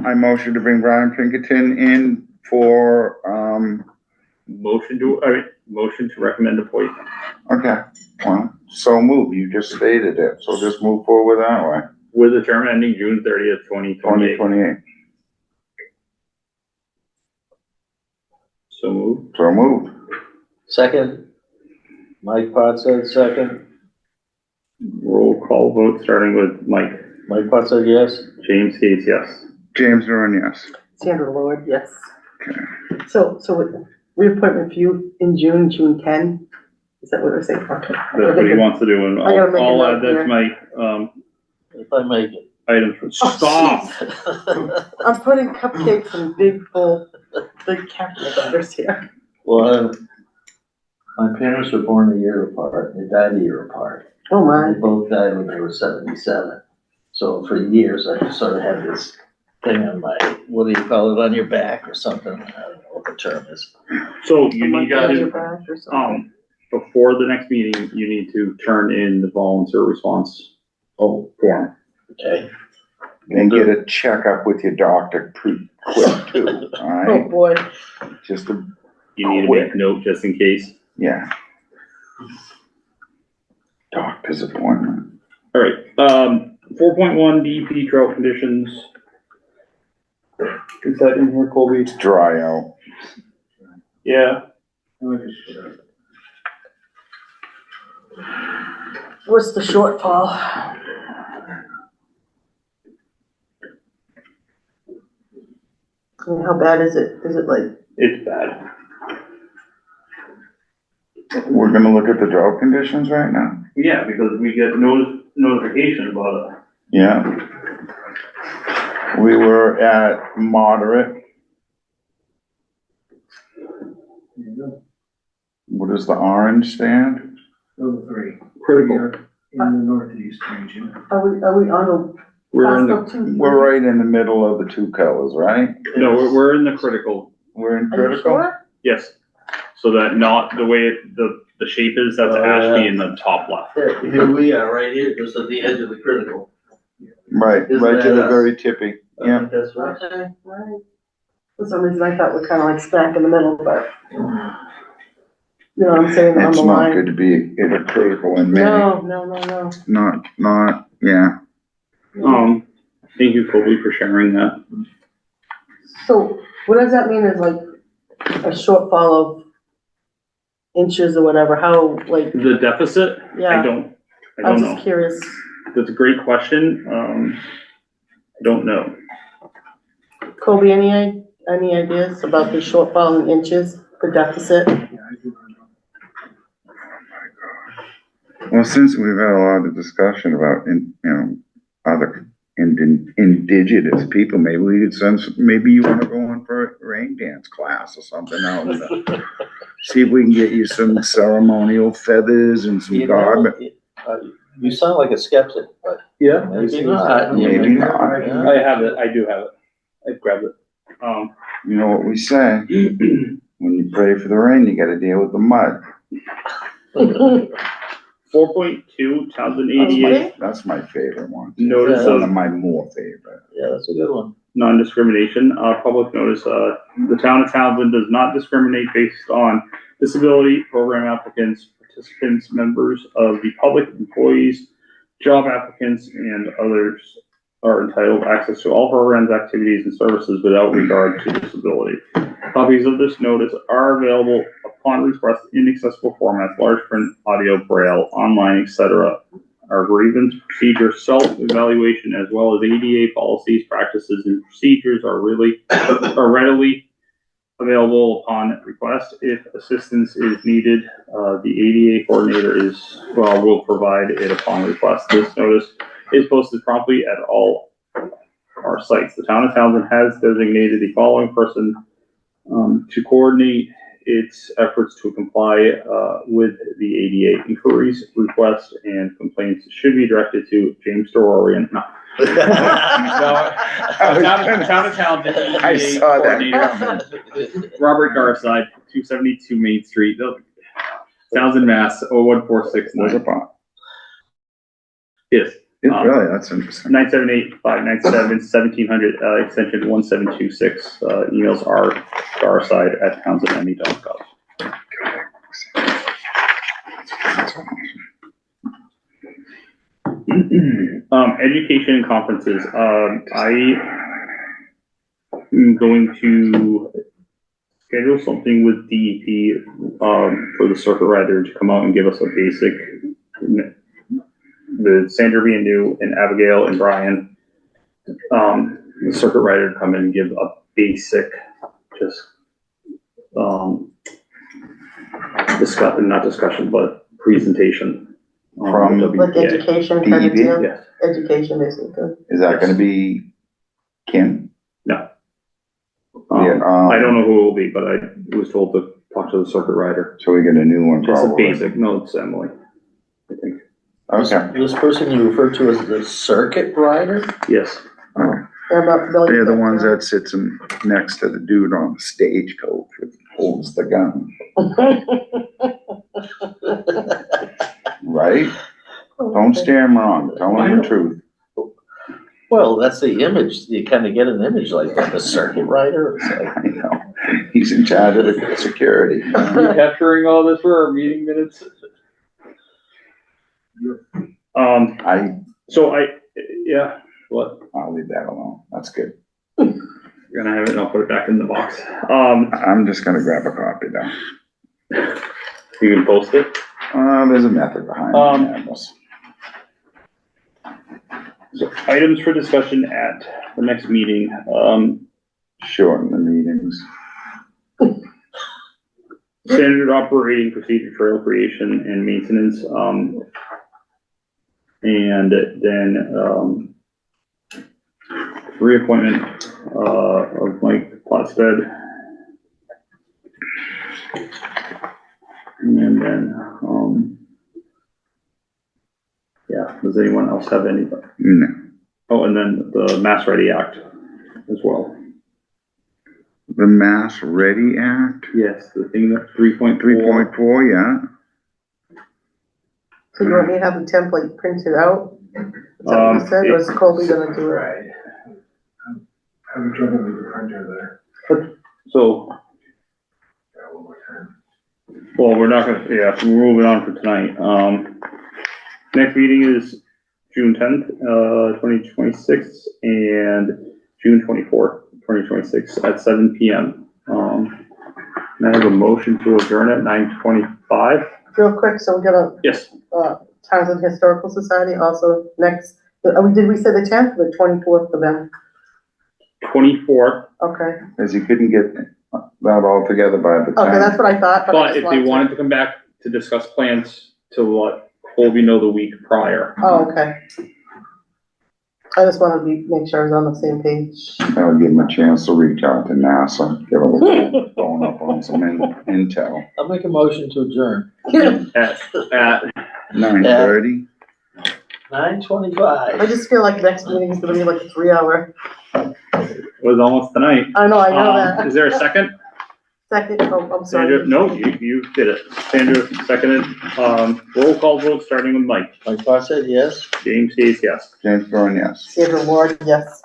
I motion to bring Brian Pinkerton in for, Motion to recommend appointment. okay, well, so move, you just stated it, so just move forward that way. With the term ending June 30th, 2028. 2028, So moved. so moved. Second, Mike Potts said second. Roll call vote starting with Mike. Mike Potts said yes. James Gates, yes. James Duran, yes. Sandra Lord, yes. Okay. So reappointment for you in June 10? Is that what we're saying? Okay. That's what he wants to do, and I gotta make a I'll note add that here. to my, If I make it. items. Oh, Stop! I'm putting cupcakes in big cabinet letters here. Well, my parents were born a year apart, they died a year apart. Oh my. They both died when they were 77. So for years, I just sort of had this thing on my, what do you call it, on your back or something? I don't know what the term is. So you need Monkey on your to, back or something. before the next meeting, you need to turn in the volunteer response Oh, form. okay. And get a checkup with your doctor pretty quick too, all Oh right? boy. Just a, You need to make a note just in case. yeah. Doctor's appointment. All right, 4.1 DEP drought conditions. Is that in here, Colby? It's dry out. Yeah. What's the shortfall? I mean, how bad is it? Is it like, It's bad. We're gonna look at the drought conditions right now? Yeah, because we get notification about it. Yeah. We were at moderate. What does the orange stand? Level 3. Critical. We are in the northeast region. are we on the We're in the, possible 2? We're right in the middle of the two colors, right? no, we're in the critical, We're in Are you critical? sure? yes. So that not the way the shape is, that's Oh, Ashby yeah. in the top left. Here we are, right here, just at the edge of the critical. Right, Isn't right to that the us? very tippy, yeah. That's right. Okay, right. For some reason I thought we're kind of like smack in the middle, but. You know what I'm saying, on It's the not line. good to be in a critical in May. No. Not, yeah. Thank you, Colby, for sharing that. So what does that mean is like a shortfall of inches or whatever, how, like, The deficit, I yeah, don't I was know. just curious. That's a great question. I don't know. Colby, any ideas about the shortfall in inches, the deficit? Yeah, I do. Well, since we've had a lot of discussion about, other indigenous people, maybe we could send, maybe you wanna go on for a rain dance class or something out there. See if we can get you some ceremonial feathers and some You garment. You sound like a skeptic, but Yeah. maybe not. Maybe not. I have it, I do have it. I grabbed it. You know what we say, when you pray for the rain, you gotta deal with the mud. 4.2, Townsend ADA That's my favorite one. notice One of of my more favorite. Yeah, that's a good one. non-discrimination, public notice, the town of Townsend does not discriminate based on disability, program applicants, participants, members of the public, employees, job applicants, and others are entitled access to all programs, activities, and services without regard to disability. Copies of this notice are available upon request in accessible formats, large print, audio, braille, online, etc. Our grievance procedure, self-evaluation, as well as ADA policies, practices, and procedures are readily available upon request. If assistance is needed, the ADA coordinator will provide it upon request. This notice is posted promptly at all our sites. The town of Townsend has designated the following person to coordinate its efforts to comply with the ADA. Inquiries, requests, and complaints should be directed to James Dororian. No. Town of Townsend. I saw that. Robert Garside, 272 Main Street, Townsend, Mass. 01469. What's it on? Yes. Really, that's interesting. 978-597-1700, extension 1726. Emails are garside@townsendme.gov. Education and conferences. I am going to schedule something with DEP for the circuit rider to come out and give us a basic, with Sandra being new and Abigail and Brian, the circuit rider to come in and give a basic, just not discussion, but presentation. From Like WPA. education kind of DEP? deal? Yes. Education basically. Is that gonna be Kim? No. Yeah, I don't know who it will be, but I was told to talk to the circuit rider. So we get a new one Just a probably. basic, no, it's Emily, I think. Okay. This person you refer to as the circuit rider? Yes. They're about familiar. They're the with ones that sits next to the dude on the stagecoach that holds the gun, right? Don't steer him wrong, tell him the truth. Well, that's the image. You kind of get an image like that, the circuit rider. It's like, I know, he's in charge of the security. You capturing all this for our meeting minutes? Yeah, what? I'll leave that alone, that's good. You're gonna have it and I'll put it back in the box. I'm just gonna grab a copy though. You can post it. There's a method behind this. So items for discussion at the next meeting. Shorten the meetings. Standard operating procedure, trail creation and maintenance, and then, reappointment, of Mike Platstead. And then, yeah, does anyone else have any? No. Oh, and then the Mass Ready Act as well. The Mass Ready Act, Yes, the thing that 3.4. 3.4, yeah. So you want me to have the template printed out? Is that what you said, or is Colby gonna do it? Right. I'm having trouble with the printer there. So, Yeah, one more time. well, we're not gonna, yeah, we're moving on for tonight. Next meeting is June 10th, 2026, and June 24th, 2026 at 7 PM. And I have a motion to adjourn at 9:25. Real quick, so we're gonna, Yes, Townsend Historical Society also next, did we say the 10th or the 24th for them? 24th, Okay, As you couldn't get that all together by the okay, time. that's what I thought, but I but just if they wanted wanted to come back to discuss plans to let Colby know the week prior. Oh, okay. I just wanted to make sure I was on the same page. I'll give them a chance to reach out to NASA, give them a phone up on some intel. I'll make a motion to adjourn. At 9:30. 9:25. I just feel like next meeting is gonna be like a 3 hour. it was almost tonight. I know that. Is there a second? Second, oh, I'm Sandra, sorry. no, you did it. Sandra seconded. Roll call vote, starting with Mike. Mike Clark said yes. James says yes. James Brown, yes. Sandra Ward, yes.